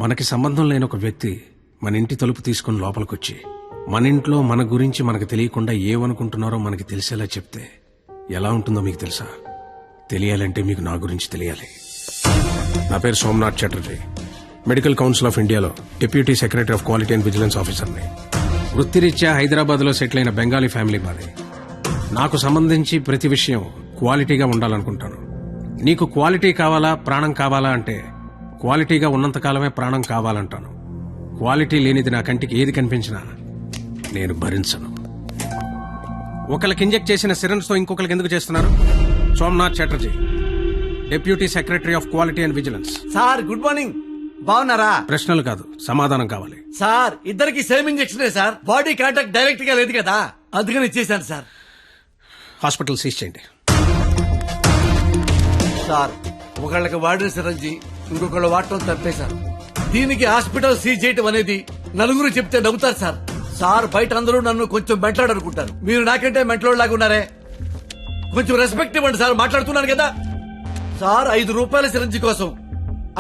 మనకి సంబంధం లేని ఒక వ్యక్తి మన ఇంటి తలుపు తీసుకుని లోపలికొచ్చి మన ఇంట్లో మన గురించి మనకు తెలియకుండా ఏమనుకుంటున్నారో మనకి తెలిసేలా చెప్తే ఎలా ఉంటుందో మీకు తెలుసా? తెలియాలంటే మీకు నా గురించి తెలియాలి. నా పేరు Somnath Chatterjee. Medical council of ఇండియాలో deputy secretary of quality and vigilance ఆఫీసర్ని. వృత్తిరీత్యా హైదరాబాద్ లో సెటిల్ అయిన బెంగాలీ ఫ్యామిలీ మాది. నాకు సంబంధించి ప్రతి విషయం క్వాలిటీగా ఉండాలనుకుంటాను. నీకు క్వాలిటీ కావాలా, ప్రాణం కావాలా అంటే క్వాలిటీగా ఉన్నంతకాలమే ప్రాణం కావాలంటాను. క్వాలిటీ లేనిది నా కంటికి ఏది కనిపించినా నేను భరించను. ఒకరికి ఇంజెక్ట్ చేసిన సిరంజ్ తో ఇంకొకరికి ఎందుకు చేస్తున్నారు? Somnath Chatterjee, deputy secretary of quality and vigilance. Sir good morning. బాగున్నారా? ప్రశ్నలు కాదు, సమాధానం కావాలి. సార్ ఇద్దరికి same injection sir. Body contact direct గా లేదు కదా, అందుకని ఇచ్చేసాను సార్. హాస్పిటల్ సీజ్ చేయండి. సార్ ఒకళ్ళకి వాడిన సిరంజి ఇంకొకళ్ళు వాడటం తప్పేశారు. దీనికి హాస్పిటల్ సీజ్ చేయటం అనేది నలుగురు చెప్తే నవ్వుతారు సార్. సార్ బయట అందరూ నన్ను కొంచెం మెంట్లాడనుకుంటారు. మీరు నాకంటే మెంట్లోలాగా ఉన్నారే, కొంచెం రెస్పెక్ట్ ఇవ్వండి సార్. మాట్లాడుతున్నాను కదా సార్. 5 రూపాయల సిరంజి కోసం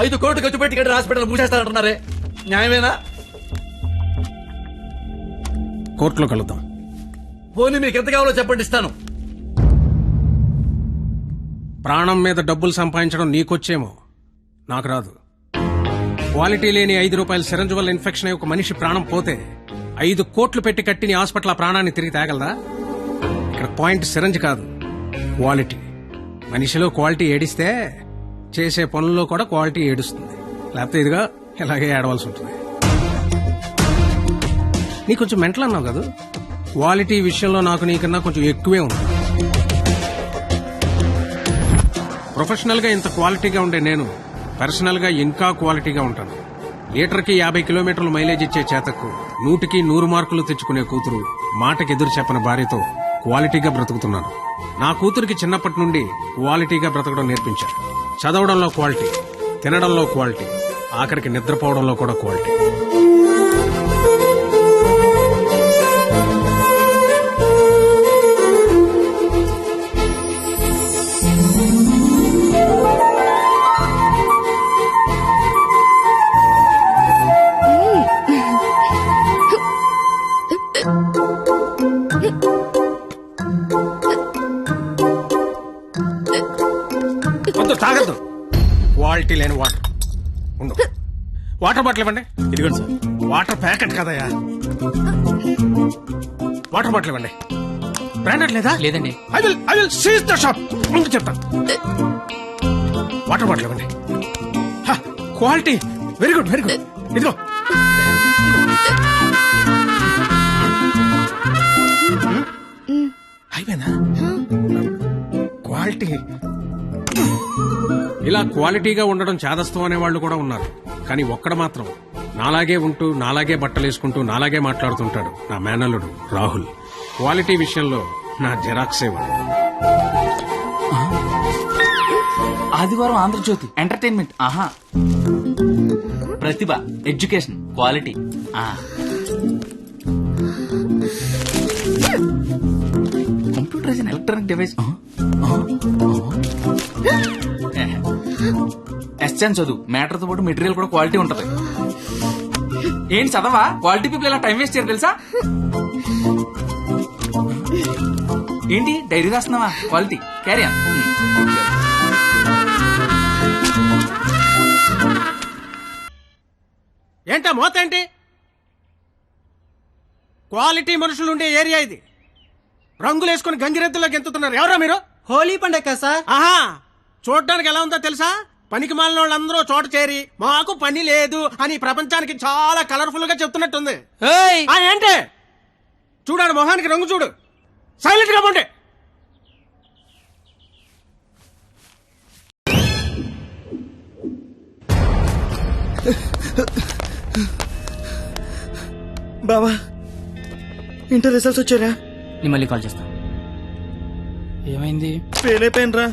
5 కోట్లు ఖర్చు పెట్టి కట్టిన హాస్పిటల్ మూసేస్తానంటున్నారే, న్యాయమేనా? కోర్టులో కలుద్దాం. పోనీ మీకు ఎంత కావాలో చెప్పండి, ఇస్తాను. ప్రాణం మీద డబ్బులు సంపాదించడం నీకొచ్చేమో, నాకు రాదు. క్వాలిటీ లేని 5 రూపాయల సిరంజ్ వల్ల ఇన్ఫెక్షన్ అయ్యి ఒక మనిషి ప్రాణం పోతే 5 కోట్లు పెట్టి కట్టిన హాస్పిటల్ ఆ ప్రాణాన్ని తిరిగి తేగలదా? ఇక్కడ పాయింట్ సిరంజ్ కాదు, క్వాలిటీ. మనిషిలో క్వాలిటీ ఏడిస్తే చేసే పనుల్లో కూడా క్వాలిటీ ఏడుస్తుంది. లేకపోతే ఇదిగా ఇలాగే ఏడవలసి ఉంటుంది. నీ కొంచెం మెంటల్ అన్నావు కదా, క్వాలిటీ విషయంలో నాకు నీకన్నా కొంచెం ఎక్కువే ఉంది. ప్రొఫెషనల్ గా ఇంత క్వాలిటీగా ఉండే నేను పర్సనల్ గా ఇంకా క్వాలిటీగా ఉంటాను. లీటర్కి 50 కిలోమీటర్లు మైలేజ్ ఇచ్చే చేతకు 100కి 100 మార్కులు తెచ్చుకునే కూతురు, మాటకి ఎదురు చెప్పని భార్యతో క్వాలిటీగా బ్రతుకుతున్నాను. నా కూతురికి చిన్నప్పటి నుండి క్వాలిటీగా బ్రతకడం నేర్పించారు. చదవడంలో క్వాలిటీ, తినడంలో క్వాలిటీ, ఆఖరికి నిద్రపోవడంలో కూడా క్వాలిటీ. తాగద్దు, క్వాలిటీ లేని వాటర్ ఉండు. వాటర్ బాటిల్ ఇవ్వండి. ఇదిగోండి సార్. వాటర్ ప్యాకెట్ కదయా, వాటర్ బాటిల్ ఇవ్వండి. బ్రాండెడ్ లేదా? లేదండి. I will seize the shop. ముందు చెప్తాను. వాటర్ బాటిల్ ఇవ్వండి. Quality very good, very good. ఇదిగో అయిపోయిందా? క్వాలిటీ ఇలా క్వాలిటీగా ఉండడం చాదస్తం అనే వాళ్ళు కూడా ఉన్నారు. కానీ ఒక్కడ మాత్రం నాలాగే ఉంటూ, నాలాగే బట్టలేసుకుంటూ, నాలాగే మాట్లాడుతుంటాడు. నా మేనల్లుడు రాహుల్. క్వాలిటీ విషయంలో నా జెరాక్సే వాడు. ఆదివారం ఆంధ్రజ్యోతి ఎంటర్టైన్మెంట్, ఆహా, ప్రతిభ, education, quality. Computer is an electronic device. ఎస్ఎన్ చదువు, మ్యాటర్ తో పాటు మెటీరియల్ కూడా క్వాలిటీ ఉంటది. ఏంటి చదవా? క్వాలిటీ పీపుల్ ఇలా టైం వేస్ట్ చేయరు తెలుసా? ఏంటి డైరీ రాస్తున్నావా? Quality carry on. ఏంటా మోత ఏంటి? క్వాలిటీ మనుషులు ఉండే ఏరియా ఇది. రంగులేసుకుని గంగిరెద్దులోకి ఎంతుతున్నారు. ఎవరా మీరు? హోలీ పండగ సార్. ఆహా, చూడడానికి ఎలా ఉందో తెలుసా? పనికి మాలిన వాళ్ళందరూ చోట చేరి మాకు పని లేదు అని ప్రపంచానికి చాలా కలర్ఫుల్ గా చెప్తున్నట్టుంది. ఏంటి చూడాడు, మొహానికి రంగు చూడు. సైలెంట్ గా పోండి. బావా, ఇంటర్ రిజల్ట్స్ వచ్చారా? నేను మళ్ళీ కాల్ చేస్తా. ఏమైంది? ఫెయిల్ అయిపోయినరా.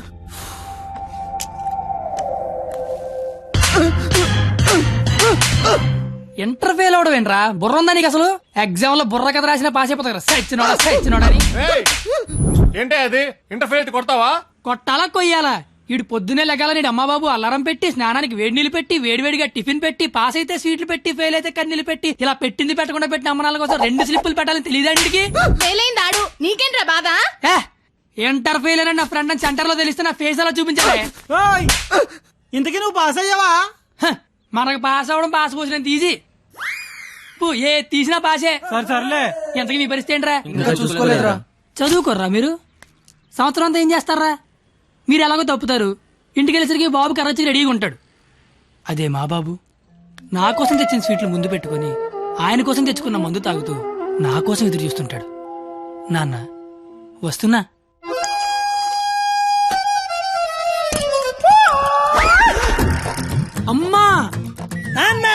ఇంటర్ ఫెయిల్ అవడం ఏంట్రా? బుర్ర ఉందా నీకు అసలు? ఎగ్జామ్ లో బుర్ర కథ రాసిన పాస్ అయిపోతా. సచ్చినోడా అని ఏంటే అది? ఇంటర్ ఫెయిల్ కొడతావా? కొట్టాలా కొయ్యాలా? ఈడు పొద్దునే లెగాల నీడు అమ్మబాబు అల్లారం పెట్టి స్నానానికి వేడి నీళ్ళు పెట్టి వేడివేడిగా టిఫిన్ పెట్టి పాస్ అయితే స్వీట్లు పెట్టి ఫెయిల్ అయితే కన్నీళ్ళు పెట్టి ఇలా పెట్టింది పెట్టకుండా పెట్టిన అమ్మనాల కోసం 2 స్లిప్పులు పెట్టాలని తెలియదండికి ఫెయిలైంది ఆడు నీకేంట్రా బాధ ఇంటర్ ఫెయిల్ అని నా ఫ్రెండ్ అని సెంటర్ లో తెలిస్తే నా ఫేస్ అలా చూపించాలి ఓయ్! ఇంతకీ నువ్వు పాస్ అయ్యావా మనకు పాస్ అవడం పాస్ పోసినంత ఈజీ ఏ తీసినా పాసే సర్లే ఎంతకీ మీ పరిస్థితి ఏంట్రా ఇంకా చూసుకోలేదురా. చదువుకోర్రా మీరు సంవత్సరం అంతా ఏం చేస్తారా మీరు ఎలాగో తప్పుతారు ఇంటికి వెళ్ళేసరికి బాబు కర్రచ్చి రెడీగా ఉంటాడు అదే మా బాబు నా కోసం తెచ్చిన స్వీట్లు ముందు పెట్టుకొని ఆయన కోసం తెచ్చుకున్న మందు తాగుతూ నా కోసం ఎదురు చూస్తుంటాడు నాన్న వస్తున్నా అమ్మా నాన్న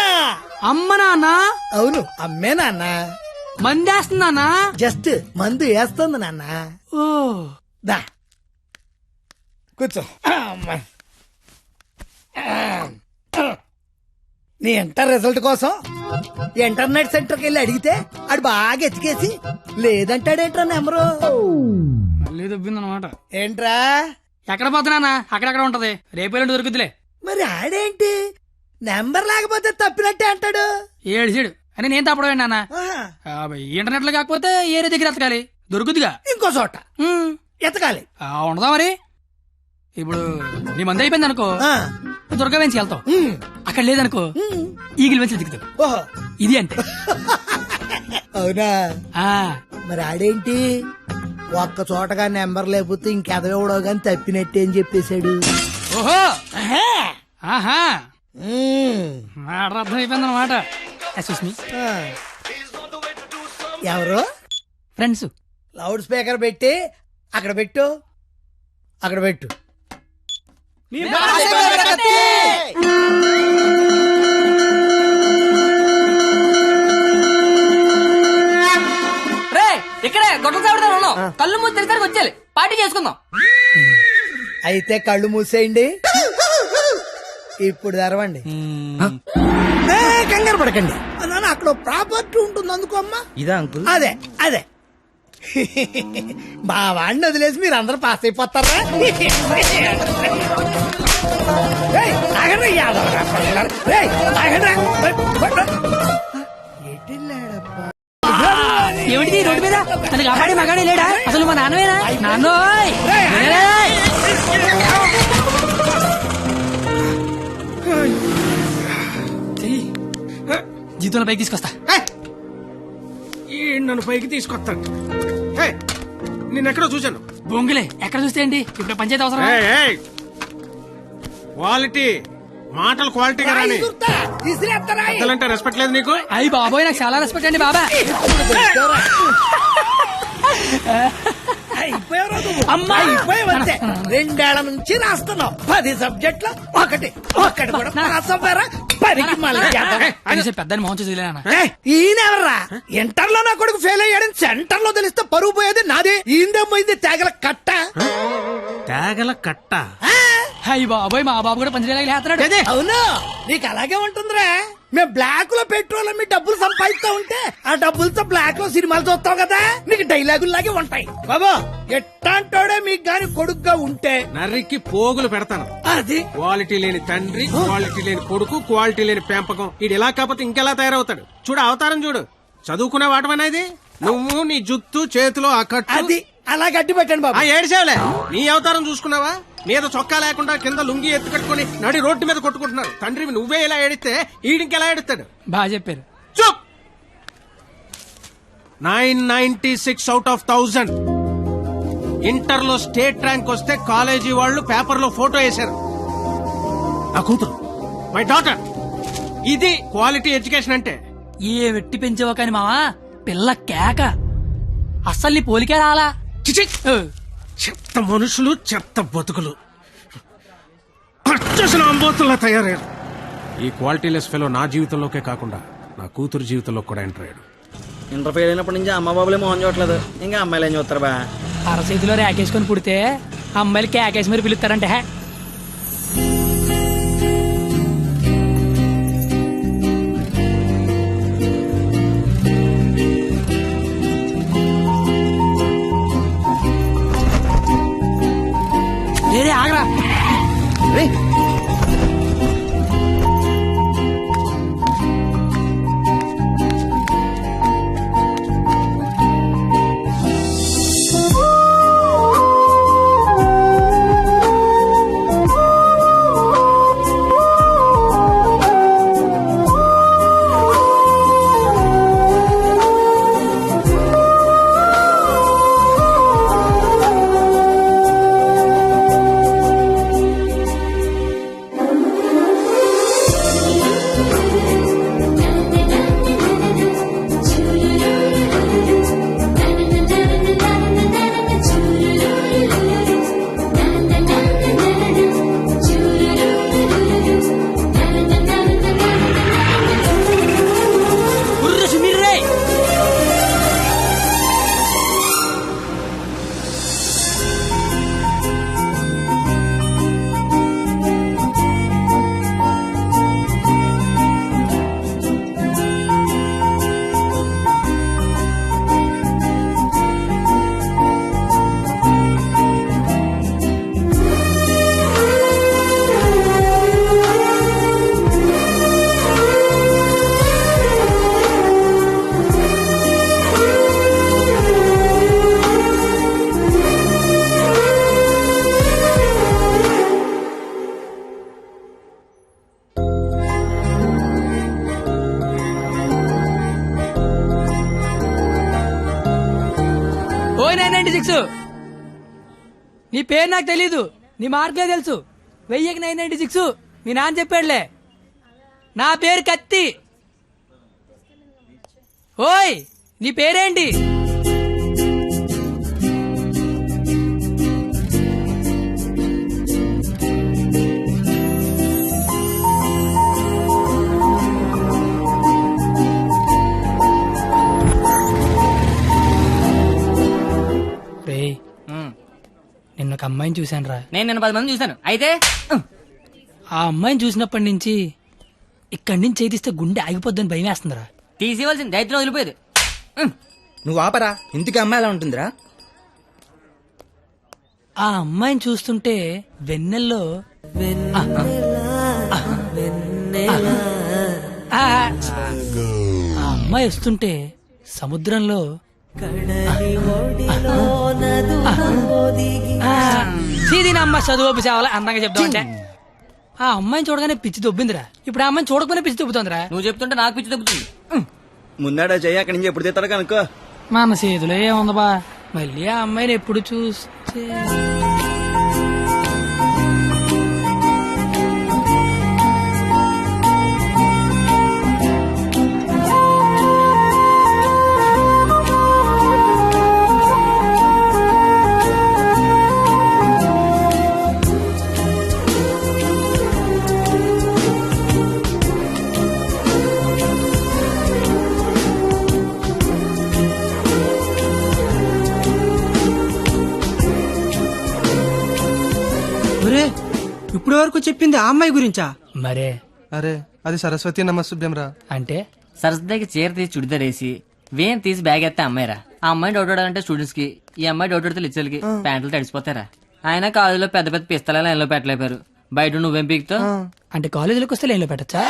అమ్మ నాన్న అవును అమ్మే నాన్న మందేస్తున్నానా జస్ట్ మందు వేస్తుంది నాన్న ఓ దా కూర్చో అమ్మా. నీ ఇంటర్ రిజల్ట్ కోసం ఇంటర్నెట్ సెంటర్కి వెళ్ళి అడిగితే ఆడు బాగా ఎతికేసి లేదంటాడేంట్రా నెంబరు మళ్ళీ దొబ్బిందనమాట ఏంట్రా ఎక్కడ పోతున్నానా అక్కడక్కడ ఉంటది రేపు దొరుకుతులే మరి ఆడేంటి నెంబర్ లేకపోతే తప్పినట్టే అంటాడు ఏడు అని నేను తప్పడం నాన్న ఆహా. ఇంటర్నెట్ లో కాకపోతే ఏరే దగ్గర ఎతకాలి దొరుకుతుగా ఇంకో చోట ఎతకాలి ఉండదా మరి ఇప్పుడు నీ మంది అయిపోయింది అనుకో ఆ. దుర్గా వెంచి వెళ్తావు ఉమ్. అక్కడ లేదనుకో ఉమ్. ఈగిల్ వెంచి దిగుతావు ఓహో ఇది అంతే అవునా ఆ మరి ఆడేంటి ఒక్క చోటగా నెంబర్ లేకపోతే ఇంకెదవడో గాని తప్పినట్టే అని చెప్పేశాడు ఓహో ఆహా ఉమ్. మాట అర్థం అయిపోయింది అనమాట సుస్మి ఆ. ఎవరు ఫ్రెండ్స్ లౌడ్ స్పీకర్ పెట్టి అక్కడ పెట్టు అక్కడ పెట్టు రే ఇక్కడే గొడవ చావడం ఉన్నాం కళ్ళు మూసి తెరిసరికి వచ్చేయాలి పార్టీ చేసుకుందాం అయితే కళ్ళు మూసేయండి ఇప్పుడు తెరవండి ఏ, కంగారు పడకండి నాన్న అక్కడ ప్రాపర్టీ ఉంటుంది అందుకో అమ్మా ఇదా అంకుల్ అదే అదే మా వాడిని వదిలేసి మీరు అందరూ పాస్ అయిపోతారా ఏయ్, ఆగండి, యాదవరా పిల్లలు. ఏయ్, ఆగండి. ఎటెళ్ళాడప్పా? ఏమిటి రోడ్డు మీద అది కాపాడి మగాడే లేడా అసలు మా నాన్నవేనా నాన్నోయ్ ఏయ్! చెయ్యి. జీతంలో పైకి తీసుకొస్తా ఈ నన్ను పైకి తీసుకొస్తాడు నిన్నెక్కడో చూశాను బొంగులే ఎక్కడ చూస్తే ఏంటి ఇప్పుడు పంచాయతీ అవసరం క్వాలిటీ మాటలు క్వాలిటీగా రాని ఇసురుతా, ఇసిరేస్తారా? పెద్దలంటే రెస్పెక్ట్ లేదు నీకు అయ్యి బాబోయ్ నాకు చాలా రెస్పెక్ట్ అండి బాబా అయిపోయావురా నువ్వు. అమ్మా! అయిపోయావంతే. 2 ఏళ్ల నుంచి రాస్తున్నావు 10 సబ్జెక్టులు ఒకటి కూడా పాస్ అవ్వరా? 10కి మళ్ళీ యాదవ. పెద్దని మోహన్ చూసి ఏయ్, ఈయనెవర్రా ఇంటర్ లో నా కొడుకు ఫెయిల్ అయ్యాడని సెంటర్ లో తెలిస్తే పరువు పోయేది నాది ఈందేమైంది తేగల కట్ట తేగల కట్ట అయ్యి బాబోయ్ మా బాబు కూడా పంచలేలాగా లేస్తున్నాడు అవును నీకు అలాగే ఉంటుందిరా మేము బ్లాక్ లో పెట్రోల్ మీ డబ్బులు సంపాదిస్తా ఉంటే ఆ డబ్బులతో బ్లాక్ లో సినిమాలు చూస్తావు కదా నీకు డైలాగులు లాగే ఉంటాయి బాబా ఎట్టాంటోడే మీకు గాని కొడుకుగా ఉంటే నర్రికి పోగులు పెడతాను అది క్వాలిటీ లేని తండ్రి క్వాలిటీ లేని కొడుకు క్వాలిటీ లేని పెంపకం ఇది ఇలా కాకపోతే ఇంకెలా తయారవుతాడు చూడు అవతారం చూడు చదువుకునే వాటమేనా ఇది నువ్వు నీ జుత్తు చేతిలో ఆ కట్టు అది అలా గట్టి పెట్టండి బాబా ఏడిసేవలే నీ అవతారం చూసుకున్నావా మీద చొక్కా లేకుండా కింద లుంగి ఎత్తు కట్టుకుని నడి రోడ్డు మీద కొట్టుకుంటున్నారు తండ్రివి నువ్వే ఇలా ఏడిస్తే ఈడింకెలా ఏడుస్తాడు బాగా చెప్పారు చూప్ 996 అవుట్ ఆఫ్ 1000 ఇంటర్ లో స్టేట్ ర్యాంక్ వస్తే కాలేజీ వాళ్ళు పేపర్ లో ఫోటో వేశారు నా కూతురు మై డాటర్ ఇది క్వాలిటీ ఎడ్యుకేషన్ అంటే ఏ వెట్టి పెంచావో కాని మావా పిల్ల కేక అస్సలు నీ పోలికే రాలా చిచి చెత్త మనుషులు చెత్త బతుకులు పచ్చసిన అంబోతుల్లా తయారయ్యారు ఈ క్వాలిటీలెస్ ఫెలో నా జీవితంలోకే కాకుండా నా కూతురు జీవితంలో కూడా ఎంటర్ అయ్యాడు ఇంటర్ ఫెయిల్ అయినప్పటి నుంచి అమ్మ బాబులే మోహన్ చూడట్లేదు ఇంకా అమ్మాయిలు ఏం చూస్తారు బా అరచేతిలో రేకేసుకొని పుడితే అమ్మాయిలు కేకేసి మరి పిలుస్తారంటే హే. రే ఆగరా రే ఉర్రు సుమీర్ రే ఓయ్ 996 నీ పేరు నాకు తెలీదు నీ మార్కులే తెలుసు 1000కి 996 మీ నాన్న చెప్పాడులే నా పేరు కత్తి ఓయ్ నీ పేరేంటి రేయ్ నిన్న ఒక అమ్మాయిని చూశాను రా నేను నిన్న 10 మంది చూశాను అయితే ఆ అమ్మాయిని చూసినప్పటి నుంచి ఇక్కడి నుంచి చేతిస్తే గుండె ఆగిపోద్దని భయం వేస్తుందిరా తీసేవలసిన దైత్యం వదిలిపోయేది నువ్వు ఆపరా ఇంటికి అమ్మాయి ఎలా ఉంటుందిరా? ఆ అమ్మాయిని చూస్తుంటే వెన్నెల్లో ఆ అమ్మాయి వస్తుంటే సముద్రంలో సీదీనమ్మ చదువు సేవలు అందంగా చెప్తామంటే ఆ అమ్మాయిని చూడగానే పిచ్చి దొబ్బిందిరా ఇప్పుడు ఆ అమ్మాయిని చూడకపోయినా పిచ్చి దొబ్బుతుందిరా నువ్వు చెప్తుంటే నాకు పిచ్చి తగ్గుతుంది ముందాడా చెయ్యి అక్కడి నుంచి ఎప్పుడు తీస్తాడు కనుక్కో. మన చేతిలో ఏముంది బా మళ్ళీ ఆ అమ్మాయిని ఎప్పుడు చూస్తే ఇప్పుడు వరకు చెప్పింది ఆ అమ్మాయి గురించా? మరే అరే అది సరస్వతి నమస్తుభ్యం రా. అంటే సరస్వతికి చీర తీసి చుడిదార్ వేసి వేన్ తీసి బ్యాగ్ ఎత్తే అమ్మాయిరా. ఆ అమ్మాయి డౌట్ అంటే స్టూడెంట్స్ కి, ఈ అమ్మాయి డౌట్ అడితే లిచ్చలకి ప్యాంట్లు తడిసిపోతారా. ఆయన కాలేజీలో పెద్ద పెద్ద పిస్తల లైన్లో పెట్టలేపారు. బయట నువ్వేం పీకుతో అంటే కాలేజీలోకి వస్తే లైన్లో పెట్టచ్చా?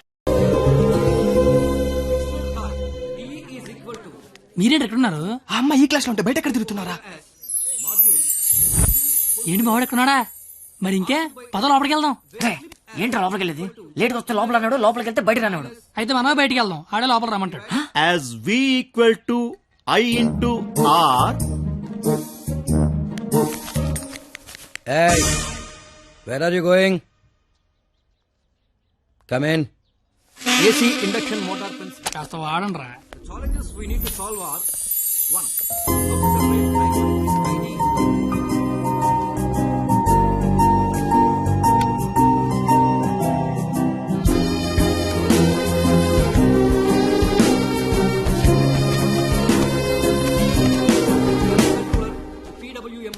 మీరేంటి ఎక్కడున్నారు? ఆ అమ్మాయి ఈ క్లాస్ లో ఉంటే బయట ఎక్కడ తిరుగుతున్నారా? ఏంటి మావాడు ఎక్కడున్నాడా? మరి ఇంకే పద లోపలికి వెళ్దాం. ఏంట్రా లోపలికి వెళ్ళేది? లేట్గా వస్తే లోపల అన్నాడు, లోపలికి వెళ్తే బయట రానివాడు. అయితే మనమే బయటికి వెళ్దాం, ఆడే లోపల రమ్మంటాడు. as v equal to I into R. Hey, where are you going? Come in. AC induction motor pins. కాస్త వాడండి రా. Challenges we need to solve are 1.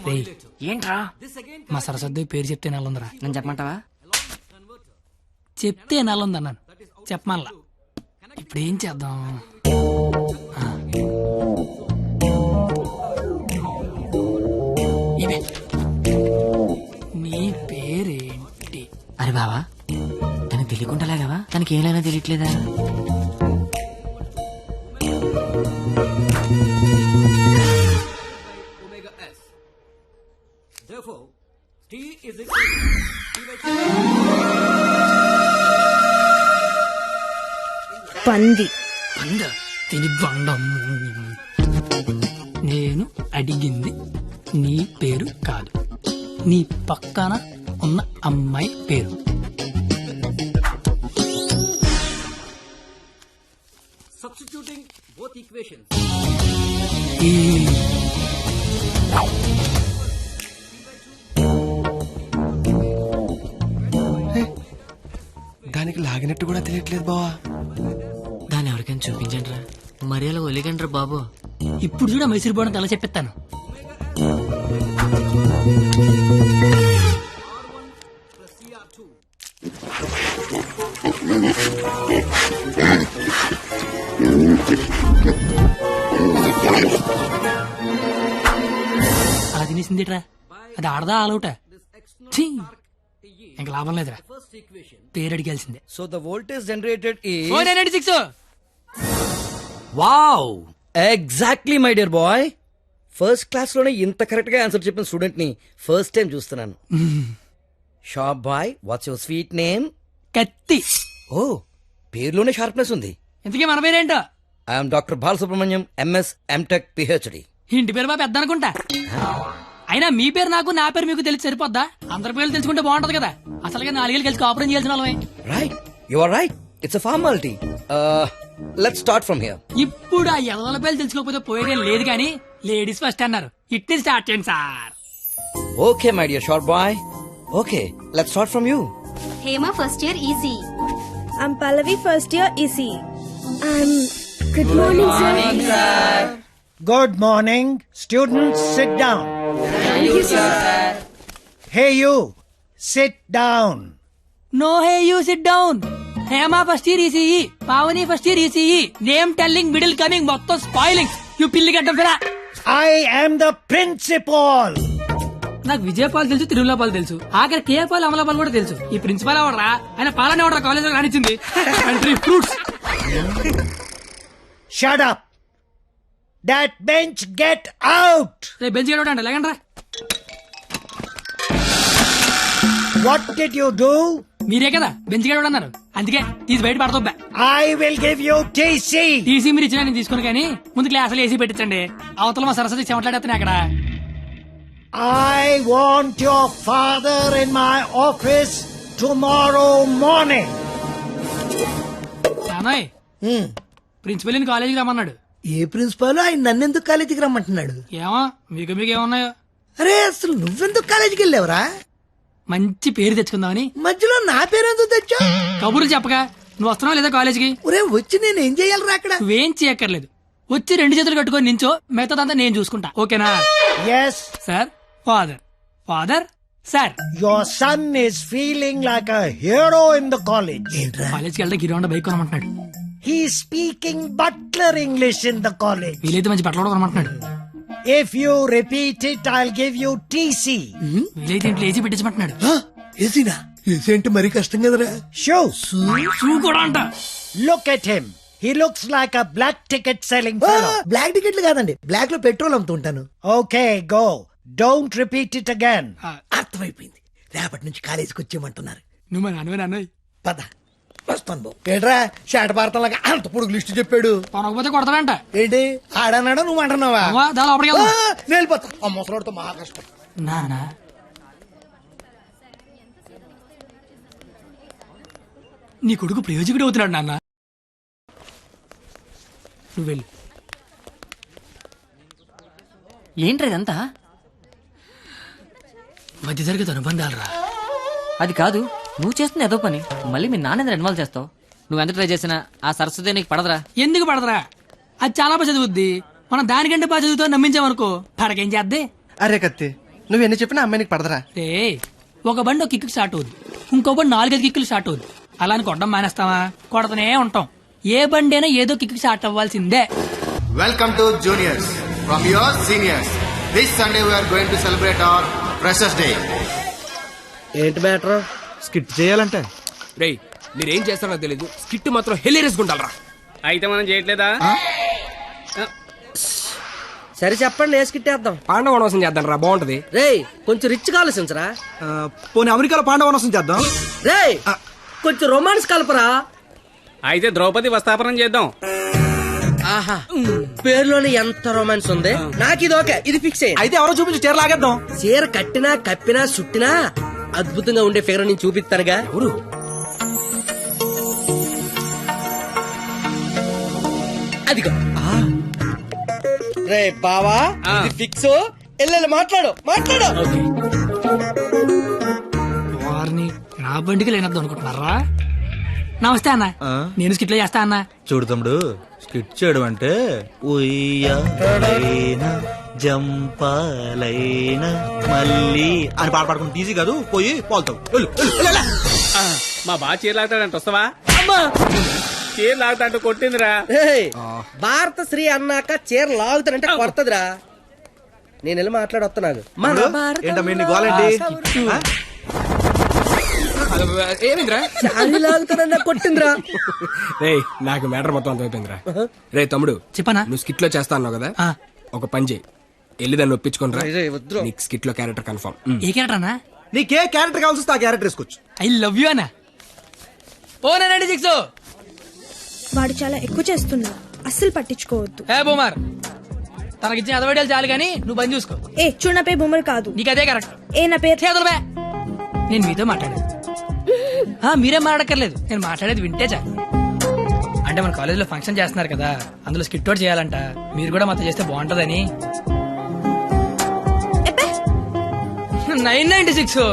రేయ్, ఏంట్రా మా సరస్వతి పేరు చెప్తే నెలందిరా. నేను చెప్పమంటావా? చెప్తే నెలంది అన్నాను, చెప్పమల్లా. ఇప్పుడు ఏం చేద్దాం? ఇవే నీ పేరేంటి? అరే బావా తనకి తెలియకుండా లాగావా? తనకి ఏమైనా తెలియట్లేదా? పంది అంద తిని బండం. నేను అడిగింది నీ పేరు కాదు, నీ పక్కన ఉన్న అమ్మాయి పేరు. ఈ దానికి లాగినట్టు కూడా తెలియట్లేదు బావా. దాన్ని ఎవరికైనా చూపించండి రా, మరి అలా ఒలిగండి రా బాబు. ఇప్పుడు చూడ మైసూర్ బోర్డు అలా చెప్పిస్తాను. అలా తినేసిందిట్రా, అది ఆడదా ఆలౌట? ఇంక లాభం లేదురా, పేరు అడిగాల్సిందే. So the voltage generated is 496. Wow, exactly my dear boy. First class లోనే ఇంత కరెక్ట్ గా ఆన్సర్ చెప్పిన స్టూడెంట్ ని ఫస్ట్ టైం చూస్తున్నాను. Sharp boy, what's your sweet name? Kathi. Oh, పేరులోనే షార్ప్నెస్ ఉంది. ఇంతకీ మన పేరేంటో? I'm doctor Balasubramanyam, MS, M Tech, PhD. ఇంటి పేరు బాబు పెద్ద అనుకుంటా. అయినా మీ పేరు నాకు, నా పేరు మీకు తెలిసి సరిపోద్దా? అందరి పేర్లు తెలుసుకుంటే బాగుంటది కదా. అసలుగా 4 ఏళ్ళు కలిసి కాపురం చేయాల్సిన వాళ్ళమే. Right, you are right, it's a formality. Let's start from here. ఇప్పుడు ఆ ఎదల పేర్లు తెలుసుకోకపోతే పోయేదేం లేదు కానీ లేడీస్ ఫస్ట్ అన్నారు, ఇట్ని స్టార్ట్ చేయండి sir. Okay my dear sharp boy, okay let's start from you. Hema first year EC. I'm Pallavi, first year EC. Good morning, sir. Good morning. Students, sit down. Thank you, sir. Hey, you. Sit down. No hey you sit down. Hema first year ECE, Pavani first year ECE, name telling, middle coming, మొత్తం spoiling. You పిల్లి గడ్డం ఫిరా. I am the principal. నాకు విజయపాల్ తెలుసు, తిరుమలపాల్ తెలుసు, ఆఖరి కేపాల్, అమలాపాల్ కూడా తెలుసు. ఈ ప్రిన్సిపాల్ ఎవడరా? ఆయన పాలనే ఎవడరా కాలేజ్ లో రానిచ్చింది? Country fruits. Shut up. That bench, get out. రేపు బెంచ్ గడవడం అంటే లేకండ్రా. What did you do? మీరే కదా బెంచ్ గడవడం అన్నారు, అందుకే తీసి బయట పడతా. I will give you TC. TC మీరు ఇచ్చిన నేను తీసుకుని, కానీ ముందు క్లాసులు ఏసీ పెట్టించండి. అవతల మా సరస్వతి చెమట్లాడేస్తాను అక్కడ. I want your father in my office tomorrow morning. నానోయ్, ప్రిన్సిపల్ కాలేజీకి రమ్మన్నాడు. ఏ ప్రిన్సిపాల్ ఆయన నన్నెందుకు కాలేజీకి రమ్మంటున్నాడు? ఏమో మీకు ఏమన్నాయో. అరే అసలు నువ్వెందుకు కాలేజీకి వెళ్ళావురా? మంచి పేరు తెచ్చుకుందామని. మధ్యలో నా పేరెందుకు తెచ్చా? కబుర్లు చెప్పగా నువ్వు వస్తున్నావు లేదా కాలేజీకి? ఒరే వచ్చి నేను ఏం చేయాలరా అక్కడ? నువ్వేం చేయక్కర్లేదు, వచ్చి 2 చేతులు కట్టుకొని నించో, మిగతాదంతా నేను చూసుకుంటా. ఓకేనా? Yes sir. Father. Father. Sir. Your son is feeling like a hero in the college. కాలేజ్కి వెళ్తే గిరౌండ్ బైక్ కొనమంటున్నాడు. He's speaking butler English in the college. వీలైతే మంచి బట్టలు కూడా కొనమంటున్నాడు. If you repeat it, I'll give you TC. వీలైతే ఇంట్లో AC పెట్టించమంటున్నాడు. ఏసీనా? AC అంటే మరీ కష్టం కదరా. Shoes. షూ కూడా అంట. Look at him. He looks like a black ticket selling fellow. Black టికెట్లు కాదండి, బ్లాక్ లో పెట్రోల్ అమ్ముతుంటాను. Okay, go. Don't repeat it again. అర్థమైపోయింది, రేపటి నుంచి కాలేజీకి వచ్చేయమంటున్నారు. నువ్వు మా నాన్నవే. పద వస్తాను బాబు. ఏంట్రా షాట భారతంలాగా అంత పొడుగు లిస్టు చెప్పాడు? కొనకపోతే కొడతాడంట. ఏంటి ఆడన్నాడా నువ్వు అంటున్నావా? దాని లోపలికి వెళ్దాం. నేను వెళ్ళిపోతా. ఆ ముసలాడితో మహా కష్టం. నానా నీ కొడుకు ప్రయోజకుడు అవుతున్నాడు నాన్న. నువ్వు వెళ్ళు. ఏంట్రా ఇదంతా? మధ్య తరగతి అనుబంధాలు రా. అది కాదు, నువ్వు చేస్తున్న ఏదో పని మళ్ళీ మీ నాన్న ఇన్వాల్వ్ చేస్తావు. నువ్వు ఎంత ట్రై చేసినా ఆ సరస్వతి నీకు పడదురా. ఎందుకు పడదురా? అది చాలా బాగా చదువుద్ది. మనం దానికంటే బాగా చదువుతో నమ్మించామనుకో, పడకేం చేద్దే. అరే కత్తి, నువ్వు ఎన్ని చెప్పినా అమ్మాయికి పడదరా. రే, ఒక బండి ఒక కిక్కు స్టార్ట్ అవుద్ది, ఇంకో బండి 4-5 కిక్కులు స్టార్ట్ అవుద్ది. అలా అని కొట్టడం మానేస్తావా? కొడతనే ఉంటాం. ఏ బండి అయినా ఏదో కిక్కు స్టార్ట్ అవ్వాల్సిందే. Welcome to juniors from your seniors. This Sunday we are going to celebrate our Freshers Day. ఏంటి మ్యాటర్? స్కిట్ చేయాలంటే రేయ్ మీరేం చేస్తారో తెలీదు స్కిట్ మాత్రం హెలీరియస్ గుండాలరా. అయితే మనం చేయట్లేదా? సరే చెప్పండి, ఏ స్కిట్ వేద్దాం? పాండవ వనవాసం చేద్దాం రా, బాగుంటది. రేయ్ కొంచెం రిచ్ గా ఆలోచించరా. పోనీ అమెరికాలో పాండవనసం చేద్దాం. రేయ్ కొంచెం రొమాన్స్ కలపరా. అయితే ద్రౌపది వస్తాపనం చేద్దాం. ఆహా పేరులోనే ఎంత రొమాన్స్ ఉంది. నాకు ఇది ఓకే, ఇది ఫిక్స్ అయ్యి. అయితే ఎవరో చూపించి చీర లాగేద్దాం. చీర కట్టినా కప్పినా చుట్టినా అద్భుతంగా ఉండే ఫిగర్ నేను చూపిస్తానుగా. ఎవరు? అదిగో రే బావా, ఇది ఫిక్స్. ఎల్లెల్లి మాట్లాడు మాట్లాడు. వారిని నా బండికి లేనద్దు అనుకుంటున్నారా? నమస్తే అన్న, నేను స్కిట్లో చేస్తా అన్న. చూడు తమ్ముడు, స్కిట్ చేయడం అంటే ఉయ్యాలైనా జంపాలైనా మళ్ళీ అని పాట పాడుకుంటే ఈజీ కాదు. పోయి పోల్తావు. మా బాగా చీర లాగుతాడంట, వస్తావా? చీర లాగుతాంటూ కొట్టిందిరా. భారత శ్రీ అన్నాక చీర లాగుతానంటే కొడతదిరా. నేను వెళ్ళి మాట్లాడొస్తున్నాను. ఏంటమ్మా నీ గోలండి? ఏమిందిరా? లాగుతానన్నా కొట్టిందిరా. రే నాకు మ్యాటర్ మొత్తం అంత అయిపోయిందిరా. రే తమ్ముడు చెప్పనా? నువ్వు స్కిట్ లో చేస్తా అన్నావు కదా, ఒక పని చేయి, వెళ్ళి దాన్ని ఒప్పించుకోనరా. నీకు స్కిట్ లో క్యారెక్టర్ కన్ఫర్మ్. ఏ క్యారెక్టర్ అన్నా? నీకే క్యారెక్టర్ కావాల్సి వస్తే ఆ క్యారెక్టర్ వేసుకోవచ్చు. ఐ లవ్ యూ అన్న. ఓ 96 వాడు చాలా ఎక్కువ చేస్తున్నాడు, అస్సలు పట్టించుకోవద్దు. ఏ బూమర్, తనకిచ్చిన అదవడాలు చాలు కానీ నువ్వు బంద్ చూసుకో. ఏ చూడు, నా పేరు బొమ్మరు కాదు. నీకు అదే కరెక్ట్. ఏ నా పేరు చేతులు బే. నేను మీతో మాట్లాడేది మీరేం మాట్లాడక్కర్లేదు, నేను మాట్లాడేది వింటే చాలు. అంటే మన కాలేజీలో ఫంక్షన్ చేస్తున్నారు కదా, అందులో స్కిట్ అవుట్ చేయాలంట. మీరు కూడా మాతో చేస్తే బాగుంటదని. 996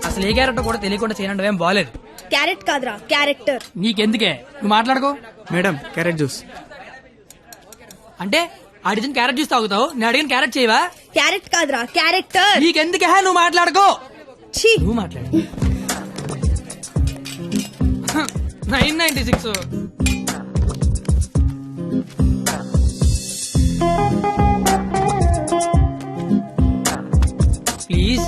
అసలు ఏ క్యారెక్టర్ కూడా తెలియకుండా చేయడం ఏం బాలేదు. క్యారెట్ కాదురా, క్యారెక్టర్. నీకెందుకే, నువ్వు మాట్లాడుకో. మేడం క్యారెట్ జ్యూస్ అంటే అడిగిన క్యారెట్ జ్యూస్ తాగుతావు, నేను అడిగిన క్యారెట్ చేయవా? క్యారెట్ కాదురా, క్యారెక్టర్. నీకెందుకే, నువ్వు మాట్లాడుకో. నువ్వు మాట్లాడు. 996 ప్లీజ్.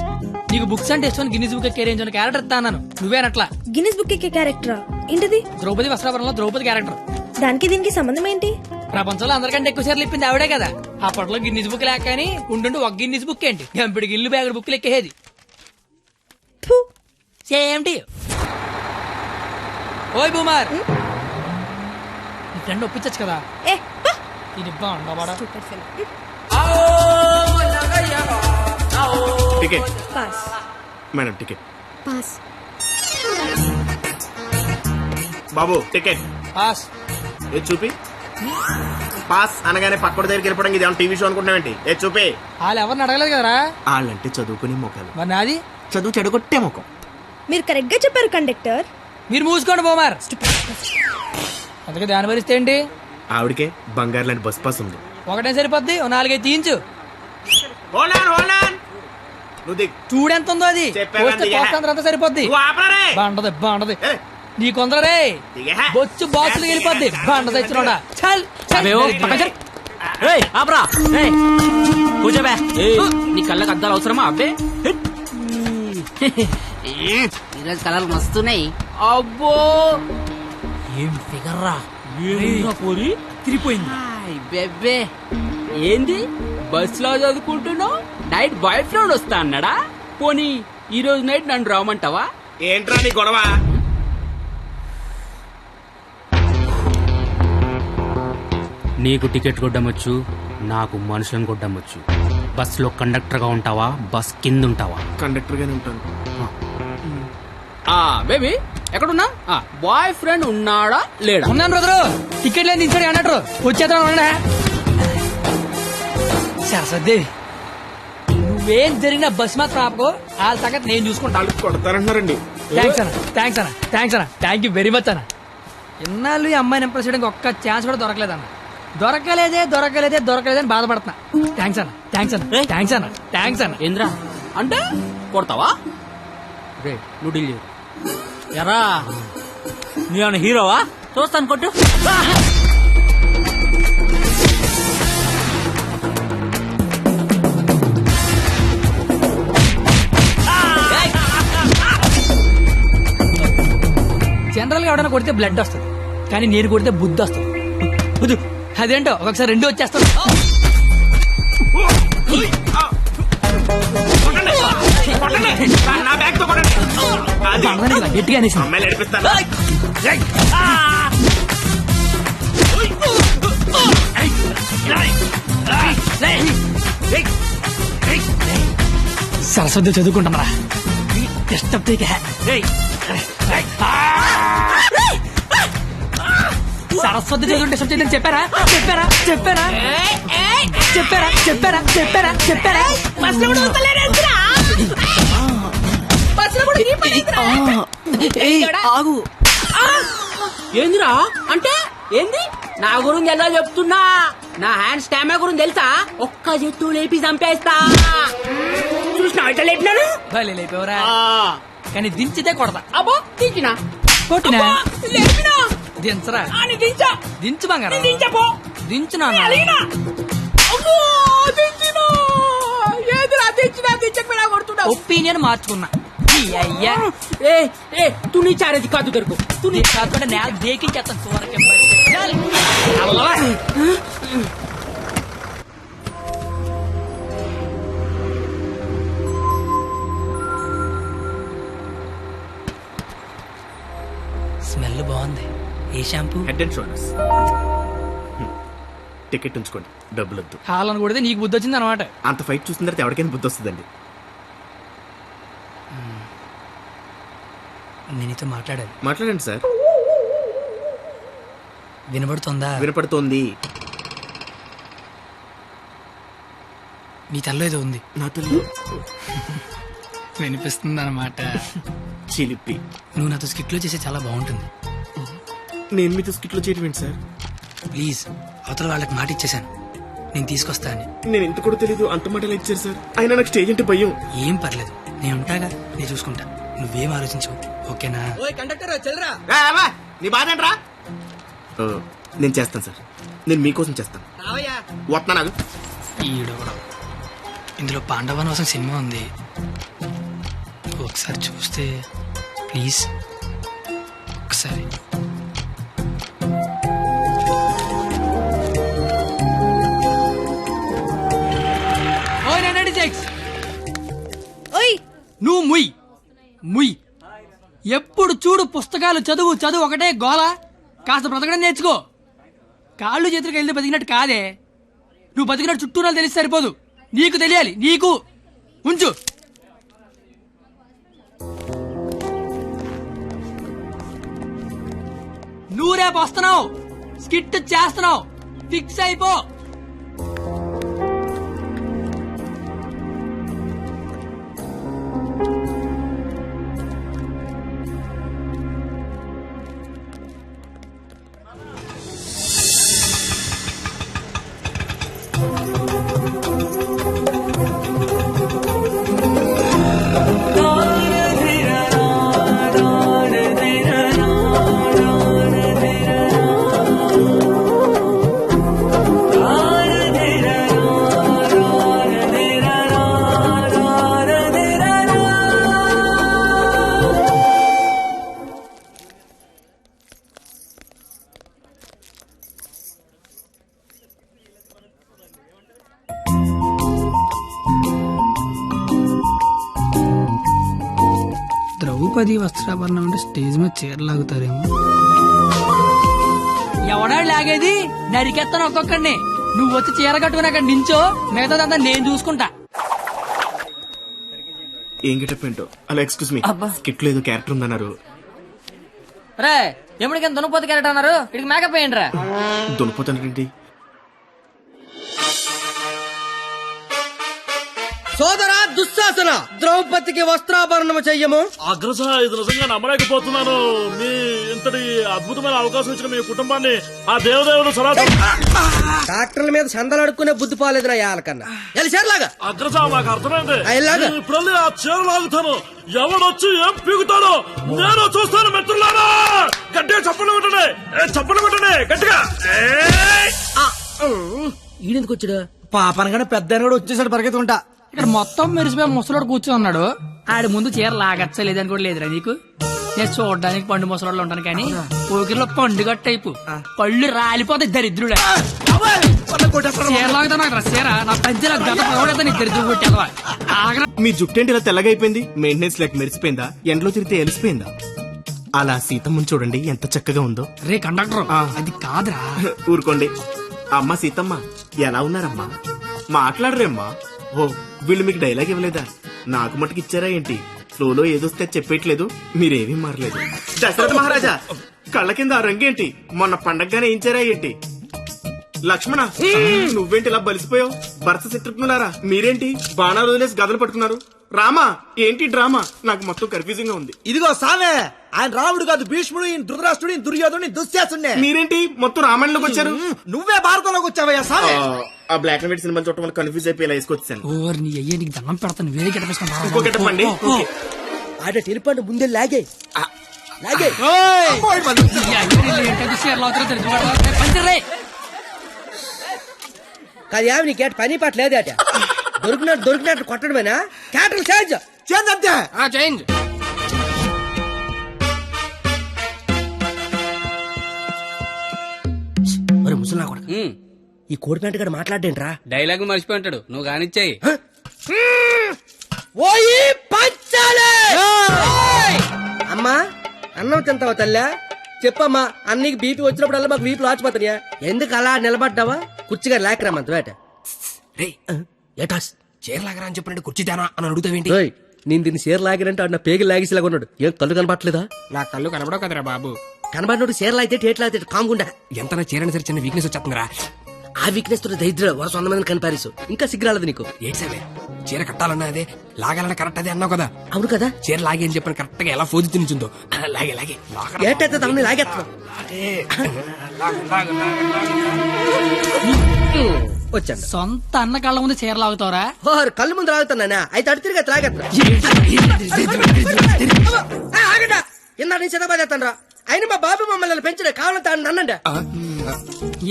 నీకు బుక్స్ అంటే ఇష్టం, గిన్నిస్ బుక్ ఎక్కే రేంజ్ ఉన్న క్యారెక్టర్ ఇస్తాను. నువ్వేనట్లా. గిన్నిస్ బుక్ ఎక్కే క్యారెక్టరా? ఏంటిది? ద్రౌపది వస్త్రాపురంలో ద్రౌపది క్యారెక్టర్. దానికి దీనికి సంబంధం ఏంటి? ప్రపంచంలో అందరికంటే ఎక్కువ సార్లు ఇప్పింది ఆవిడే కదా. అప్పట్లో గిన్నిస్ బుక్ లేక కానీ ఉండుండి ఒక గిన్నిస్ బుక్ ఏంటి, గంపిడికి ఇల్లు బ్యాగుడు బుక్లు ఎక్కేది. Same to you. ఓయ్ బూమర్, నీ ఫ్రెండ్ ఒప్పించచ్చు కదా. ఇది బాగుండవాడా? Ticket pass. Madam ticket. Pass. బాబు టికెట్. పాస్. ఏది చూపి. పాస్ అనగానే పక్కన దగ్గరికి వెళ్ళిపోవడం ఇది టీవీ షో అనుకుంటున్నావేంటి? ఏ చూపి. వాళ్ళు ఎవరిని అడగలేదు కదరా. వాళ్ళంటే చదువుకునే మొక్కలు, మరి నాది చదువు చెడగొట్టే మొక్కం. మీరు కరెక్ట్ గా చెప్పారు కండక్టర్. మీరు మూసుకోండి బోమార్. అందుకే దాని భరిస్తే ఏంటి? ఆవిడకే బంగారు లాంటి బస్ పాస్ ఉంది. ఒకటే సరిపోద్ది, 4 తీయించు. చూడెంత ఉందో అది. అంతా సరిపోద్ది. బాగుంటది బాగుంటది. నీ కొందరే బొచ్చు బాక్సులు వెళ్ళిపోద్ది. బాగుంటది ఇచ్చినోడా. చల్ కూర్చోబే. నీ కళ్ళకి అద్దాలు అవసరమా? అబ్బే ఈరోజు కలర్లు మస్తున్నాయి. అబ్బో ఏం ఫిగర్ రా. పోరి తిరిగిపోయింది. బెబ్బే ఏంది బస్ లో చదువుకుంటున్నావు? నైట్ బాయ్ ఫ్రెండ్ వస్తా అన్నాడా? పోనీ ఈ రోజు నైట్ నన్ను రామంటావా? ఏంట్రా నీ గొడవ? నీకు టికెట్ కొట్టమొచ్చు, నాకు మనుషులను కొట్టమొచ్చు. బస్ లో కండక్టర్ గా ఉంటావా, బస్ కింద ఉంటావా? కండక్టర్ గానే ఉంటాను. బేబీ ఎక్కడున్నా? బాయ్ ఫ్రెండ్ ఉన్నాడా లేడా? ఉన్నాను బ్రదరు. టికెట్ లేదు ఇచ్చాడు అన్నట్టు వచ్చేద్దాం. సరస్వదేవి, నువ్వేం జరిగిన బస్ మాత్రం ఆపకో. వాళ్ళ సంగతి నేను చూసుకుంటాను. కొడతారంటున్నారండి. థ్యాంక్స్ అన్న, థ్యాంక్స్ అన్న, థ్యాంక్స్ అన్న, థ్యాంక్ యూ వెరీ మచ్ అన్న. ఇన్నాళ్ళు ఈ అమ్మాయిని ఇంప్రెస్ చేయడానికి ఒక్క ఛాన్స్ కూడా దొరకలేదన్న. దొరకలేదని బాధపడుతున్నా. థ్యాంక్స్ అన్న, థ్యాంక్స్ అన్న, థ్యాంక్స్ అన్న, థ్యాంక్స్ అన్న. ఏంద్రా అంటే కొడతావా? రే నువ్వు డీల్ ఎరా, నీ హీరోవా? చూస్తాను కొట్టు. నార్మల్ గా ఎవడైనా కొడితే బ్లడ్ వస్తుంది, కానీ నేను కొడితే బుద్ధి వస్తుంది. వద్దు. అదేంటో ఒక్కొక్కసారి రెండు వచ్చేస్తాడు. గట్టిగా అనేసి సరస్వతి చదువుకుంటామరా. డిస్టర్బ్ సరస్వతి చదువు డిస్టర్బ్ చేయదని చెప్పారా చెప్పారా చెప్పారా చెప్పారా చెప్పారా చెప్పారా చెప్పారా ఆగు. ఏందిరా అంటే ఏంది? నా గురించి ఎలా చెప్తున్నా? నా హ్యాండ్ స్టామినా గురించి తెలుసా? ఒక్క చెట్టు లేపి చంపేస్తా. చూసినా ఎట్లా లేపినాను? లేపేవరా, కానీ దించితే కొడతా. అబ్బో దించినా కొట్టినా లేపినా దించరా, దించా దించు బంగారం, దించపో దించునా. ఏదిరా దించినా దించకపోయినా కొడుతున్నా. ఒపీనియన్ మార్చుకున్నా. అయ్యా తు నీ చారేది కాదు దొరుకు. తు నీ కాకుండా నేల దేకించేస్తాను. స్మెల్ బాగుంది. ఏ shampoo? Head and shoulders. Ticket ఉంచుకోండి, డబ్బులు వద్దు. హాలని కొడితే నీకు బుద్ధి వచ్చింది అనమాట. అంత ఫైట్ చూసిన తర్వాత ఎవరికైనా బుద్ధి వస్తుందండి. నేను నీతో మాట్లాడాలి. మాట్లాడండి సార్. వినపడుతుందా? వినపడుతోంది. నీ తల్లో ఏదో ఉంది. నా తల్లి వినిపిస్తుంది అనమాట. చిలిపి. నువ్వు నాతో స్కిట్లో చేసే చాలా బాగుంటుంది. నేను మీతో స్కిట్లో చేయడం ఏంటి సార్? ప్లీజ్, అవతల వాళ్ళకి మాట ఇచ్చేసాను, నేను తీసుకొస్తా అని. నేను ఎంత కూడా తెలీదు, అంత మాటలు ఇచ్చారు సార్. అయినా నాకు స్టేజ్ అంటే భయం. ఏం పర్లేదు, నేను ఉంటాగా, నేను చూసుకుంటా. నువ్వేం ఆలోచించవు, ఓకేనా? నీ బాధ ఏంట్రా? నేను చేస్తాను సార్, నేను మీకోసం చేస్తాను. వస్తున్నా నాకు. ఈడవడం. ఇందులో పాండవనవసం సినిమా ఉంది, ఒకసారి చూస్తే ప్లీజ్. ఒకసారి నువ్వు ముయ్ ముయ్. ఎప్పుడు చూడు పుస్తకాలు చదువు చదువు ఒకటే గోల. కాస్త బ్రతకడం నేర్చుకో. కాళ్ళు చేతులకు వెళ్తే బతికినట్టు కాదే. నువ్వు బతికినట్టు చుట్టూ తెలిసి సరిపోదు, నీకు తెలియాలి. నీకు ఉంచు. నువ్వు రేపు వస్తున్నావు, స్కిట్ చేస్తున్నావు, ఫిక్స్ అయిపో. ద్రౌపది వస్త్రాభరణం అంటే స్టేజ్ మీద చీరలాగుతారేమో. ఎవడా లాగేది? నరికెత్తాను ఒక్కొక్కడిని. నువ్వు వచ్చి చీర కట్టుకుని అక్కడ నించో, మిగతాదంతా నేను చూసుకుంటా. ఏం గెటప్ ఏంటో. అలా ఎక్స్క్యూజ్ మీ, స్కిట్ లో ఏదో క్యారెక్టర్ ఉందన్నారు. రే ఎప్పటికైనా దున్నపోతు క్యారెక్టర్ అన్నారు, ఇక్కడికి మేకప్ వేయండి రా. దున్నపోతానండి. సోదరా దుశ్శాసన, ద్రౌపదికి వస్త్రాభరణము చెయ్యము. అగ్రస, ఇది నిజంగా నమ్మలేకపోతున్నాను. మీ ఇంతటి అద్భుతమైన అవకాశం ఇచ్చిన మీ కుటుంబాన్ని ఆ దేవదేవుడు డాక్టర్ల మీద చందలు అడుక్కునే బుద్ధి పోలేదు నా యాలకన్నా. లాగా అగ్రస, మాకు అర్థమైంది. లాగా. ఇప్పుడు ఆ చీర లాగుతాను, ఎవడొచ్చి ఏం పీగుతాడో నేను చూస్తాను. మిత్రులారా, గట్టిగా చప్పట్లు పెట్టండి, చప్పట్లు పెట్టండి గట్టిగా. ఈడెందుకు వచ్చాడు? పాపనగానే పెద్ద కూడా వచ్చేసాడు పరిగెత్తుకుంటా. ఇక్కడ మొత్తం మెరిసిపోయి ముసలోడు కూర్చొని ఉన్నాడు. ఆడి ముందు చీర లాగచ్చలేదని కూడా లేదురా నీకు. నేను చూడడానికి పండు ముసలాళ్ళు ఉంటాను కానీ పోకిరిలో పండుగ టైపు పళ్ళు రాలిపోతాయి దరిద్రుడు చీరలాగుతా నాకు చీర నా పంచల గత పగడతా నీ దరిద్రుడు కొట్టేవా ఆగరా. మీ జుట్టేంటి ఇలా తెల్లగా అయిపోయింది? మెయింటెనెన్స్ లెక్క మెరిసిపోయిందా? ఎండలో తిరిగితే ఎలిసిపోయిందా? అలా సీతమ్మని చూడండి ఎంత చక్కగా ఉందో. రే కండక్టర్ అది కాదురా. ఊరుకోండి. అమ్మ సీతమ్మ ఎలా ఉన్నారమ్మా? మాట్లాడరేమ్మా? ఓ వీళ్ళు మీకు డైలాగ్ ఇవ్వలేదా? నాకు మటుకు ఇచ్చారా ఏంటి? ఫ్లోలో ఏదొస్తే చెప్పేయట్లేదు, మీరేమీ మారలేదు. దశరథ మహారాజా కళ్ళ కింద ఆ రంగేంటి? మొన్న పండగగానే ఏంచారా ఏంటి? లక్ష్మణ నువ్వేంటి ఇలా బలిసిపోయావు? భరత శత్రుఘ్నులారా మీరేంటి బాణాలు వదిలేసి గదలు పట్టుకున్నారు? రామా ఏంటి డ్రామా? నాకు మొత్తం కన్ఫ్యూజింగ్ గా ఉంది. ఇదిగో సామే, ఆయన రాముడు కాదు భీష్ముడు, ఈయన ధృతరాష్ట్రుడు, ఈయన దుర్యోధనుడు, దుశ్శాసుడే. మీరేంటి మొత్తం రామాయణంలోకి వచ్చారు? నువ్వే భారతంలోకి వచ్చావయ్యా సామే. ఆ బ్లాక్ అండ్ వైట్ సినిమా చూడటం వల్ల కన్ఫ్యూజ్ అయిపోయి ఇలా వేసుకొచ్చాను. ఓర్ నీ అయ్యే నీకు దండం పెడతాను వేరే గిట్టేసుకుంటా. ఇంకో గెటప్పండి. ఆడ టెలిపండి ముందే లాగే లాగే. కాదు నీ కేట పని పాట లేదట. దొరికినట్టు కొట్టడమేనా? క్యాటర్ చేంజ్ చేంజ్ అంతే. చేంజ్. మరి ముసలా కొడక ఈ కోడిపేంట గడ మాట్లాడేంట్రా? డైలాగ్ మర్చిపోయి ఉంటాడు, నువ్వు కానిచ్చాయి. ఓయి పంచాలే. అమ్మా అన్నం తింటావా తల్లా? చెప్పమ్మా, అన్నీకి బీపీ వచ్చినప్పుడల్లా మాకు వీపులు ఆచిపోతాయా? ఎందుకు అలా నిలబడ్డావా? కుర్చీగా లేకరామంత వేట ఏటాస్ చీరలాగరా అని చెప్పినట్టు కుర్చీ తేనా అని అడుగుతావేంటి? నేను దీన్ని చీర లాగినంటే ఆడు నా పేగి లాగేసేలాగా ఉన్నాడు. ఏం కళ్ళు కనపట్లేదా? నా కళ్ళు కనబడవు కదరా బాబు. కనబడినోడు చీర లాగితే టేట్లాగితే కాముకుండా. ఎంత నా చీరని సరే చిన్న వీక్నెస్ వచ్చేస్తుందిరా. ఆ వీక్నెస్ తో దరిద్ర వరుస 100 మందిని కనిపారేసు. ఇంకా సిగ్గురాలదు నీకు. ఏడ్సేవే చీర కట్టాలన్నా అదే, లాగాలన్నా కరెక్ట్ అదే అన్నావు కదా. అవును కదా. చీర లాగే అని చెప్పిన కరెక్ట్ గా ఎలా ఫోజు తినిచుందో లాగే లాగే ఏటైతే తమని లాగేస్తున్నావు. వచ్చాను. సొంత అన్న కళ్ళ ముందు చీర లాగుతావరా? కళ్ళు ముందు లాగుతున్నానా? అయితే అడు తిరిగి లాగేస్తున్నా. ఇందా నేను చిన్నబాదేస్తాను రా. అయినా మా బాబు మమ్మల్ని పెంచడే కావాలంటే అన్నండి.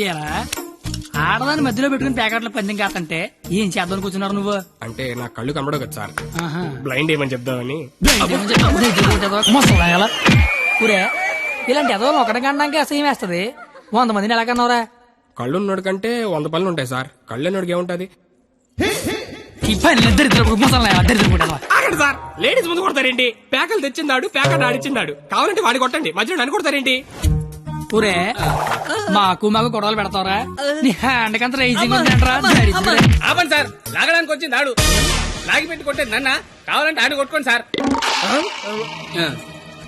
ఏరా ఆడదాన్ని మధ్యలో పెట్టుకుని ప్యాకెట్ల పందెం కాదంటే ఏం చేద్దాం కూర్చున్నారు నువ్వు? అంటే నా కళ్ళు కనబడవు కదా సార్, బ్లైండ్ ఏమని చెప్దామని. ఊరే ఇలాంటి ఎదో ఒకటి కనడానికి అసహ్యం వేస్తది. 100 మందిని ఎలా కన్నావురా? కళ్ళు ఉన్నోడు కంటే 100 పనులు ఉంటాయి సార్. కళ్ళు ఉన్నోడికి ఏముంటది? ఆగండి సార్, లేడీస్ ముందు కొడతారేంటి? ప్యాకలు తెచ్చిందాడు, ప్యాకెట్ ఆడిచ్చిందాడు. కావాలంటే వాడి కొట్టండి, మధ్యలో నన్ను కొడతారేంటి? ఊరే మాకు గొడవలు పెడతావరా? నీ హ్యాండ్ కంత రైజింగ్ ఆపండి సార్, లాగడానికి వచ్చింది ఆడు, లాగి పెట్టి కొట్టేది నన్న. కావాలంటే ఆడు కొట్టుకోండి సార్.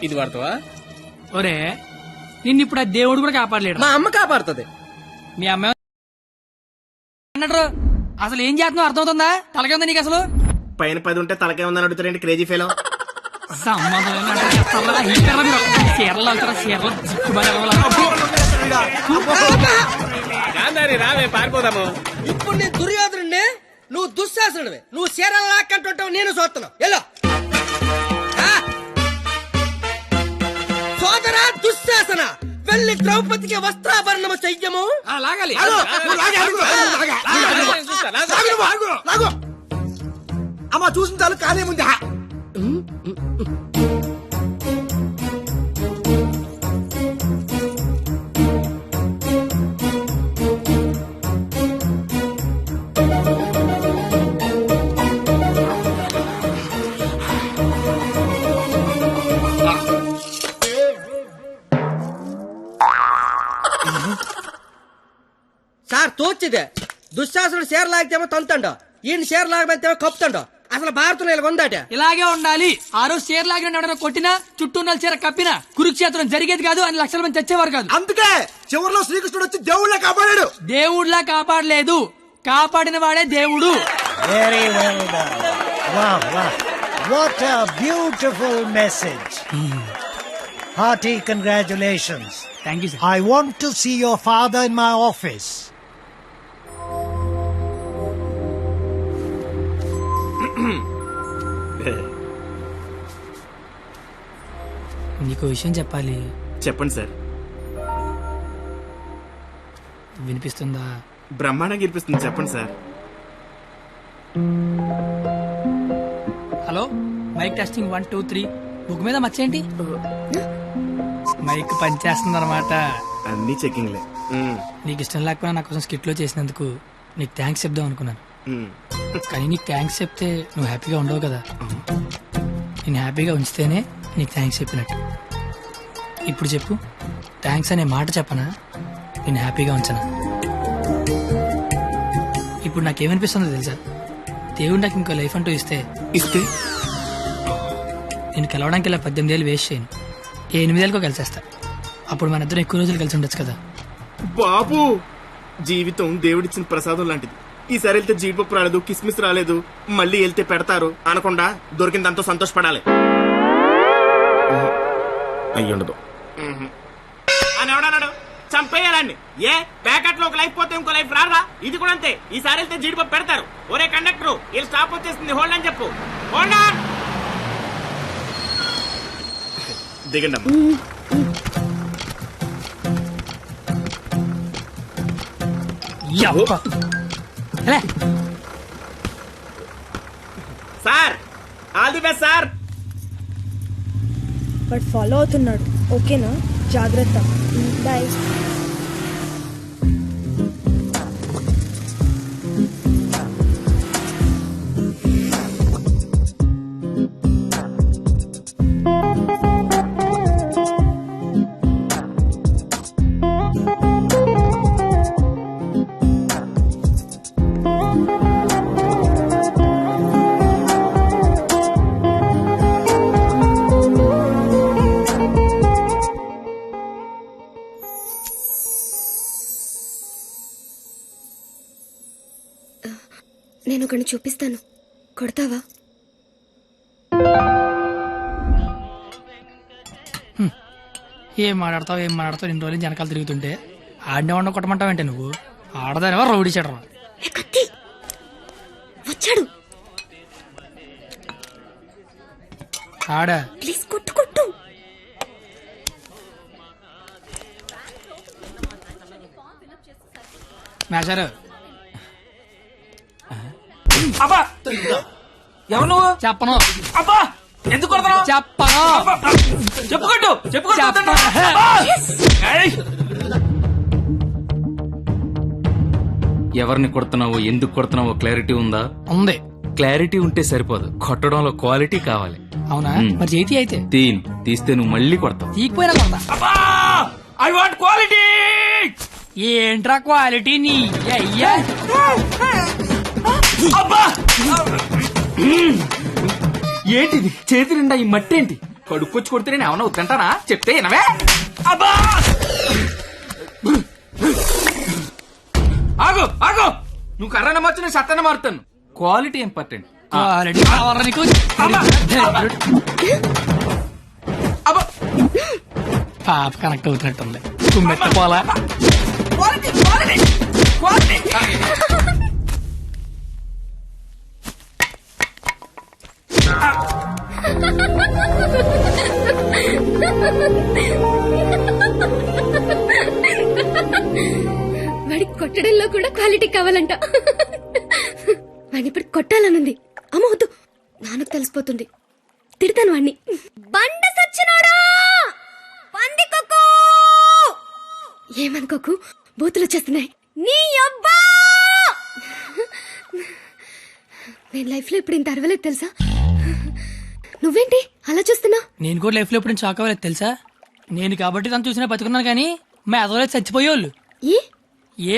ఇది వాడతావా? ఒరే నిన్ను ఇప్పుడు ఆ దేవుడు కూడా కాపాడలేడు. మా అమ్మ కాపాడుతుంది. మీ అమ్మ అన్నట్టు అసలు ఏం చేస్తున్నావు అర్థమవుతుందా? తలకే ఉందా నీకు అసలు? పైన 10 ఉంటే తలకే ఉందని అడుగుతారేంటి క్రేజీ ఫెలో? రావే పారిపోదాము. ఇప్పుడు నేను దుర్యోధనుడిని, నువ్వు దుశ్శాసనుడివి. నువ్వు చీరలు లాక్కంటుంటావు, నేను చూస్తున్నావు. ఎల్లో సోదరా దుశ్శాసన, వెళ్ళి ద్రౌపదికి వస్త్రాభరణము చెయ్యము. లాగాలి. అమ్మా చూసిన చాలు కానే ముందా. సార్ తోచిదే. దుశ్శాసనుడు చీర లాగితేమో తంతండో, ఈయన చీర లాగమంతేమో కప్పుతండో. అసలు భారతంలో ఇలా ఉందాట. ఇలాగే ఉండాలి. ఆ రోజు చీర లాగిన కొట్టినా చుట్టూ ఉన్న చీర కప్పినా కురుక్షేత్రం జరిగేది కాదు, అని లక్షల మంది తెచ్చేవారు కాదు. అందుకే చివరిలో శ్రీకృష్ణుడు వచ్చి దేవుళ్ళ కాపాడాడు. దేవుళ్ళ కాపాడలేదు, కాపాడిన వాడే దేవుడు. Very well done. Wow wow, what a beautiful message. Hearty congratulations. Thank you, sir. I want to see your father in my office. నీకు విషయం చెప్పాలి. చెప్పండి సార్. వినిపిస్తుందా? బ్రహ్మాండంగా వినిపిస్తుంది, చెప్పండి sir. Hello, mic testing 1 2 3. Book మీద మచ్చేంటి? మైక్ పనిచేస్తుంది అనమాట. అన్ని చెకింగ్లే. నీకు ఇష్టం లేకపోయినా నా కోసం స్కిట్ లో చేసినందుకు నీకు థ్యాంక్స్ చెప్దాం అనుకున్నాను. కానీ నీకు థ్యాంక్స్ చెప్తే నువ్వు హ్యాపీగా ఉండవు కదా. నేను హ్యాపీగా ఉంచితేనే నీకు థ్యాంక్స్ చెప్పినట్టు. ఇప్పుడు చెప్పు, థ్యాంక్స్ అనే మాట చెప్పనా, నేను హ్యాపీగా ఉంచనా? ఇప్పుడు నాకేమనిపిస్తుందో తెలుసా? దేవుడు నాకు ఇంకో లైఫ్ అంటూ ఇస్తే నేను కలవడానికి ఇలా 18 ఏళ్ళు వేస్ట్ చేయను, 8 ఏళ్ళకో కలిసేస్తా. అప్పుడు మన ఇద్దరు ఎక్కువ రోజులు కలిసి ఉండొచ్చు కదా. బాబు, జీవితం దేవుడిచ్చిన ప్రసాదం లాంటిది. ఈసారి వెళ్తే జీడిపప్పు రాలేదు, కిస్మిస్ రాలేదు, మళ్ళీ వెళ్తే పెడతారు అనకుండా దొరికిందంతో సంతోషపడాలి. అయ్యుండదు అని ఎవడన్నాడు? చంపేయాలండి. ఏ ప్యాకెట్ లో ఒక లైఫ్ పోతే ఇంకో లైఫ్ రారా? ఇది కూడా అంతే. ఈసారి వెళ్తే జీడిపప్పు పెడతారు. ఒరే కండక్టర్, వీళ్ళు స్టాప్ వచ్చేస్తుంది, హోల్డ్ అని చెప్పు. Hold on. దిగండి అమ్మా. Sir, all the best sir. But follow అవుతున్నాడు. ఓకేనా? జాగ్రత్త. బాయ్. నేను ఒకరిని చూపిస్తాను, కొడతావా? ఏం మాట్లాడతావు ఇన్ని రోజులు వెనకాల తిరుగుతుంటే ఆడినే వండ కొట్టమంటావంటే నువ్వు? ఆడదానివా రౌడీ చెడరా? వచ్చాడు. ఆడా ప్లీజ్ కొట్టు కొట్టు. మేషారు. అబ్బా, ఎవరు నువ్వు? చెప్పను. అబ్బా, ఎందుకు కొడతావు? చెప్పను. చెప్పుకోట్టు చెప్పుకోట్టు. ఎవరిని కొడుతున్నావో, ఎందుకు కొడుతున్నావో క్లారిటీ ఉందా? ఉంది. క్లారిటీ ఉంటే సరిపోదు, కొట్టడంలో క్వాలిటీ కావాలి. అవునా? మరి చేతి అయితే తీస్తే నువ్వు మళ్ళీ కొడతావు. తీకపోయినా కొడతా. I want quality. ఏంట్రా క్వాలిటీ నీ అయ్యా? ఏంటిది చేతి నిండా ఈ మట్టి ఏంటి? కడుక్కొచ్చి కొడితే నేను ఏమన్నా వద్దంటానా? చెప్తే వినవే. అబ్బా, ఆగు ఆగు, నువ్వు కర్రన మార్చు, నేను సత్తన మారుతాను. Quality important. క్వాలిటీ కావాలా నీకు? పాప కనెక్ట్ అవుతున్నట్టుంది. తుమ్మెత్తపోలా. వాడికి కొట్టడంలో కూడా క్వాలిటీ కావాలంట. వాడిని ఇప్పుడు కొట్టాలనుంది. అమ్మ వద్దు, నాన్నకు తెలిసిపోతుంది. తిడతాను వాడిని. బండ సచ్చినాడా, పందికొక్కు. ఏమనుకోకు, బూతులు వచ్చేస్తున్నాయి. నీ అబ్బా, నేను లైఫ్ లో ఇప్పుడు ఇంత అరవలేదు తెలుసా? నువ్వేంటి అలా చూస్తున్నా? నేను కూడా లైఫ్ లో ఎప్పుడు షాక్ అవ్వలేదు తెలుసా? నేను కాబట్టి తను చూసినా బతుకున్నాను, కానీ మా అదవలేదు చచ్చిపోయేవాళ్ళు.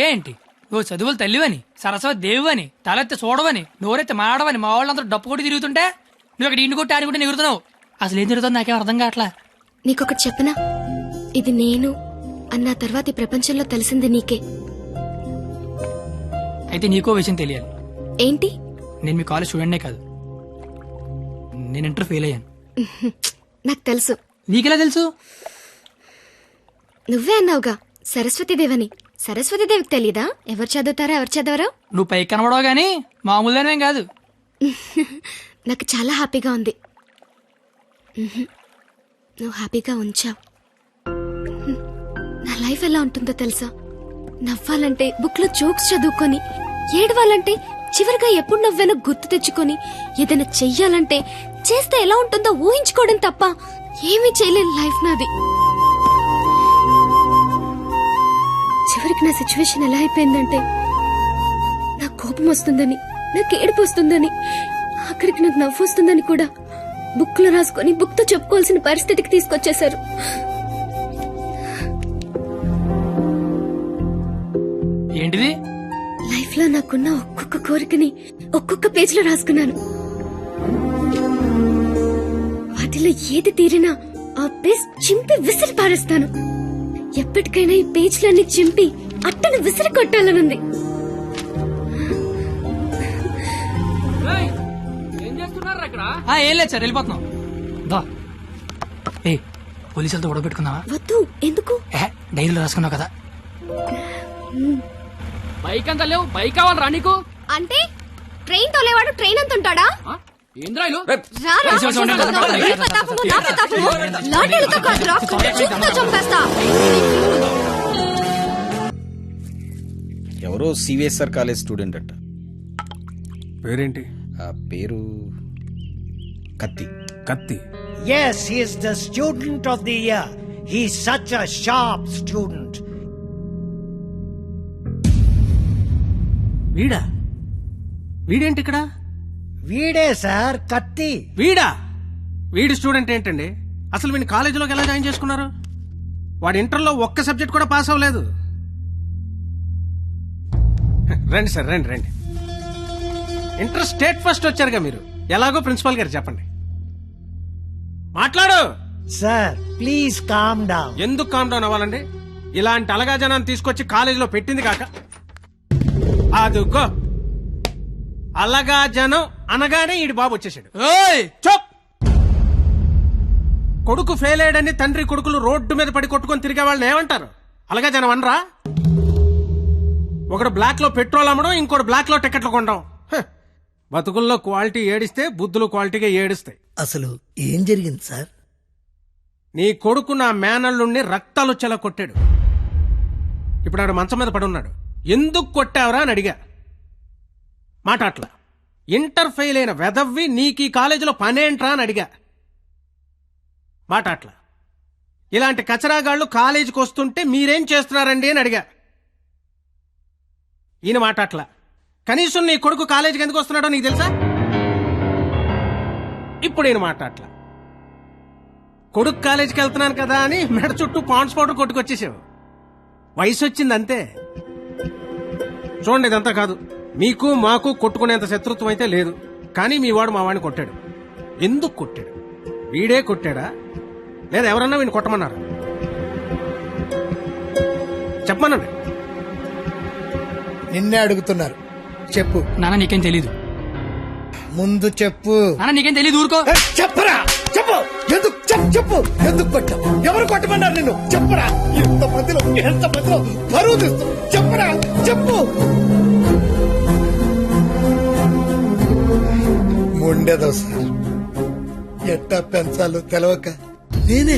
ఏంటి నువ్వు చదువులు తల్లివని, సరస్వతి దేవివని, తలెత్తి చూడవని, నోరెత్తి మాడవని మా వాళ్ళందరూ డప్పు కొట్టి తిరుగుతుంటే నువ్వు అక్కడ ఇంటి కొట్టి ఆడుకుంటే ఎగురుతున్నావు. అసలు ఏం జరుగుతుందో నాకేం అర్థం కావట్లా. నీకొకటి చెప్పనా? ఇది నేను అన్న తర్వాత ఈ ప్రపంచంలో తెలిసింది నీకే. అయితే నీకో విషయం తెలియాలి. ఏంటి? నేను మీ కాలేజ్ స్టూడెంట్నే కాదు, నేను ఇంటర్ ఫెయిల్ అయ్యాను. నాకు తెలుసు. నీకెలా తెలుసు? నువ్వే అన్నావుగా సరస్వతీదేవని. సరస్వతీదేవికి తెలీదా ఎవరు చదువుతారో ఎవరు చదవరో? నువ్వు పైకి కనబడవు గానీ మామూలుగానేం కాదు. నాకు చాలా హ్యాపీగా ఉంది. నువ్వు హ్యాపీగా ఉంచావు. నా లైఫ్ ఎలా ఉంటుందో తెలుసా? నవ్వాలంటే బుక్ లో జోక్స్ చదువుకొని, ఏడవాలంటే చివరిగా ఎప్పుడు నవ్వానో గుర్తు తెచ్చుకొని, ఏదైనా చెయ్యాలంటే చేస్తే ఎలా ఉంటుందో ఊహించుకోవడం తప్ప ఏమీ చేయలేని లైఫ్ నాది. చివరికి నా సిచ్యువేషన్ ఎలా అయిపోయిందంటే నాకు కోపం వస్తుందని, నాకు ఏడుపు వస్తుందని, అక్కడికి నాకు నవ్వు వస్తుందని కూడా బుక్ లో రాసుకొని బుక్ తో చెప్పుకోవాల్సిన పరిస్థితికి తీసుకొచ్చేశారు. ఏంటిది? లైఫ్ లో నాకున్న ఒక్కొక్క కోరికని ఒక్కొక్క పేజ్ లో రాసుకున్నాను. వాటిలో ఏది తీరినా ఆ పేజ్ చింపి విసిరి పారేస్తాను. ఎప్పటికైనా ఈ పేజ్లన్నీ చింపి అట్టను విసిరి కొట్టాలనుంది. ఏం లేదు సార్, వెళ్ళిపోతున్నాం. దా ఏ పోలీసులతో గొడవ పెట్టుకున్నావా? వద్దు. ఎందుకు? డైరీలో రాసుకున్నావు కదా. బైక్ అంతా లేవు, బైక్ కావాలరా నీకు? అంటే ట్రైన్ తోలేవాడు ట్రైన్ అంత ఉంటాడా? ఏంద్రాయిలు ఎవరో సివిఎస్ఆర్ కాలేజ్ స్టూడెంట్ అట. పేరేంటి? ఆ పేరు కత్తి. కత్తి. Yes, he is the student of the year. He's such a sharp student. వీడా? వీడేంటి ఇక్కడ? వీడే సార్ కత్తి. వీడా? వీడి స్టూడెంట్ ఏంటండి? అసలు వీడిని కాలేజీలోకి ఎలా జాయిన్ చేసుకున్నారు? వాడి ఇంటర్లో ఒక్క సబ్జెక్ట్ కూడా పాస్ అవ్వలేదు. రండి సార్, రండి రండి. ఇంటర్ స్టేట్ ఫస్ట్ వచ్చారుగా మీరు. ఎలాగో ప్రిన్సిపాల్ గారు చెప్పండి. మాట్లాడు సార్. Please calm down. ఎందుకు కామ్ డౌన్ అవ్వాలండి? ఇలాంటి అలగా జనాన్ని తీసుకొచ్చి కాలేజీలో పెట్టింది కాక అదుగో అలగా జనం అనగానే ఈడి బాబు వచ్చేసాడు. చోప్! కొడుకు ఫెయిల్ అయ్యాడని తండ్రి కొడుకులు రోడ్డు మీద పడి కొట్టుకొని తిరిగే వాళ్ళని ఏమంటారు? అలగా జనం అనరా? ఒకడు బ్లాక్ లో పెట్రోల్ అమ్మడం, ఇంకోటి బ్లాక్ లో టికెట్లు కొనడం. బతుకుల్లో క్వాలిటీ ఏడిస్తే బుద్ధులు క్వాలిటీగా ఏడుస్తాయి. అసలు ఏం జరిగింది సార్? నీ కొడుకు నా మేనల్లుణ్ణి రక్తాలు వచ్చేలా కొట్టాడు. ఇప్పుడు ఆడు మంచం మీద పడున్నాడు. ఎందుకు కొట్టావరా అని అడిగా. మాట అట్లా. ఇంటర్ ఫెయిల్ అయిన వెదవ్వి నీకు ఈ కాలేజీలో పనేంట్రా అని అడిగా. మాట అట్లా. ఇలాంటి కచరాగాళ్లు కాలేజీకి వస్తుంటే మీరేం చేస్తున్నారండి అని అడిగా. ఈయన మాట అట్లా. కనీసం నీ కొడుకు కాలేజీకి ఎందుకు వస్తున్నాడో నీకు తెలుసా? ఇప్పుడు ఈయన మాట అట్లా. కొడుకు కాలేజీకి వెళ్తున్నాను కదా అని మెడ చుట్టూ పాండ్స్ పౌడర్ కొట్టుకొచ్చేసావు. వయసు వచ్చింది అంతే. చూడండి, ఇదంతా కాదు. మీకు మాకు కొట్టుకునేంత శత్రుత్వం అయితే లేదు. కానీ మీ వాడు మా వాడిని కొట్టాడు. ఎందుకు కొట్టాడు? వీడే కొట్టాడా లేదా ఎవరన్నా వీడిని కొట్టమన్నారా? చెప్పమనండి. నిన్నే అడుగుతున్నారు. చెప్పు. నాన్న నీకేం తెలీదు. ముందు చెప్పు. నాన్న నీకేం తెలీదు, ఊరుకో. చెప్పరా? చెప్పు. ఎందుకు? చెప్పు. ఎందుకు కొట్టావు? ఎవరు కొట్టమన్నారు నిన్ను? చెప్పరా. ఎంత మందిలో బరువు తీస్తావు? చెప్పరా. చెప్పు. ఉండేదో సార్. ఎట్టా పెంచాలో తెలవక నేనే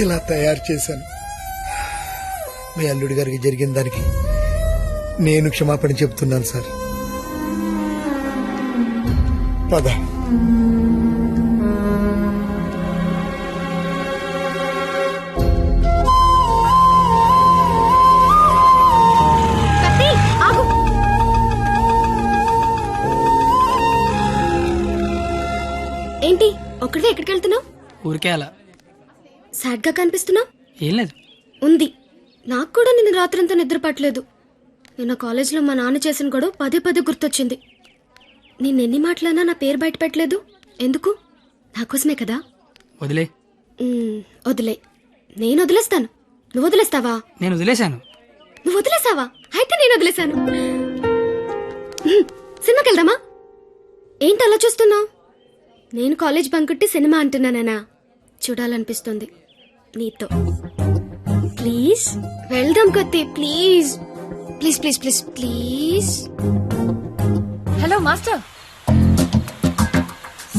ఇలా తయారు చేశాను. మీ అల్లుడి గారికి జరిగిన దానికి నేను క్షమాపణ చెప్తున్నాను సార్. పద. ఏంటి ఒక్కడే ఎక్కడికి వెళ్తున్నావు? ఊరికే అలా. సాడ్ గా కనిపిస్తున్నావు. ఏం లేదు. ఉంది. నాకు కూడా నిన్న రాత్రంతా నిద్ర పట్టలేదు. నిన్న కాలేజీలో మా నాన్న చేసిన గొడవ పదే పదే గుర్తొచ్చింది. నిన్నెన్ని మాటలన్నా నా పేరు బయట పెట్టలేదు. ఎందుకు? నాకోసమే కదా. వదిలే. వదిలే. నేను వదిలేస్తాను. నువ్వు వదిలేస్తావా? నేను వదిలేశాను. నువ్వు వదిలేసావా? అయితే నేను వదిలేశాను. సినిమాకి వెళ్దామా? ఏంటి అలా చూస్తున్నావు? నేను కాలేజ్ బంకుట్టి సినిమా అంటున్నానా? చూడాలనిపిస్తుంది నీతో. ప్లీజ్ వెళ్దాం కత్తి. Please please please please please. Hello master.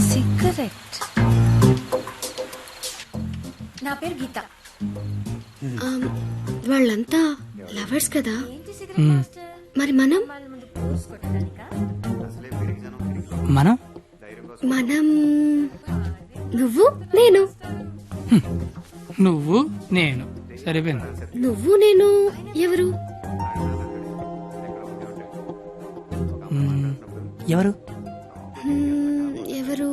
Cigarette. నా పేరు గీత. వాళ్ళంతా లవర్స్ కదా. మరి మనం మనం మనం నువ్వు నేను. నువ్వు నేను సరిపోయింది. నువ్వు నేను ఎవరు? ఎవరు? ఎవరు?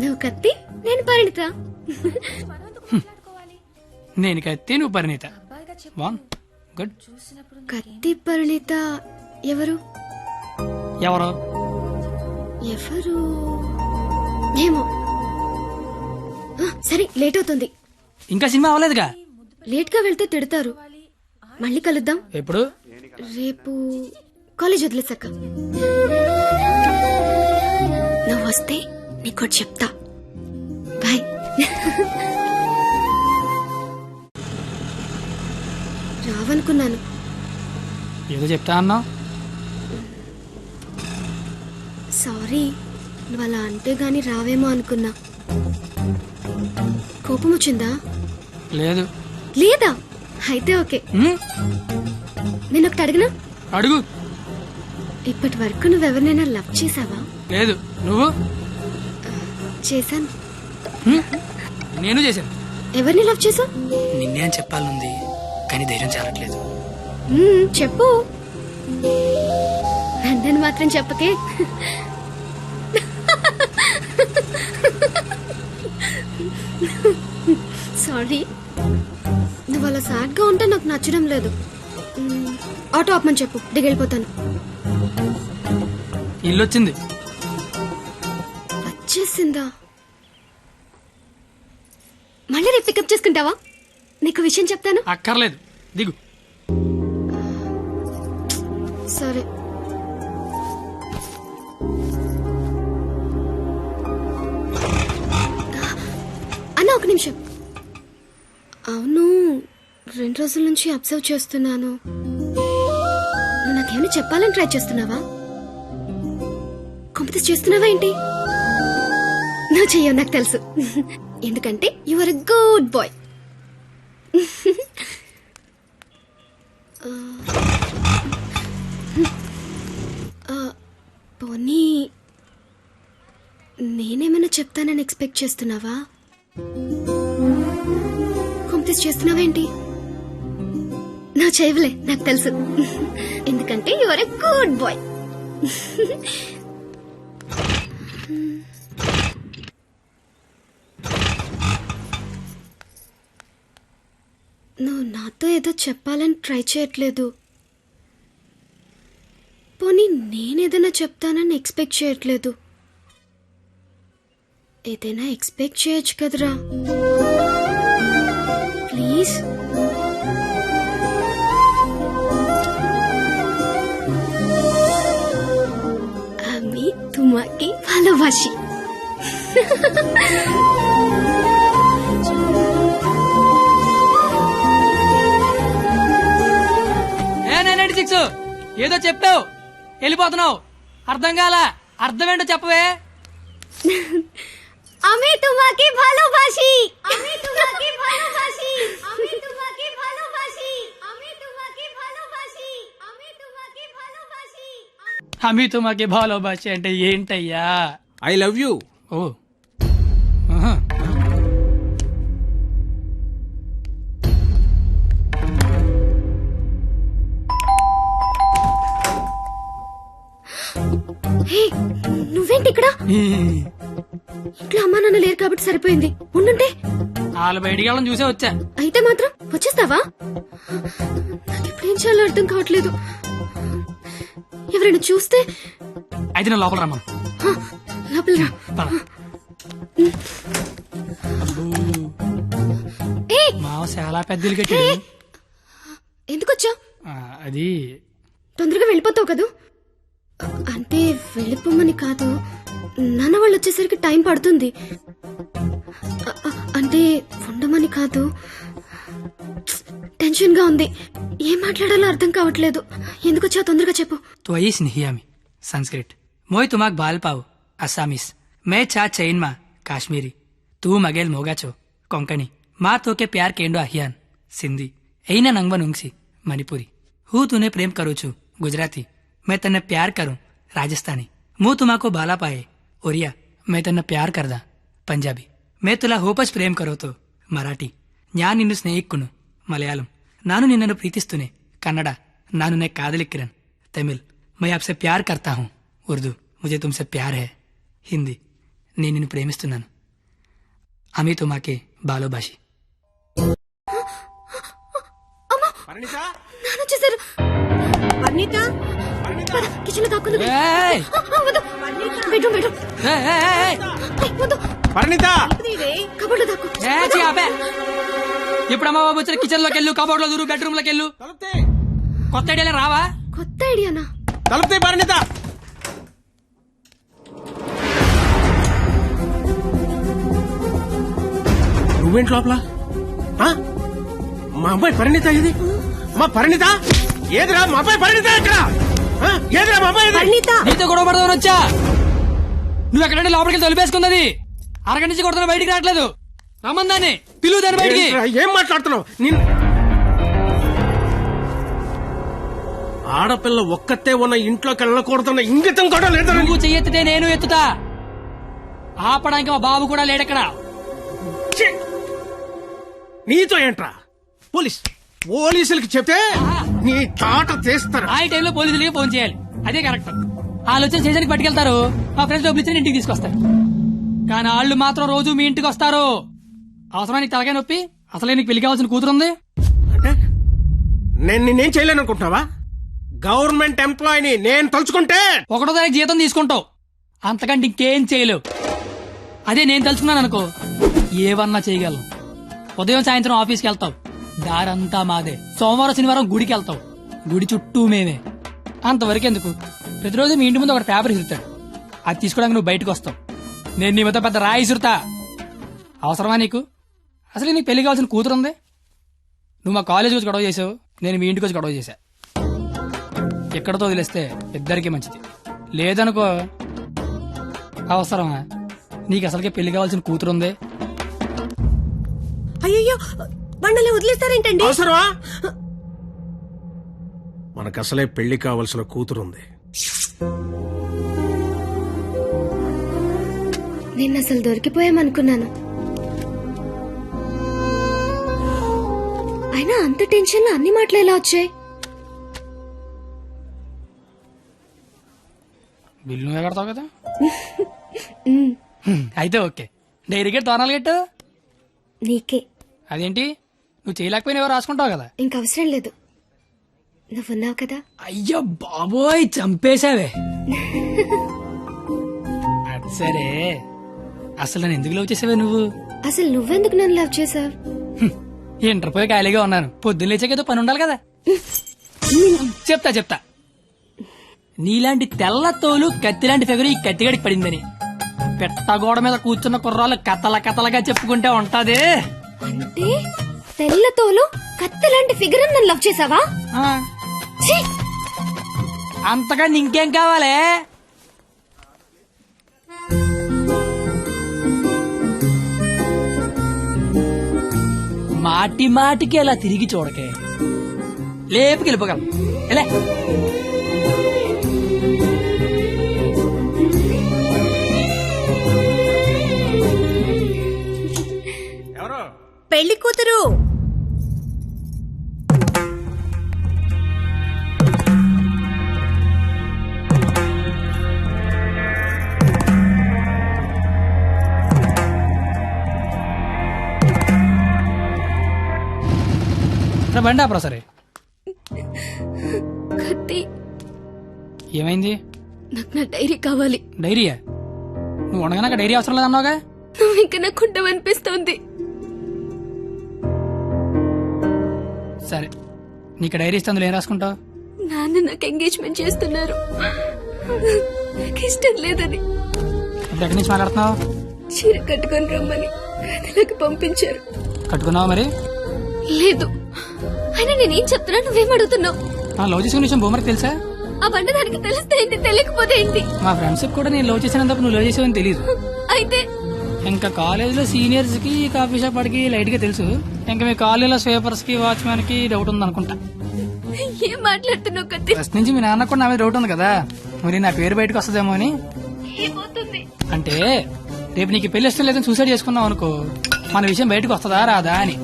నువ్వు కత్తి, నేను పరిణిత. నేను కత్తి, నువ్వు పరిణీత. గుడ్. కత్తి పరిణిత ఎవరు? ఎవరు? ఎవరు ఏమో. సరే, లేట్ అవుతుంది. ఇంకా సినిమా అవ్వలేదుగా. లేట్ గా వెళ్తే తిడతారు. మళ్ళీ కలుద్దాం. ఎప్పుడు? రేపు కాలేజ్ వదిలేసాక. నువ్వు వస్తే నీకు చెప్తా. బాయ్. రావనుకున్నాను. ఏదో చెప్తా అన్నావు. సారీ, నువ్వు అలా అంటే గాని రావేమో అనుకున్నా. కోపం వచ్చిందా? లేదు. లేదా? అయితే ఓకే. నేను ఒకటి అడిగినా? అడుగు. ఇప్పటి వరకు నువ్వెవరినైనా లవ్ చేసావా? లేదు. నువ్వు? చేశాను. నేను చేశాను. ఎవరిని లవ్ చేసావు? నిన్నే అని చెప్పాలనుంది, కానీ ధైర్యం చాలట్లేదు. చెప్పు. నన్ను మాత్రం చెప్పకే. సారీ, నువ్వు అలా సాడ్ గా ఉంటే నాకు నచ్చడం లేదు. ఆటో ఆపమని చెప్పు, దిగెళ్ళిపోతాను. ఇల్లు వచ్చింది. వచ్చేసిందా? మళ్ళీ రేపు పికప్ చేసుకుంటావా? నీకు విషయం చెప్తాను. అక్కర్లేదు, దిగు. సరే. అన్న, ఒక నిమిషం. అవును, 2 రోజుల నుంచి అబ్జర్వ్ చేస్తున్నాను. నువ్వు నాకేమైనా చెప్పాలని ట్రై చేస్తున్నావా? కాంపిటీస్ చేస్తున్నావా ఏంటి? నువ్వు చెయ్యవు, నాకు తెలుసు. ఎందుకంటే you are a good boy. పోనీ నేనేమైనా చెప్తానని ఎక్స్పెక్ట్ చేస్తున్నావా? కాంపిటీస్ చేస్తున్నావేంటి? నువ్వు చేయవులే, నాకు తెలుసు. ఎందుకంటే you are a good boy. నువ్వు నాతో ఏదో చెప్పాలని ట్రై చేయట్లేదు. పోనీ నేనేదైనా చెప్తానని ఎక్స్పెక్ట్ చేయట్లేదు. ఏదైనా ఎక్స్పెక్ట్ చేయొచ్చు కదరా, ప్లీజ్. আমি তোমাকে ভালোবাসি. ఏదో చెప్తావు, వెళ్ళిపోతున్నావు. అర్థం కాలా? అర్థం ఏంటో చెప్పవే. আমি তোমাকে ভালোবাসি. আমি তোমাকে ভালোবাসি. আমি তোমাকে ভালোবাসি. আমি তোমাকে ভালোবাসি. আমি তোমাকে ভালোবাসি. అమి తుమాకి భాలోబాసి అంటే ఏంటయ్యా? I love you. ఓ, ఆహా. హే, నువ్వేంటి ఇక్కడ? ఇంట్లో అమ్మా నాన్న లేరు కాబట్టి సరిపోయింది. ఉండుంటే వాళ్ళ బయటికి వెళ్ళడం చూసే వచ్చా. అయితే మాత్రం వచ్చేస్తావా? నాకు ఇప్పుడేం చేయాలో అర్థం కావట్లేదు. ఎవరైనా చూస్తే? అయితే నేను లోపల రమ్మను. లోపల రా. మావ చాలా పెద్దలు కట్టాడు. ఎందుకు వచ్చా? అది తొందరగా వెళ్ళిపోతావు కదూ? అంటే వెళ్ళిపోమని కాదు, నాన్న వాళ్ళు వచ్చేసరికి టైం పడుతుంది. అంటే ఉండమని కాదు, టెన్షన్ గా ఉంది. ఏం మాట్లాడాలో అర్థం కావట్లేదు. ఎందుకు వచ్చా తొందరగా చెప్పు. तो आई स्नेहियामी संस्कृत मोय तुमाक बाल पाव असामीस मैं चा चैन मा काश्मीरी तू मगेल मोगाचो कोंकणी मा तो के प्यार केंडो अहियान सिंधी ऐना नंगव नुंगसी मणिपुरी हूँ तूने प्रेम करू छू गुजराती मैं तन्ने प्यार करूं राजस्थानी मुँह तुमाको बाला पाए ओरिया मैं तन्ने प्यार करदा പഞ്ചാബി മേ തുലാ ഹോപ്പസ് പ്രേം കരോతో മറാഠി ഞാൻ നിന്നു സ്നേഹിക്കുന്നു മലയാളം ನಾನು ನಿನ್ನನ್ನು ಪ್ರೀತಿಸ್ತುನೆ ಕನ್ನಡ ನಾನು ನೇ ಕಾದಲಿಕ್ಕಿರನ್ ತಮಿಳ್ मैं आपसे प्यार करता हूँ उर्दू मुझे तुमसे प्यार है हिंदी నేను నిన్ను ప్రేమిస్తున్నాను అమీ తుమాకే బాలోబాషి వచ్చేసారు కిచెన్ లో దాక్కుంది బెడ్రూమ్ కబోర్డ్ లో దాక్కు ఇప్పుడు అమ్మ బాబు వచ్చిన కిచెన్ లోకి వెళ్ళు కబోర్డ్ లో దూరు బెడ్రూమ్ లోకి వెళ్ళు కొత్త ఐడియా రావా కొత్త ఐడియానా తలుపుతే పరిణిత నువ్వేంటి లోపల ఆ? మా అమ్మాయి పరిణిత ఇది మా పరిణిత ఏదిరా మా అమ్మాయి పరిణిత ఎక్కడ ఆ? ఏదిరా మా అమ్మాయి ఇది? నీతో గొడవ పడదామని వచ్చా నువ్వు ఎక్కడంటే లోపలికి తొలిపేసుకున్నది అరగంట నుంచి కొడుతున్నా బయటికి రావట్లేదు రమ్మందాన్ని పిలువు దాన్ని బయటికి ఏంట్రా, ఏం మాట్లాడుతున్నావు ఆడపిల్ల ఒక్కతే ఉన్న ఇంట్లోకి వెళ్ళకూడదన్న ఇంగితం కూడా లేదా నువ్వు చెయ్యెత్తితే నేను ఎత్తుతా ఆపడానికి మా బాబు కూడా లేడక్కడ నీతో ఏంట్రా పోలీసులకి చెప్తే నీ తాట తీస్తారు ఆ టైంలో పోలీసులకి ఫోన్ చేయాలి అదే కరెక్ట్ ఆలోచన చేయడానికి పట్టుకెళ్తారు మా ఫ్రెండ్స్ డబ్బులు ఇచ్చి ఇంటికి తీసుకొస్తారు కానీ వాళ్ళు మాత్రం రోజు మీ ఇంటికి వస్తారు అవసరానికి తలకాయ నొప్పి అసలే నీకు పెళ్లి కావాల్సిన కూతురుంది అంటే నేను నిన్నేం చేయలేను అనుకుంటున్నావా గవర్నమెంట్ ఎంప్లాయీని నేను తలుచుకుంటే 1వ తారీఖు జీతం తీసుకుంటావు అంతకంటే ఇంకేం చేయలేవు అదే నేను తలుచుకున్నాను అనుకో ఏవన్నా చేయగలను ఉదయం సాయంత్రం ఆఫీస్కి వెళ్తావు దారంతా మాదే సోమవారం శనివారం గుడికి వెళ్తావు గుడి చుట్టూ మేమే అంతవరకు ఎందుకు ప్రతిరోజు మీ ఇంటి ముందు ఒక పేపర్ ఇసురుతాడు అది తీసుకోవడానికి నువ్వు బయటకు వస్తావు నేను నీ మొత్తం పెద్ద రాయి ఇసురుతా అవసరమా నీకు అసలు నీకు పెళ్లి కావాల్సిన కూతురుంది నువ్వు మా కాలేజ్ వచ్చి గొడవ చేసావు నేను మీ ఇంటికి వచ్చి గొడవ చేశా ఎక్కడతో వదిలేస్తే ఇద్దరికి మంచిది లేదనుకో అవసరమా నీకు అసలుకే పెళ్లి కావాల్సిన కూతురుంది అయ్యో బండలే వదిలేస్తారేంటండి అవసరమా మనకు అసలే పెళ్లి కావలసిన కూతురుంది నేను అసలు దొరికిపోయామనుకున్నాను అయినా అంత టెన్షన్ లో అన్ని మాటలు ఎలా వచ్చాయి బిల్లు నువ్వే కడతావు కదా అయితే ఓకే డైరీ గెట్ తోనాలు గెట్టు నీకే అదేంటి నువ్వు చేయలేకపోయినా ఎవరు రాసుకుంటావు కదా ఇంక అవసరం లేదు నువ్వున్నావు కదా అయ్యో బాబోయ్ చంపేశావే అది సరే అసలు నన్ను ఎందుకు లవ్ చేసావే నువ్వు అసలు నువ్వెందుకు నన్ను లవ్ చేసావు ఇంటర్ పోయి ఖాళీగా ఉన్నాను పొద్దున్న లేచాకేదో పని ఉండాలి కదా చెప్తా నీలాంటి తెల్ల తోలు కత్తిలాంటి ఫిగర్ ఈ కత్తిగడికి పడిందని పెట్టగోడ మీద కూర్చున్న కుర్రాళ్ళు కథలగా చెప్పుకుంటే ఉంటది అంటే తెల్లతోలు కత్తి లాంటి ఫిగర్ నన్ను లవ్ చేసావా అంతగా ఇంకేం కావాలే మాటికి అలా తిరిగి చూడకే లేపుకి వెళ్ళిపోగలం ఎలా పెళ్లి కూతురు బండి ఆపరా సరే కత్తి ఏమైంది నాకు నా డైరీ కావాలి డైరీయా నువ్వు ఉండగా డైరీ అవసరం లేదన్నావుగా నువ్వు ఇంకా నాకు ఉండవనిపిస్తోంది సరే నీకు డైరీ ఇస్తే అందులో ఏం రాసుకుంటావు నాన్న నాకు ఎంగేజ్మెంట్ చేస్తున్నారు నాకు ఇష్టం లేదని ఇప్పుడు ఎక్కడి నుంచి మాట్లాడుతున్నావు చీర కట్టుకొని రమ్మని గదిలోకి పంపించారు కట్టుకున్నావా మరి లేదు అయినా నేనేం చెప్తున్నా నువ్వేం అడుగుతున్నావు లవ్ చేసుకునే విషయం బొమ్మరికి తెలుసా ఆ బండ దానికి తెలిస్తే ఏంటి తెలియకపోతే ఏంటి మా ఫ్రెండ్షిప్ కూడా నేను లవ్ చేసినందుకు నువ్వు లవ్ చేసావని తెలియదు అయితే ఇంకా కాలేజ్ లో సీనియర్స్ కి కాఫీ షాప్ వాడికి లైట్ గా తెలుసు ఇంకా మీ కాలేజీలో స్వీపర్స్ కి వాచ్మెన్ కి డౌట్ ఉంది అనుకుంటా ఏం మాట్లాడుతున్నావు కత్తి ఫస్ట్ నుంచి మీ నాన్న కూడా నా మీద డౌట్ ఉంది కదా మరి నా పేరు బయటకు వస్తుందేమో అని ఏమవుతుంది అంటే రేపు నీకు పెళ్లి ఇష్టం లేదని సూసైడ్ చేసుకున్నావు అనుకో, మన విషయం బయటకు వస్తుందా రాదా అని.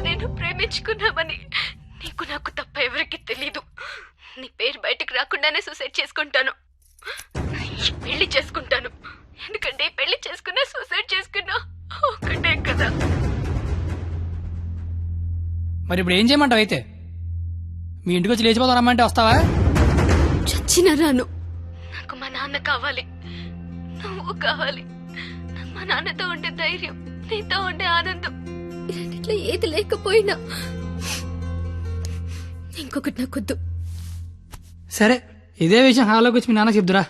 నేను ప్రేమించుకున్నామని నీకు నాకు తప్ప ఎవరికి తెలీదు. నీ పేరు బయటకు రాకుండానే సూసైడ్ చేసుకుంటాను. పెళ్లి చేసుకుంటాను. ఎందుకంటే పెళ్లి చేసుకున్నా సూసైడ్ చేసుకున్నా ఒకటే కదా. మరి ఇప్పుడు ఏం చేయమంటావు అయితే? మీ ఇంటికి వచ్చి లేచిపోతాం రమ్మంటే వస్తావా? చచ్చినా రాను. నాకు మా నాన్న కావాలి, నువ్వు కావాలి. నాకు మా నాన్నతో ఉండే ధైర్యం, నీతో ఉండే ఆనందం, ఇట్లా ఏది లేకపోయినా ఇంకొకటి నాకొద్దు. సరే, ఇదే విషయం హాల్లోకి వచ్చి మీ నాన్న చెప్దురా.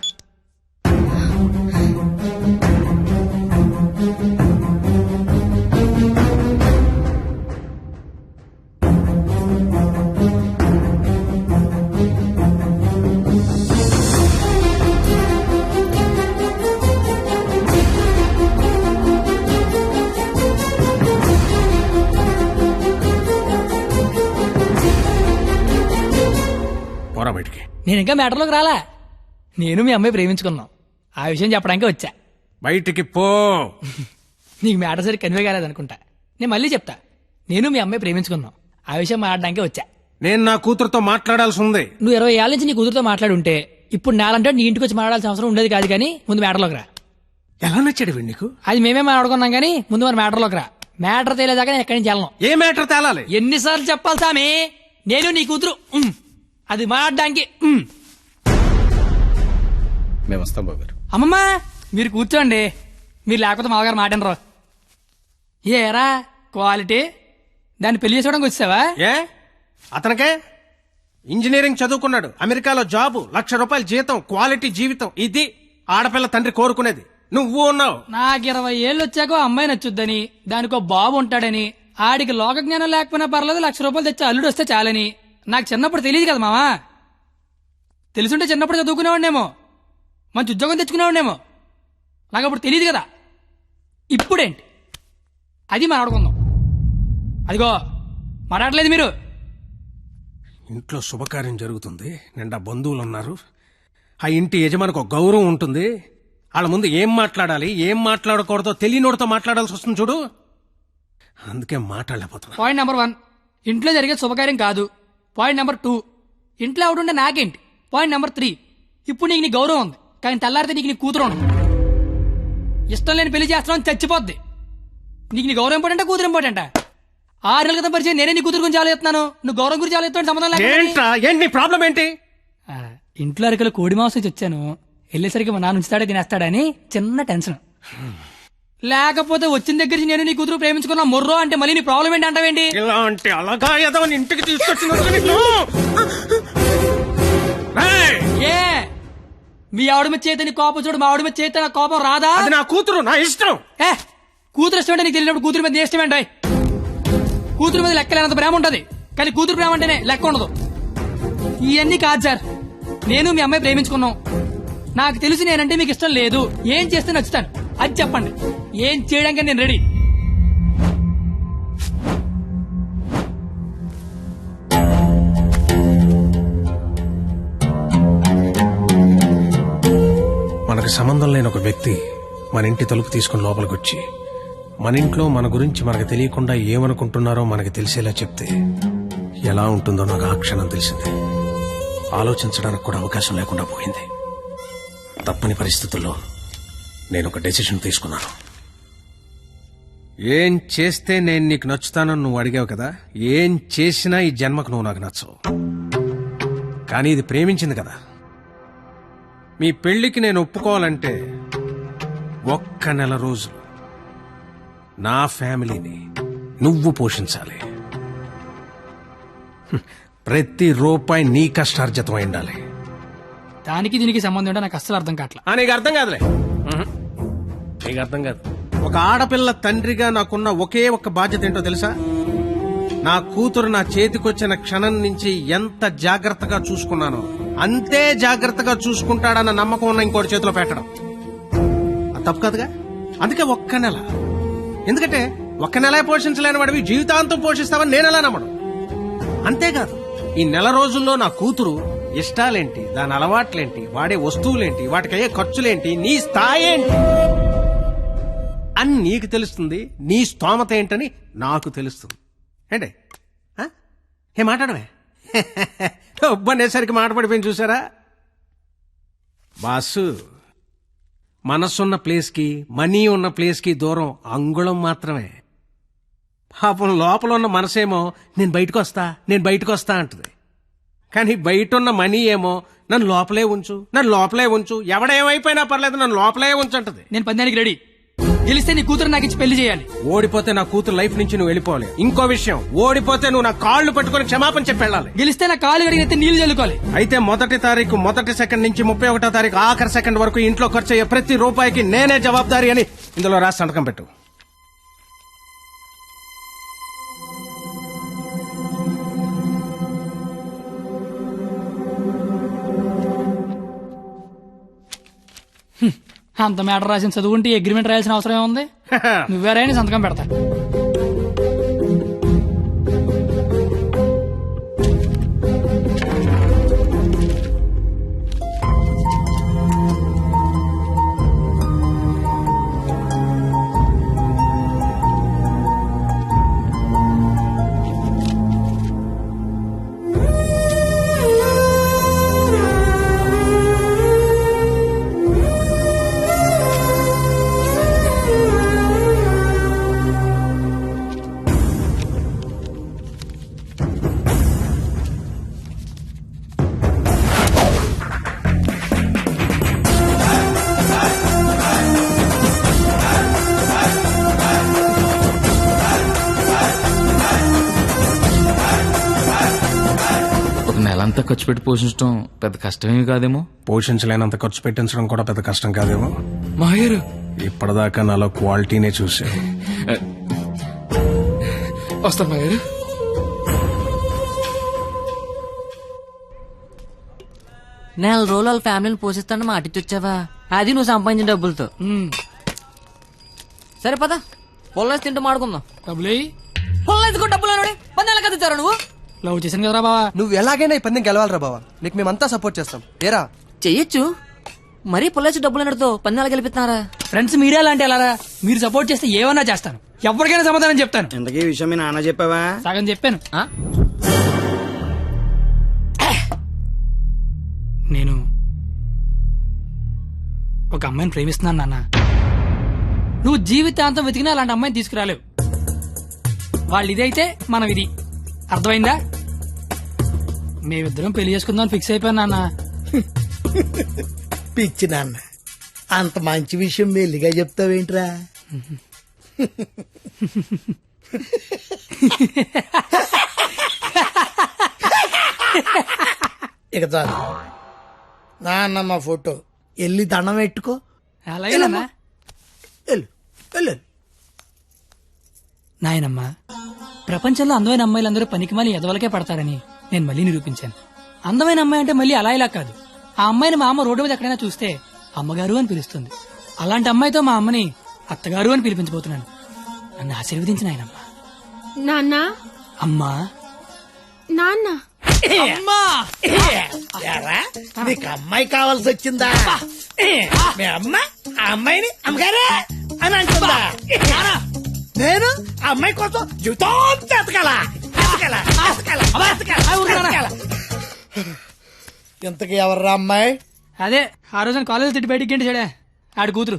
పోరా బయటికి. నేను ఇంకా మ్యాటర్లోకి రాలా. నేను మీ అమ్మాయి ప్రేమించుకున్నాం, ఆ విషయం చెప్పడానికి వచ్చా. బయటికి పో. నీకు మ్యాటర్ సరి కన్వే కాలేదనుకుంటా. నేను మళ్ళీ చెప్తా, నేను మీ అమ్మాయి ప్రేమించుకున్నాం, ఆ విషయం మాట్లాడడానికి వచ్చా. నేను నా కూతురుతో మాట్లాడాల్సి ఉంది. నువ్వు 20 ఏళ్ళ నుంచి నీ కూతురుతో మాట్లాడి ఉంటే ఇప్పుడు నాలంటే నీ ఇంటికి వచ్చి మాట్లాడాల్సిన అవసరం ఉండేది కాదు. కానీ ముందు మ్యాటర్లోకి రా. ఎలా నచ్చాడు వీడు నీకు? అది మేమే మాట్లాడుకున్నాం, కానీ ముందు మన మ్యాటర్లోకి రా. మ్యాటర్ తేలేదాకా నేను ఎక్కడి నుంచి వెళ్ళను. ఏ మ్యాటర్ తేలాలి? ఎన్నిసార్లు చెప్పాలి సామి? నేను నీ కూతురు అది మాట్లాడడానికి. మేము వస్తాం బాబు గారు. అమ్మమ్మ మీరు కూర్చోండి, మీరు లేకపోతే మామగారు మాటనరు. ఏరా క్వాలిటీ, దాన్ని పెళ్లి చేసుకోవడానికి వచ్చావా? ఏ అతనికే ఇంజనీరింగ్ చదువుకున్నాడు, అమెరికాలో జాబు, ₹1,00,000 జీతం, క్వాలిటీ జీవితం. ఇది ఆడపిల్ల తండ్రి కోరుకునేది. నువ్వు ఉన్నావు. నాకు 20 ఏళ్ళు వచ్చాకో అమ్మాయి నచ్చుద్దని, దానికో బాబు ఉంటాడని, ఆడికి లోక జ్ఞానం లేకపోయినా పర్లేదు ₹1,00,000 తెచ్చి అల్లుడు వస్తే చాలని. నాకు చిన్నప్పుడు తెలియదు కదా మావా. తెలుసుంటే చిన్నప్పుడు చదువుకునేవాడినేమో, మంచి ఉద్యోగం తెచ్చుకునేవాడినేమో. నాకు అప్పుడు తెలియదు కదా. ఇప్పుడేంటి అది మాట్లాడుకుందాం. అదిగో మాట్లాడలేదు మీరు. ఇంట్లో శుభకార్యం జరుగుతుంది, నిండా బంధువులు ఉన్నారు. ఆ ఇంటి యజమానికి ఒక గౌరవం ఉంటుంది. వాళ్ళ ముందు ఏం మాట్లాడాలి ఏం మాట్లాడకూడదో తెలియనోడితో మాట్లాడాల్సి వస్తుంది చూడు. అందుకే మాట్లాడలేకపోతున్నా. పాయింట్ నెంబర్ 1, ఇంట్లో జరిగే శుభకార్యం కాదు. పాయింట్ నెంబర్ 2, ఇంట్లో ఎవడుంటే నాకేంటి. పాయింట్ నెంబర్ 3, ఇప్పుడు నీకు నీ గౌరవం ఉంది, కానీ తెల్లారితే నీకు నీ కూతురు ఉండదు. ఇష్టం లేని పెళ్లి చేస్తున్నావు చచ్చిపోద్ది. నీకు నీ గౌరవం ఇంపార్టెంటా కూతురు ఇంపార్టెంటా? 6 నెలల క్రితం పరిచయం నేనే నీ కూతురు గురించి ఆలోచిస్తున్నాను, నువ్వు గౌరవం గురించి ఆలోచిస్తాను. సంబంధం ఏంటి ప్రాబ్లం ఏంటి? ఇంట్లో అరకలు కోడి మాంసం ఇచ్చి వచ్చాను, వెళ్ళేసరికి మా నాన్న ఉంచుతాడే తినేస్తాడని చిన్న టెన్షన్. లేకపోతే వచ్చిన దగ్గర నుంచి నేను నీ కూతురు ప్రేమించుకున్నా మొర్రో అంటే మళ్ళీ నీ ప్రాబ్లం ఏంటి అంటావేంటి? ఇలాంటి అలాగా ఏదో ఇంటికి తీసుకొచ్చిన ఏ మీ ఆవిడ మీద చేత నీ కోపం చూడు, మా ఆవిడ మీద చేత నా కోపం రాదా? అది నా కూతురు, నా ఇష్టం. కూతురు ఇష్టం అంటే నీకు తెలియనప్పుడు కూతురు మీద ఇష్టం ఏంటి? కూతురు మీద లెక్కలేనంత ప్రేమ ఉంటది, కానీ కూతురు ప్రేమ అంటేనే లెక్క ఉండదు. ఇవన్నీ కాదు సార్, నేను మీ అమ్మాయి ప్రేమించుకున్నాం. నాకు తెలిసి నేనంటే మీకు ఇష్టం లేదు. ఏం చేస్తే నచ్చుతాను అది చెప్పండి, ఏం చేయడానికి నేను రెడీ. మనకు సంబంధం లేని ఒక వ్యక్తి మన ఇంటి తలుపు తీసుకుని లోపలికి వచ్చి మన ఇంట్లో మన గురించి మనకు తెలియకుండా ఏమనుకుంటున్నారో మనకి తెలిసేలా చెప్తే ఎలా ఉంటుందో నాకు ఆ క్షణం తెలిసింది. ఆలోచించడానికి కూడా అవకాశం లేకుండా పోయింది. తప్పని పరిస్థితుల్లో నేను ఒక డెసిషన్ తీసుకున్నాను. ఏం చేస్తే నేను నీకు నచ్చుతానని నువ్వు అడిగావు కదా, ఏం చేసినా ఈ జన్మకు నువ్వు నాకు నచ్చవు. కానీ ఇది ప్రేమించింది కదా. మీ పెళ్లికి నేను ఒప్పుకోవాలంటే 1 నెల రోజులు నా ఫ్యామిలీని నువ్వు పోషించాలి. ప్రతి రూపాయి నీ కష్టార్జితం అయి ఉండాలి. దానికి దీనికి సంబంధం ఏంటో నాకు అస్సలు అర్థం కావట్లా. నీకు అర్థం కాదులే, నీకు అర్థం కాదు. ఒక ఆడపిల్ల తండ్రిగా నాకున్న ఒకే ఒక్క బాధ్యత ఏంటో తెలుసా? నా కూతురు నా చేతికొచ్చిన క్షణం నుంచి ఎంత జాగ్రత్తగా చూసుకున్నానో అంతే జాగ్రత్తగా చూసుకుంటాడన్న నమ్మకం ఉన్న ఇంకోటి చేతిలో పెట్టడం అది తప్పు కాదుగా. అందుకే 1 నెల. ఎందుకంటే 1 నెల పోషించలేని వాడివి జీవితాంతం పోషిస్తావని నేను ఎలా నమ్మడం. అంతేకాదు, ఈ నెల రోజుల్లో నా కూతురు ఇష్టాలేంటి, దాని అలవాట్లేంటి, వాడే వస్తువులేంటి, వాటికయ్యే ఖర్చులేంటి, నీ స్థాయి ఏంటి అని నీకు తెలుస్తుంది. నీ స్తోమత ఏంటని నాకు తెలుస్తుంది. ఏంటి ఏ మాట్లాడమే ఒబ్బనేసరికి మాట పడిపోయింది చూసారా బాసు. మనసున్న ప్లేస్కి, మనీ ఉన్న ప్లేస్కి దూరం అంగుళం మాత్రమే. పాపం లోపల ఉన్న మనసేమో నేను బయటకు వస్తా అంటది. కానీ బయట ఉన్న మనీ ఏమో నన్ను లోపలే ఉంచు, ఎవడేమైపోయినా పర్లేదు నన్ను లోపలే ఉంచంటది. నేను పందానికి రెడీ. గెలిస్తే నీ కూతురు నాకు ఇచ్చి పెళ్లి చేయాలి. ఓడిపోతే నా కూతురు లైఫ్ నుంచి నువ్వు వెళ్ళిపోవాలి. ఇంకో విషయం, ఓడిపోతే నువ్వు నా కాళ్ళు పట్టుకొని క్షమాపణ చెప్పి వెళ్ళాలి. గెలిస్తే నా కాళ్ళు కడిగితే నీళ్లు చల్లుకోవాలి. అయితే 1వ తారీఖు 1వ సెకండ్ నుంచి 31వ తారీఖు ఆఖరి సెకండ్ వరకు ఇంట్లో ఖర్చు అయ్యే ప్రతి రూపాయికి నేనే జవాబారి అని ఇందులో రాసి సంతకం పెట్టు. అంత మ్యాటర్ రాసిన చదువుకుంటే అగ్రిమెంట్ రాయాల్సిన అవసరం ఏముంది? నువ్వేరైనా సంతకం పెడతా. నెలంతా ఖర్చు పెట్టి పోషించడం పెద్ద కష్టమేమి కాదేమో. పోషించలేనంత ఖర్చు పెట్టించడం కూడా పెద్ద కష్టం కాదేమో. మాయర్ ఇప్పటిదాకా నాలో క్వాలిటీనే చూసే. వస్తాను మాయర్. నెల రోజులు వాళ్ళ ఫ్యామిలీని పోషిస్తాను మాటిచ్చొచ్చావా? అది నువ్వు సంపాదించిన డబ్బులతో. సరే పద, పొల్లేసి తింటూ మాడుకుందాం. డబ్బులు పొల్లేసుకు డబ్బులు పందాల కదా ఇచ్చారా నువ్వు? లవ్ చేశాను కదరా బావా. నువ్వు ఎలాగైనా ఈ పందెం గెలవాలరా బావా. నీకు మేమంతా సపోర్ట్ చేస్తాం. ఏరా చెయ్యొచ్చు. మరీ పొల్లేసి డబ్బులు అన్నట్టు పందాలు గెలిపిస్తున్నారా? ఫ్రెండ్స్ మీరే అలాంటి ఎలా? మీరు సపోర్ట్ చేస్తే ఏమన్నా చేస్తాను. ఎవరికైనా సమాధానం చెప్తాను. ఇంతకీ ఈ విషయం మీ నాన్న చెప్పావా? సగం చెప్పాను. నేను ఒక అమ్మాయిని ప్రేమిస్తున్నాను నాన్న. నువ్వు జీవితాంతం వెతికినా అలాంటి అమ్మాయిని తీసుకురాలేవు. వాళ్ళు ఇదైతే మనం ఇది. అర్థమైందా? మేమిద్దరం పెళ్లి చేసుకుందాం ఫిక్స్ అయిపోయాను నాన్న. పిచ్చి నాన్న, అంత మంచి విషయం మెల్లిగా చెప్తావేంట్రా? ఇక చాలు నాన్నమ్మ ఫోటో వెళ్ళి దండం పెట్టుకో. అలాగే నాయనమ్మా, ప్రపంచంలో అందమైన అమ్మాయిలందరూ పనికిమాలి ఎదవలకే పడతారని నేను మళ్ళీ నిరూపించాను. అందమైన అమ్మాయి అంటే మళ్ళీ అలా ఇలా కాదు. ఆ అమ్మాయిని మా అమ్మ రోడ్డు మీద ఎక్కడైనా చూస్తే అమ్మగారు అని పిలుస్తుంది. అలాంటి అమ్మాయితో మా అమ్మని అత్తగారు అని పిలిపించబోతున్నాను. నన్ను ఆశీర్వదించిన ఆయనమ్మా. నాన్న, అమ్మా, నాన్న, అమ్మా. ఏరా, నీకు అమ్మాయి కావాల్సి వచ్చిందా? మీ అమ్మ ఆ అమ్మాయిని అమ్మగారే అని అంటుందా? నేను ఆ అమ్మాయి కోసం జీవితం ఎతకాల. ఇంతకీ ఎవర్రా అమ్మాయి? అదే ఆ రోజున కాలేజ్ తిట్టి బయటికి గంట చెడే ఆడి కూతురు.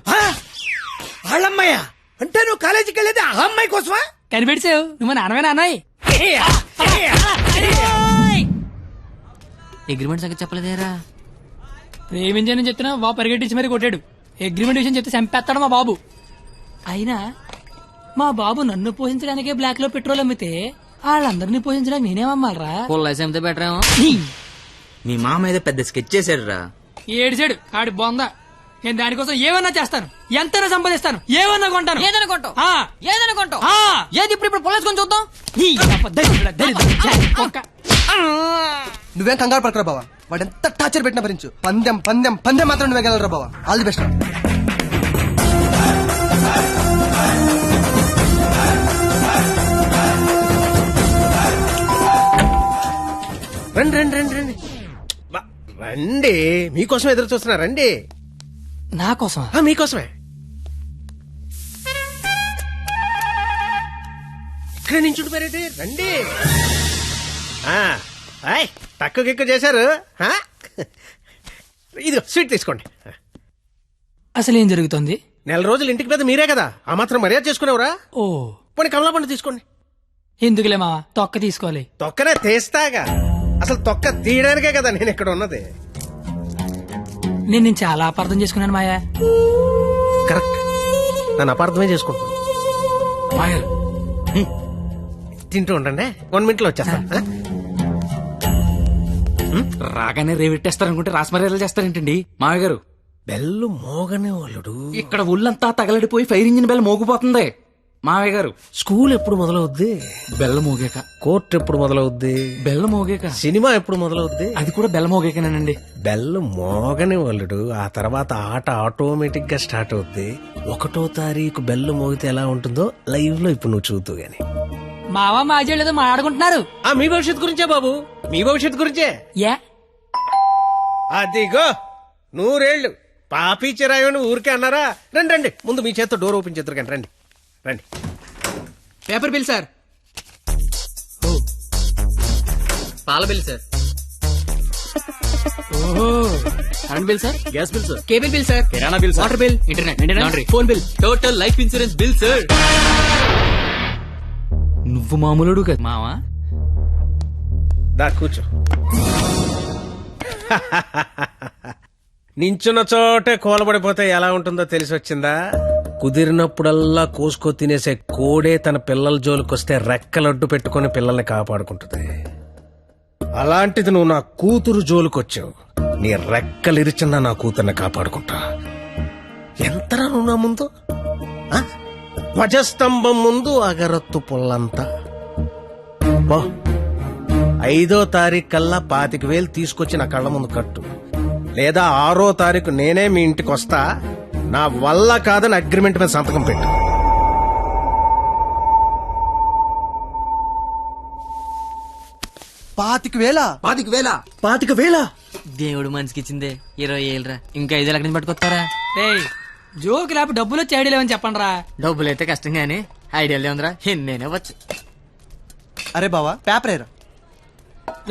వాళ్ళమ్మాయా? అంటే నువ్వు కాలేజీకి వెళ్ళేది ఆ అమ్మాయి కోసమా? కనిపెడిసావు నువ్వు నాన్నమే అన్నాయి. అగ్రిమెంట్ సంగతి చెప్పలేదేరా? ప్రేమించని చెప్తున్నా బాబు పరిగెట్టించి మరీ కొట్టాడు. అగ్రిమెంట్ విషయం చెప్తే చంపేస్తాడు మా బాబు. అయినా మా బాబు నన్ను పోషించడానికే బ్లాక్ లో పెట్రోల్ అమ్మితే వాళ్ళందరినీ పోషించడానికి నేనేమమ్మాలరా? పొల్లేసి అమ్మితే బెటర్ ఏమో. మీ మామ ఏదో పెద్ద స్కెచ్ చేశాడు రా. ఏడిచాడు ఆడి బొందా. నేను దానికోసం ఏమన్నా చేస్తాను, ఎంతైనా సంపాదిస్తాను, ఏమన్నా కొంటాను. ఏదైనా కొంటావు? ఏది ఇప్పుడు పొల్లేసుకొని చూద్దాం. నువ్వేం కంగారు పడకరా బావా. వాడు ఎంత టార్చర్ పెట్టినా భరించు. పందెం పందెం పందెం మాత్రం నువ్వే గెలవరా బావా. All the best. రండి రండి రండి రండి. రండి, మీకోసం ఎదురు చూస్తున్నా, రండి. నా కోసం మీకోసమే. ఇక్కడ నుంచి ఉండిపోయారేంటి? రండి. తక్కువ గిక్కు చేశారు. ఇది స్వీట్ తీసుకోండి. అసలు ఏం జరుగుతుంది? నెల రోజులు ఇంటికి పెద్ద మీరే కదా, ఆ మాత్రం మర్యాద చేసుకునేవరా? ఓ పోనీ కమలా పండు తీసుకోండి. ఎందుకులే మావా, తొక్క తీసుకోవాలి. తొక్కనే తీస్తాగా, అసలు తొక్క తీయడానికే కదా నేను ఇక్కడ ఉన్నది. నేను చాలా అపార్థం చేసుకున్నాను మాయా. కరెక్ట్, నన్ను అపార్థమే చేసుకుంటున్నాను. తింటూ ఉండండి, 1 minute లో వచ్చేస్తా. రాగానే రేవెట్టేస్తారనుకుంటే రాస్మర్యాలు చేస్తారేంటండి మామయ్య గారు? బెల్లు మోగనే వాళ్ళడు. ఇక్కడ ఒళ్ళంతా తగలడిపోయి ఫైర్ ఇంజిన్ బెల్ మోగిపోతుంది మామయ్య గారు. స్కూల్ ఎప్పుడు మొదలవుద్ది? బెల్ల మోగాక. కోర్టు ఎప్పుడు మొదలవుద్ది? బెల్ల మోగాక. సినిమా ఎప్పుడు మొదలవుద్ది? అది కూడా బెల్ల మోగాకనేనండి. బెల్లు మోగని వాళ్ళడు, ఆ తర్వాత ఆట ఆటోమేటిక్ గా స్టార్ట్ అవుద్ది. 1వ తారీఖు బెల్లు మోగితే ఎలా ఉంటుందో లైవ్ లో ఇప్పుడు నువ్వు చూద్దు గాని. మావా మాజీ లేదో మాట్లాడుకుంటున్నారు. మీ భవిష్యత్తు గురించే బాబు, మీ భవిష్యత్తు గురించే. అదిగో 100 ఏళ్ళు పాపి చిరాయని ఊరికే అన్నారా? రండి రండి, ముందు మీ చేత్తో డోర్ ఓపెన్ చేద్దరు కానీ రండి రండి. Paper bill sir. పాల bill sir. Current bill sir. Gas bill sir. Cable bill sir. కిరాణా bill, water bill, internet, laundry, phone bill, total life insurance bill sir. నువ్వు మామూలుడు కదా మావా. దా కూర్చో. నించున్న చోటే కూలబడిపోతే ఎలా ఉంటుందో తెలిసి వచ్చిందా? కుదిరినప్పుడల్లా కోసుకో తినేసే కోడే తన పిల్లల జోలికొస్తే రెక్కలడ్డు పెట్టుకుని పిల్లల్ని కాపాడుకుంటుంది. అలాంటిది నువ్వు నా కూతురు జోలికొచ్చావు, నీ రెక్కలిరిచినా నా కూతుర్ని కాపాడుకుంటా. ఎంతరా నువ్వు నా ముందు? ధ్వజస్తంభం ముందు అగరత్తు పుల్లంతా. 5వ తారీఖు కల్లా 25,000 తీసుకొచ్చి నా కళ్ళ ముందు కట్టు, లేదా 6వ తారీఖు నేనే మీ ఇంటికి వస్తా. నా వల్ల కాదని అగ్రిమెంట్ మీద సంతకం పెట్టు. $25,000 దేవుడు మనిషికి ఇచ్చిందే 20 ఏళ్ళరా, ఇంకా 5 ఎక్కడి నుంచి పట్టుకొస్తారా? జోక్ లేపు డబ్బులు వచ్చి ఐడియా లేవని చెప్పండి రా. డబ్బులు అయితే కష్టం గానీ ఐడియాలే ఉందిరా, నేనే వచ్చు. అరే బావా పేపర్ ఏరా.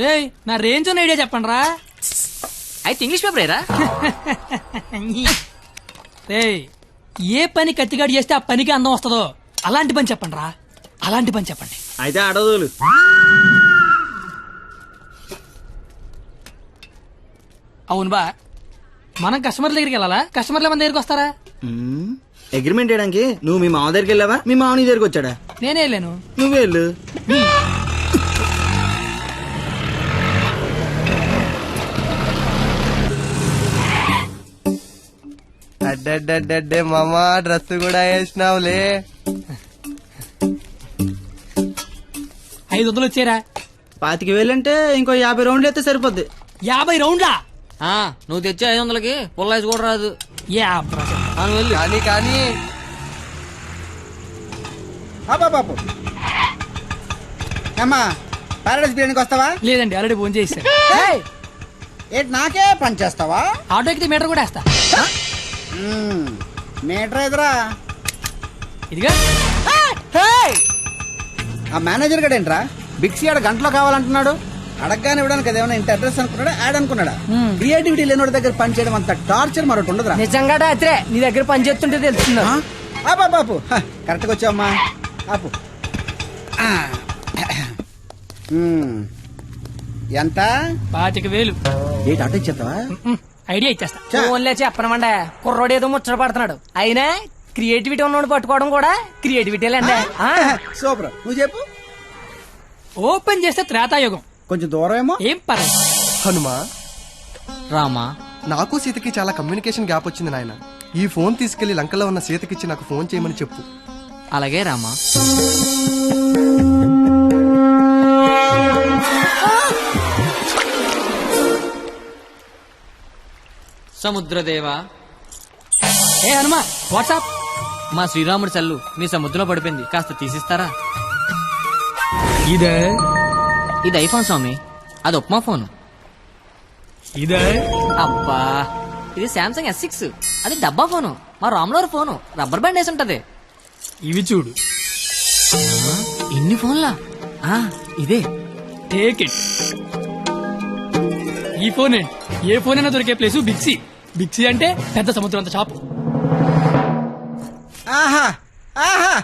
రేయ్ నా రేంజ్ ఉన్న ఐడియా చెప్పండి రా. అయితే ఇంగ్లీష్ పేపర్ ఏరా. రేయ్ ఏ పని కత్తిగాడు చేస్తే ఆ పనికి అందం వస్తుందో అలాంటి పని చెప్పండి రా, అలాంటి పని చెప్పండి. అయితే అడదులు. అవును బా, మనం కస్టమర్ల దగ్గరికి వెళ్ళాలా, కస్టమర్ల మన దగ్గరికి వస్తారా? అగ్రిమెంట్ చేయడానికి నువ్వు మీ మామ దగ్గరికి వెళ్ళావా, మీ మామ నీ దగ్గరికి వచ్చాడా? నేనే వెళ్ళాను. నువ్వే వెళ్ళు. అడ్డే మామా డ్రెస్ కూడా వేసినావులే. 500 వచ్చారా? 25,000 అంటే ఇంకో 50 రౌండ్లు అయితే సరిపోద్ది. 50 రౌండ్లా? నువ్వు తెచ్చే 500కి పుల్లైజ్ కూడా రాదు. కానీ కానీ బాబు అమ్మా పారాడైస్ బిర్యానీకి వస్తావా? లేదండి, ఆల్రెడీ ఫోన్ చేశాను. ఏంటి నాకే పని చేస్తావా? ఆటో ఎక్కితే మీటర్ కూడా వేస్తా. మీటర్ ఎదురా ఇదిగా. ఆ మేనేజర్ గడు ఏంట్రా బిక్సీ ఆడ గంటలో కావాలంటున్నాడు. అడగగానే ఇవ్వడానికి అదేమన్నా ఇంత అడ్రస్ అనుకున్నాడా, యాడ్ అనుకున్నాడా? క్రియేటివిటీ లేని దగ్గర పని చేయడం అంత టార్చర్ మరొకటి ఉండదురా. నిజంగా అత్రే నీ దగ్గర పని చేస్తుంటే తెలుస్తుందా? బాపు కరెక్ట్గా వచ్చావమ్మా. ఆపు. ఎంత? 25,000. ఏంటి ఆటో ఇచ్చేస్తావా? ఐడియా ఇచ్చేస్తా. ఫోన్లే చెప్పనమండే, కుర్రోడు ఏదో ముచ్చట పడుతున్నాడు. అయినా క్రియేటివిటీ ఉన్నోడు పట్టుకోవడం కూడా క్రియేటివిటీలండి. సూపర్, నువ్వు చెప్పు. ఓపెన్ చేస్తే త్రేతాయుగం. కొంచెం దూరం ఏమో. ఏం పర్లేదు. హనుమా రామా, నాకు సీతకి చాలా కమ్యూనికేషన్ గ్యాప్ వచ్చింది నాయన. ఈ ఫోన్ తీసుకెళ్లి లంకలో ఉన్న సీతకిచ్చి నాకు ఫోన్ చేయమని చెప్పు. అలాగే రామా. సముద్రదేవా. ఏ హనుమా, వాట్సాప్. మా శ్రీరాముడి సెల్లు మీ సముద్రంలో పడిపోయింది, కాస్త తీసిస్తారా? ఇది ఐఫోన్ స్వామి, అది ఉప్మా ఫోన్. ఇదే అబ్బా ఇది శాంసంగ్ S6. అది డబ్బా ఫోను. మా రామ్లోర్ ఫోను రబ్బర్ బ్యాండ్ వేసి ఉంటది. ఇవి చూడు. ఇన్ని ఫోన్లా? ఇదే. Take it. ఈ ఫోన్ ఏంటి? ఏ ఫోన్ అయినా దొరికే ప్లేసు బిక్సీ. బిక్సీ అంటే పెద్ద సముద్రం అంత షాప్. ఆహా ఆహా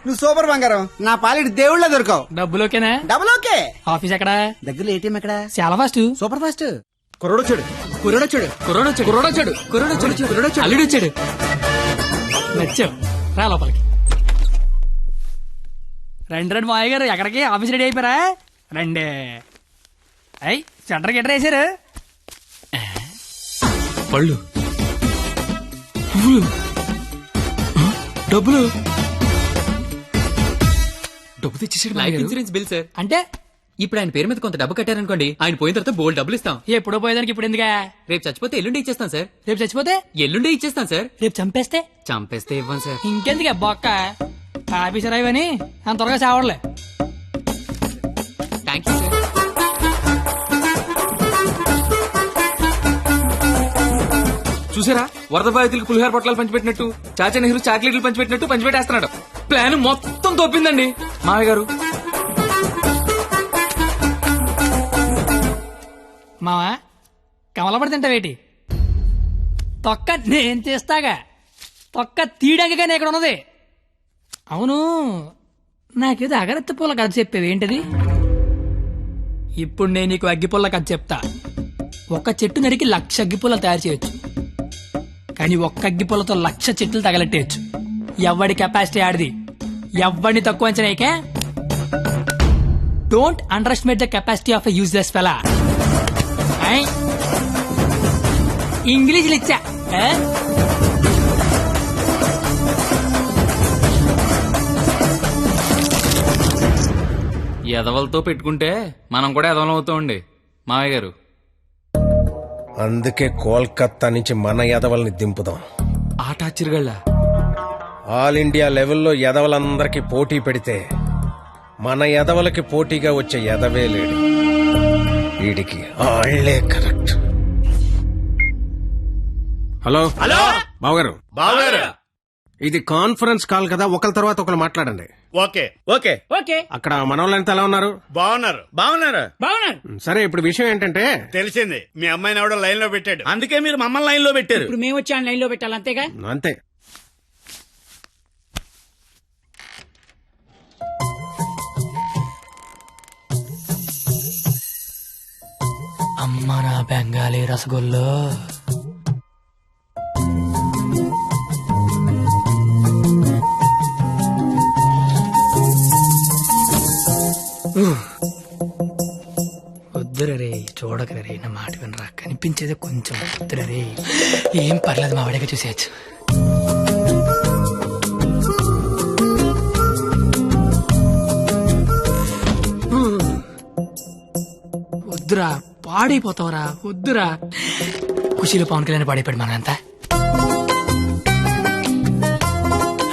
నువ్వు సూపర్ బంగారం. నా పాలిటి దేవుళ్ళ దొరకవు. డబ్బులోకేనా? Double okay. ఆఫీస్ ఎక్కడ? దగ్గరలో ఏటీఎం ఎక్కడ? చాలా ఫాస్ట్. Super fast. కుర్రోడొచ్చాడు కుర్రోడొచ్చాడు కుర్రోడొచ్చాడు కుర్రోడొచ్చాడు కుర్రోడొచ్చాడు కుర్రోడొచ్చాడు అల్లుడు వచ్చాడు. నచ్చావు, రా లోపలికి. రండి రండి మాయ గారు, ఎక్కడికి? ఆఫీస్ రెడీ అయిపోయారా? రండి. అయ్యి సెంటర్ గిట్టర్ వేసారు. పళ్ళు పువ్వులు డబ్బులు డబ్బు తెచ్చేసాడు. Life insurance bill sir. అంటే ఇప్పుడు ఆయన పేరు మీద కొంత డబ్బు కట్టారనుకోండి, ఆయన పోయిన తర్వాత బోల్డ్ డబ్బులు ఇస్తాం. ఎప్పుడో పోయేదానికి ఇప్పుడు ఎందుకా? రేపు చచ్చిపోతే ఎల్లుండి ఇచ్చేస్తాం సార్. రేపు చచ్చిపోతే ఎల్లుండి ఇచ్చేస్తాం సార్. రేపు చంపేస్తే చంపేస్తే ఇవ్వం సార్. ఇంకెందుకు బొక్క? ఆఫీసర్ అయ్యని అంత త్వరగా చావడలే. Thank you sir. చూసారా, వరద బాధితులకు పులిహార పొట్లాలు పంచిపెట్టినట్టు చాచా నెహ్రూ చాక్లెట్లు పంచిపెట్టినట్టు పంచిపెట్టేస్తున్నాడు. ప్లాన్ మొత్తం తోపిందండి మామయ్య గారు. మావా కమలపడి తింటావేటి? తొక్క నేను తీస్తాగా. తొక్క తీయడానికి ఇక్కడ ఉన్నది. అవును, నాకేదో అగరత్తి పూల కథ చెప్పేవి ఏంటది? ఇప్పుడు నేను నీకు అగ్గిపుల్ల కథ చెప్తా. ఒక చెట్టు నరికి 1,00,000 అగ్గిపుల్లలు తయారు చేయొచ్చు, కానీ ఒక్క అగ్గిపుల్లతో 1,00,000 చెట్లు తగలెట్టేయచ్చు. ఎవడి కెపాసిటీ ఆడిది. ఎవడిని తక్కువ అంచనాయికే. Don't underestimate the capacity of a useless fella. ఇంగ్లీష్లు ఇచ్చా. ఎదవలతో పెట్టుకుంటే మనం కూడా ఎదవలం అవుతామండి మామయ్య గారు. అందుకే కోల్కత్తా నుంచి మన ఎదవల్ని దింపుదాం. ఆట చిరుగళ్ళ ఆల్ ఇండియా లెవెల్లో ఎదవలందరికీ పోటీ పెడితే మన ఎదవలకి పోటీగా వచ్చే ఎదవే లేడు. వీడికి ఆళ్లే కరెక్ట్. హలో హలో బావగారు, బావగారు, ఇది కాన్ఫరెన్స్ కాల్ కదా, ఒకరి తర్వాత ఒకరు మాట్లాడండి. Okay okay okay. అక్కడ మనోళ్ళంతా ఎలా ఉన్నారు? బాగున్నారు బాగున్నారు బాగున్నాను. సరే, ఇప్పుడు విషయం ఏంటంటే తెలిసింది. మీ అమ్మాయిని ఎవడో లైన్ లో పెట్టాడు, అందుకే మీరు మమ్మల్ని లైన్ లో పెట్టారు. ఇప్పుడు మేము వచ్చి లైన్ లో పెట్టాలి, అంతేగా? అంతే. అమ్మ నా బెంగాలీ రసగుల్లో. వద్దురే, చూడకరే, నా మాట వినరా. కనిపించేది కొంచెం వద్దురే. ఏం పర్లేదు, మా వాడిగా చూసేయచ్చు. వద్దురా, పాడైపోతావురా. వద్దురా. ఖుషీలో పవన్ కళ్యాణ్ పాడైపోయాడు మనంతా.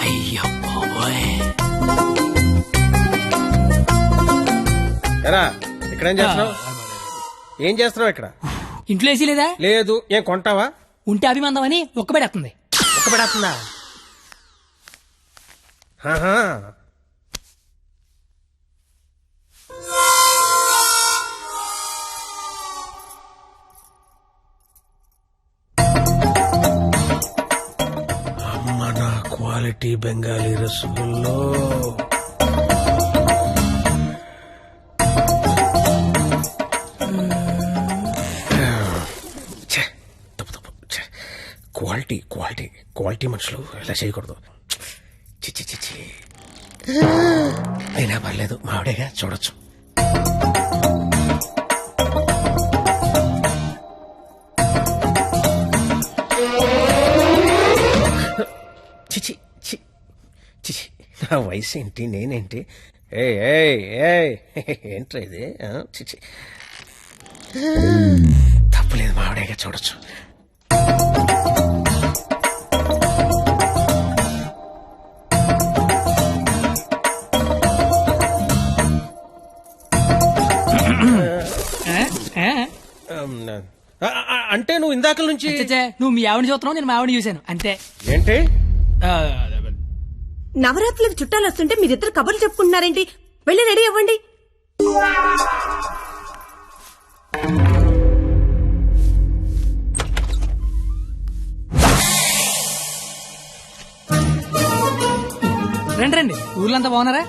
అయ్యో బాబోయ్. ఎరా, ఇక్కడేం చేస్తున్నావు? ఏం చేస్తున్నావు ఇక్కడ? ఇంట్లో వేసి లేదా? లేదు. ఏం కొంటావా? ఉంటే అభిమందం అని ఒక్కబెడేస్తుంది. ఒక్కబెడేస్తుందా? అమ్మ నా క్వాలిటీ బెంగాలీ రసగుల్లో. క్వాలిటీ క్వాలిటీ క్వాలిటీ మనుషులు ఇలా చేయకూడదు. చిచ్చి చిచ్చి. అయినా పర్లేదు, మావిడేగా, చూడొచ్చు. చిచి చిచి, నా వయసు ఏంటి, నేనేంటి? ఏంట్రా ఇది? చిచి, తప్పులేదు, మావిడేగా, చూడొచ్చు. అంటే నువ్వు ఇందాక నుంచి చచ్చే, నువ్వు మీ ఆవిడ చూస్తున్నావు, నేను మా ఆవిడ చూశాను అంతే. ఏంటి? నవరాత్రులకు చుట్టాలు వస్తుంటే మీరిద్దరు కబుర్లు చెప్పుకుంటున్నారేంటి? వెళ్ళి రెడీ అవ్వండి. రండి రండి, ఊర్లంతా బాగున్నారా?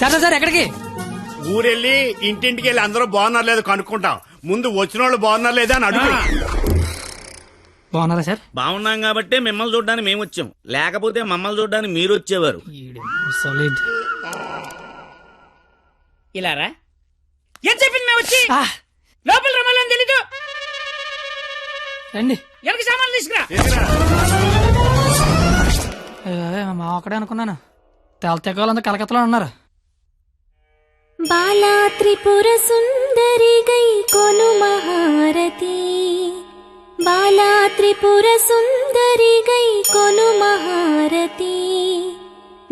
సరే సార్, ఎక్కడికి? ఊరెళ్ళి ఇంటింటికి వెళ్ళి అందరూ బాగున్నారు లేదు కనుక్కుంటాం. ముందు వచ్చిన వాళ్ళు బాగున్నారు లేదా అని అడుగు. బాగున్నారా సార్? బాగున్నాం కాబట్టి మిమ్మల్ని చూడడానికి మేము వచ్చాం, లేకపోతే మమ్మల్ని చూడడానికి మీరు వచ్చేవారు. ఇలారా ఏం చెప్పింది మేము వచ్చి లోపల రమ్మాలని తెలీదు. రండి. ఎవరికి సామాన్లు తీసుకురా. మా ఒక్కడే అనుకున్నాను, తెలతెక్కలంతా కలకత్తలో ఉన్నారు. బాలా త్రిపుర సుందరి గై కొను మహారతి, బాలా త్రిపుర సుందరి గై కొను మహారతి,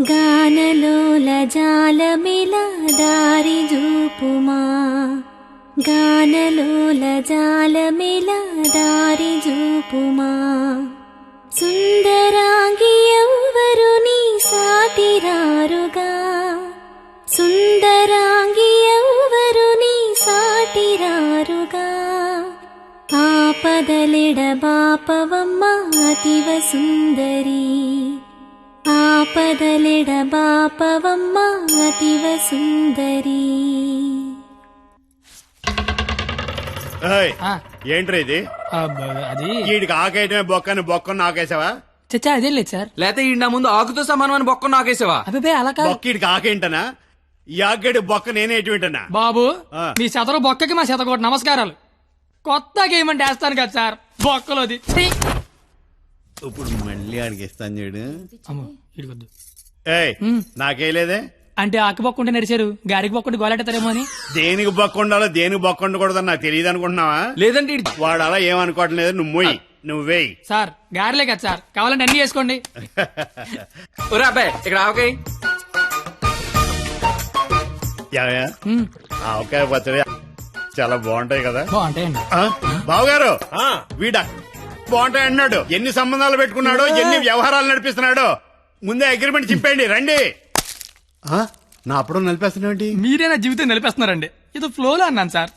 గానలోల జాలమిల దారి జూపుమా, గానలోల జాలమిల దారి జూపుమా, సుందరాంగి ఎవ్వరు నీ సాటిరారుగా, సుందరాంగి ఎవ్వరు నీ సాటిరారుగా, ఆపదలిడ బాపవమ్మ అతివ సుందరి, ఆపదలిడ బాపవమ్మ అతివ సుందరి. ఏంట్రా ఇది? అది వీడికి ఆకేయటమే బొక్కని బొక్కను నాకేసావా? చచ్చా అదేం లేదు సార్. లేకపోతే ఈ నా ముందు ఆకుతో సమానమైన బొక్క నాకేసావా? అబ్బే అలా కాదు. బొక్కీడికి ఆకేంటనా? ఈ ఆకేడు బొక్క నేనే ఎటు వింటనా? బాబు మీ శతరు బొక్కకి మా శతకోటి నమస్కారాలు. కొత్త గేమ్ అంటే వేస్తాను కదా సార్, బొక్కలోది. ఇప్పుడు మళ్ళీ అడిగిస్తాను చూడు. ఇడిగొద్దు. ఏయ్ నాకేలేదే అంటే ఆకి బొక్కుంటే నడిచారు, గారికి బొక్కుంటే గోలెట్టారేమో అని. దేనికి బొక్క ఉండాలో దేనికి బొక్క ఉండకూడదని నాకు తెలియదు అనుకుంటున్నావా? లేదండి వాడు అలా ఏమనుకోవటం లేదు. నువ్వు మొయ్యి, నువ్వు వేయి. సార్ గారిలే కదా సార్, కావాలంటే అన్ని చేసుకోండి. ఒరే అబ్బాయి ఇక్కడ ఆవకాయ. ఆవకాయ పచ్చడి చాలా బాగుంటాయి కదా? బాగుంటాయండి. బావగారు వీడ బాగుంటాయి అన్నాడు. ఎన్ని సంబంధాలు పెట్టుకున్నాడో, ఎన్ని వ్యవహారాలు నడిపిస్తున్నాడో. ముందే అగ్రిమెంట్ చెప్పండి. రండి. నా అప్పుడు నలిపేస్తున్నాండి. మీరే నా జీవితం నిలిపేస్తున్నారండి. ఇది ఫ్లోలో అన్నాను సార్.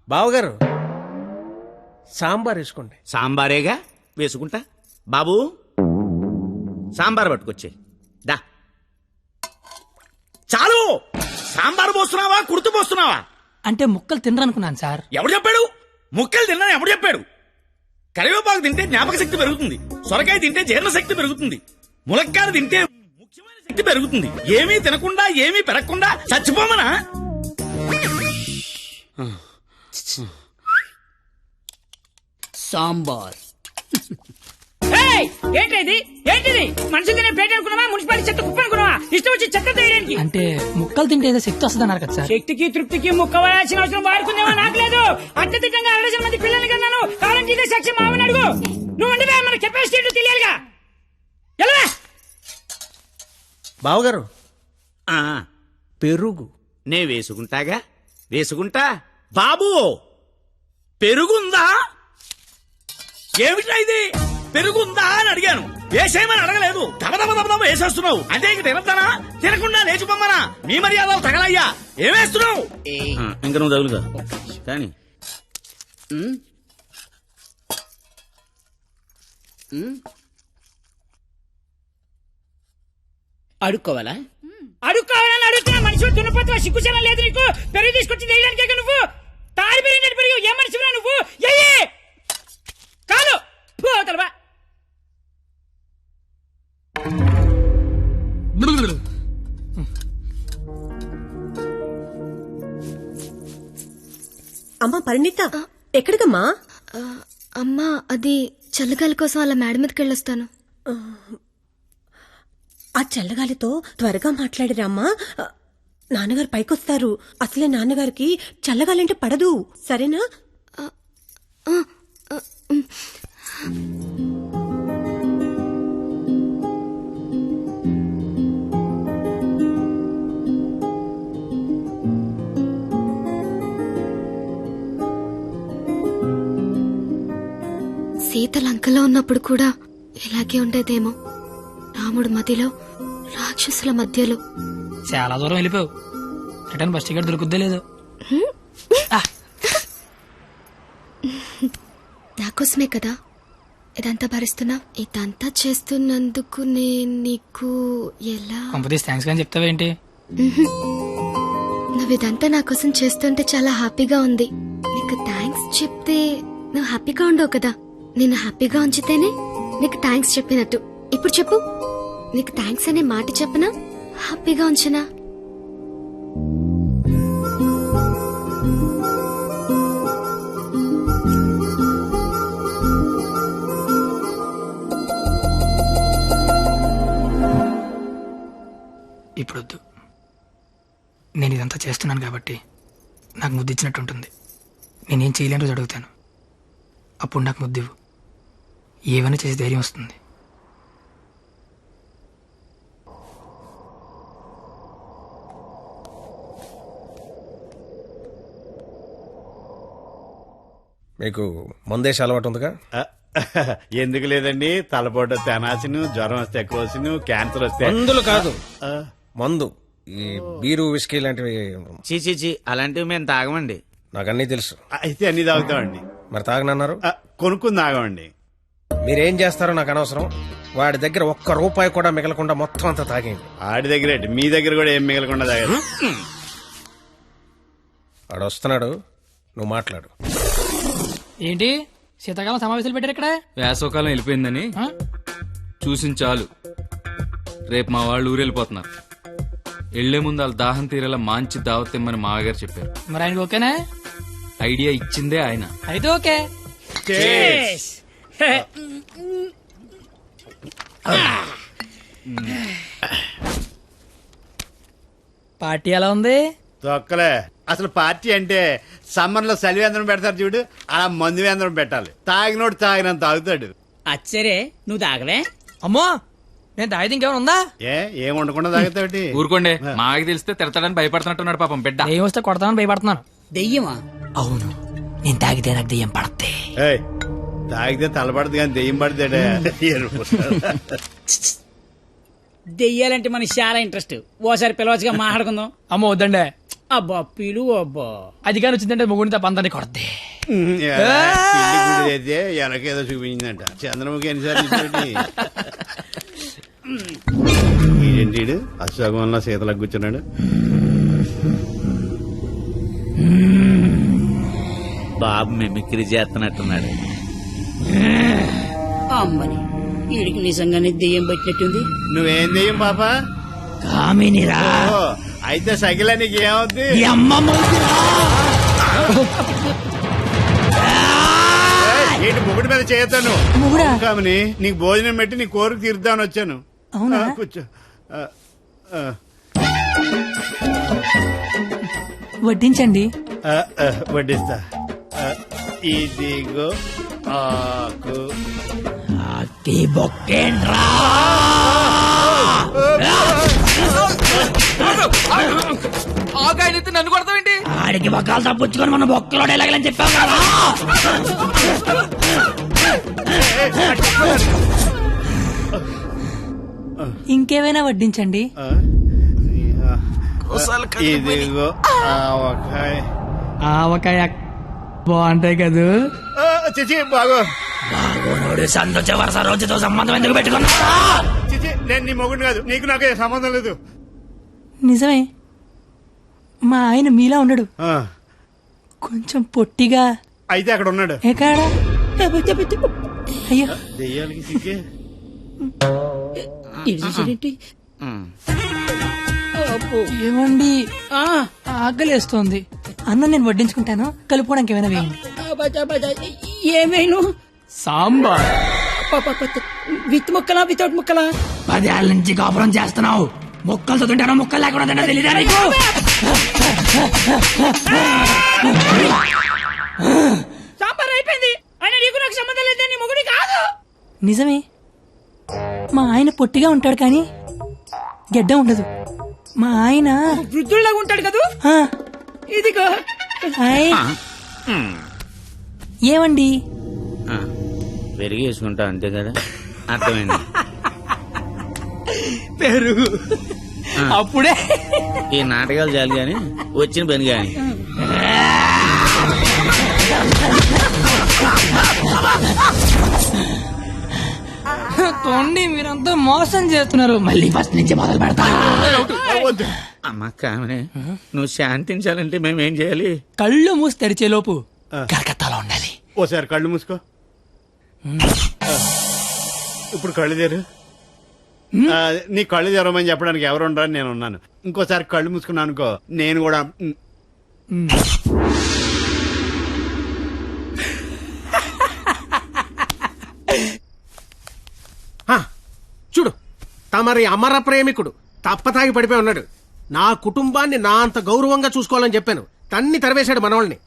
బావగారు సాంబార్ వేసుకోండి. సాంబారేగా వేసుకుంటా. బాబు సాంబార్ పట్టుకొచ్చే దా. చాలు. సాంబార్ పోస్తున్నావా కుర్తు పోస్తున్నావా? అంటే ముక్కలు తినరనుకున్నాను సార్. ఎవడు చెప్పాడు? ముక్కలు తిన్నా ఎవడు చెప్పాడు? కరివేపాకు తింటే జ్ఞాపక శక్తి పెరుగుతుంది, సొరకాయ తింటే జీర్ణ శక్తి పెరుగుతుంది, ములక్కాయ తింటే ముఖ్యమైన శక్తి పెరుగుతుంది. ఏమీ తినకుండా ఏమీ పెరగకుండా చచ్చిపోమనా? సాంబార్. ఏంటిది ఏంటిది? మనుషులు తినే ప్లేట్ అనుకున్నావా? మున్సిపాలిటీ చెత్త కుప్ప అనుకున్నావా? ఇష్టం వచ్చి చెత్త తీయడానికి. అంటే ముక్కలు తింటే ఏదో శక్తి వస్తుంది అన్నారు కదా సార్. శక్తికి తృప్తికి ముక్క వేయాల్సిన అవసరం వాడుకుందేమో నాకు లేదు. అత్యధికంగా 60 మంది పిల్లల్ని కన్నాను. కావాలంటే ఇదే సాక్షి మామని అడుగు. నువ్వు అంటే మన కెపాసిటీ తెలియాలిగా. ఎలా బావగారు పెరుగు నే వేసుకుంటాగా, వేసుకుంటా. బాబు పెరుగుందా? ఏమిటా ఇది? పెరుగుందా అని అడిగాను, వేసేయమని అడగలేదు. దబదబ వేసేస్తున్నావు. అంటే ఇంక తినద్దానా? తినకుండా లేచిపోమ్మనా? మీ మర్యాదలు తగలయ్యా. ఏమేస్తున్నావు? ఇంక నువ్వు తగులుగా కానీ అడుక్కోవాలా? అడుక్కోవాలని అడుగుతున్నా. మనిషి దున్నపోతున్నా, సిగ్గుచనం లేదు నీకు. పెరుగు తీసుకొచ్చి తెలియడానికే నువ్వు తాడి పెరిగినట్టు పెరుగు. ఏ మనిషిరా నువ్వు? కాదు పోతలవా. అమ్మా పరిణిత, ఎక్కడికమ్మా? అమ్మా అది చల్లగాలి కోసం అలా మేడ మీదకి వెళ్ళొస్తాను. ఆ చల్లగాలితో త్వరగా మాట్లాడిరామ్మా. నాన్నగారు పైకొస్తారు. అసలే నాన్నగారికి చల్లగాలంటే పడదు. సరేనా? సీత లంకలో ఉన్నప్పుడు కూడా ఇలాగే ఉండేదేమో. రాముడు మదిలో, రాక్షసుల మధ్యలో. చాలా దూరం వెళ్ళిపోయావు. రిటర్న్ బస్ టికెట్ దొరుకుద్దే లేదు. నాకోసమే కదా ఇదంతా భరిస్తున్నా. ఇదంతా చేస్తున్నందుకు నేను నీకు ఎలా కంపెనీస్ థ్యాంక్స్ కానీ చెప్తావేంటి? నువ్వు ఇదంతా నా కోసం చేస్తుంటే చాలా హ్యాపీగా ఉంది. నీకు థ్యాంక్స్ చెప్తే నువ్వు హ్యాపీగా ఉండవు కదా. నేను హ్యాపీగా ఉంచితేనే నీకు థ్యాంక్స్ చెప్పినట్టు. ఇప్పుడు చెప్పు, నీకు థ్యాంక్స్ అనే మాట చెప్పనా, హ్యాపీగా ఉంచనా? ఇప్పుడొద్దు. నేను ఇదంతా చేస్తున్నాను కాబట్టి నాకు ముద్దు ఇచ్చినట్టు ఉంటుంది. నేనేం చేయలేని రోజు అడుగుతాను, అప్పుడు నాకు ముద్దివ్వు. ఏమైనా చేసి ధైర్యం వస్తుంది. మీకు మందేసి అలవాటు ఉందిగా? ఎందుకు లేదండి, తలపోట తెనాసిను, జ్వరం వస్తే కోసిను, క్యాన్సర్ వస్తే మందులు కాదు, మందు. ఈ బీరు, విస్కీ లాంటివి. చీచీ అలాంటివి మేము తాగమండి. నాకు అన్నీ తెలుసు. అయితే అన్ని తాగుతామండి. మరి తాగనన్నారు? కొనుక్కుని తాగమండి. మీరేం చేస్తారో నాకు అనవసరం. వాడి దగ్గర ఒక్క రూపాయి కూడా మిగలకుండా మొత్తం అంతా తాగేయండి. ఆడి దగ్గర మీ దగ్గర కూడా ఏం మిగలకుండా తాగారు. వాడు వస్తున్నాడు, నువ్వు మాట్లాడు. ఏంటి శీతాకాలం సమావేశాలు పెట్టారు ఇక్కడ? వేసవకాలం వెళ్ళిపోయిందని చూసించాలు. రేపు మా వాళ్ళు ఊరెళ్ళిపోతున్నారు. వెళ్లే ముందు వాళ్ళ దాహం తీరేలా మంచి దావత్ ఇమ్మని మామగారు చెప్పారు. మరి ఆయనకి ఓకేనా? ఐడియా ఇచ్చిందే ఆయన. అయితే ఓకే. పార్టీ ఎలా ఉంది? తొక్కలే. అసలు పార్టీ అంటే సమ్మర్ లో సలివేంద్రం పెడతారు చూడు, అలా మందు వేంద్రం పెట్టాలి. తాగినోడు తాగినంత తాగుతాడు. అచ్చరే నువ్వు తాగలే? అమ్మో, నేను తాగితే ఇంకేమైనా ఉందా? ఏం ఉండకుండా తాగుతాడు. ఊరుకోండి, మాకు తెలిస్తే తిడతాడని భయపడుతున్నట్టున్నాడు పాపం బిడ్డ. దెయ్యం వస్తే కొడతానని భయపడుతున్నాను. దెయ్యమా? అవును, నేను తాగితే నాకు దెయ్యం పడతాయి. తాగితే తలపడదు కానీ దెయ్యం పడతాడే. దెయ్యాలంటే మనకి చాలా ఇంట్రెస్ట్. ఓసారి పిలవచ్చుగా మాట్లాడుకుందాం. అమ్మో వద్దండి. అబ్బా పిలు. అబ్బా అది కానీ వచ్చిందంటే ముగ్గురిని తప్ప అందరినీ కొడద్ది. అయితే ఎనకేదో చూపించిందంట. చంద్రముఖి ఎన్నిసార్లు ఏంటి అశోకంలో సీతలకు కూర్చున్నాడు. బాబు మిమిక్రీ చేస్తున్నట్టున్నాడు. అమ్మని వీడికి నిజంగానే దెయ్యం పట్టినట్టుంది. నువ్వేం దెయ్యం పాపా? కామినిరా. అయితే సగిల నీకు ఏమవుద్ది? ఏంటి ముగుడి మీద చేయతాను కామని? నీకు భోజనం పెట్టి నీ కోరిక తీరుద్దామని వచ్చాను. కూర్చో. వడ్డించండి. వడ్డిస్తా. ఇదిగో ఆకు. ఆకాయనైతే నన్ను కొడతావేంటి? ఆడికి బొక్కలు తప్పించుకొని మన బొక్కలో ఎలాగలని చెప్పావు కదా. ఇంకేమైనా వడ్డించండి. ఇదిగో ఆవకాయ. ఆవకాయ బాగుంటాయి కదూ. చిచి బాగో. బాగోనోడు సంతోష వరుస రోజుతో సంబంధం ఎందుకు పెట్టుకున్నా? చిచి నేను నీ మొగుడు కాదు, నీకు నాకు సంబంధం లేదు. నిజమే, మా ఆయన మీలా ఉండడు, కొంచెం పొట్టిగా. అయితే అక్కడ ఉన్నాడు. ఎక్కడ? అయ్యో దెయ్యాలకి సిగ్గే. ఏమండి, ఆకలేస్తోంది. అన్నం నేను వడ్డించుకుంటాను, కలుపుకోవడానికి ఏమైనా వేయండి. ఏమైనా సాంబార్. విత్ ముక్కలా వితౌట్ ముక్కలా? 10 ఏళ్ళ నుంచి కాపురం చేస్తున్నావు, ముక్కలు తింటానో ముక్కలు లేకుండా తెలియదా నీకు? సాంబార్ అయిపోయింది. ఆయన నీకు నాకు సంబంధం లేదే, నీ మొగుడి కాదు. నిజమే, మా ఆయన పొట్టిగా ఉంటాడు కానీ గెడ్డ ఉండదు. మా ఆయన వృద్ధుల్లాగా ఉంటాడు కదూ. ఇదిగో. ఏమండి, పెరిగి వేసుకుంటా అంతే కదా, అర్థమైంది. పెరుగు అప్పుడే ఈ నాటకాలు చాలు గాని వచ్చిన పని గాని. తోండి మీరంతా మోసం చేస్తున్నారు. మళ్ళీ ఫస్ట్ నుంచి మొదలు పెడతా. అమ్మ కామనే, నువ్వు శాంతించాలంటే మేమేం చేయాలి? కళ్ళు మూసి తెరిచే లోపు కలకత్తాలో ఉండాలి. ఓసారి కళ్ళు మూసుకో. ఇప్పుడు కళ్ళు తెరు. నీ కళ్ళు తెరవమని చెప్పడానికి ఎవరు ఉండరని నేను ఉన్నాను. ఇంకోసారి కళ్ళు మూసుకున్నాను అనుకో, నేను కూడా. చూడు, తమరి అమర ప్రేమికుడు తప్పతాగి పడిపోయి ఉన్నాడు. నా కుటుంబాన్ని నా అంత గౌరవంగా చూసుకోవాలని చెప్పాను, తన్ని తరివేశాడు మనవాళ్ళని.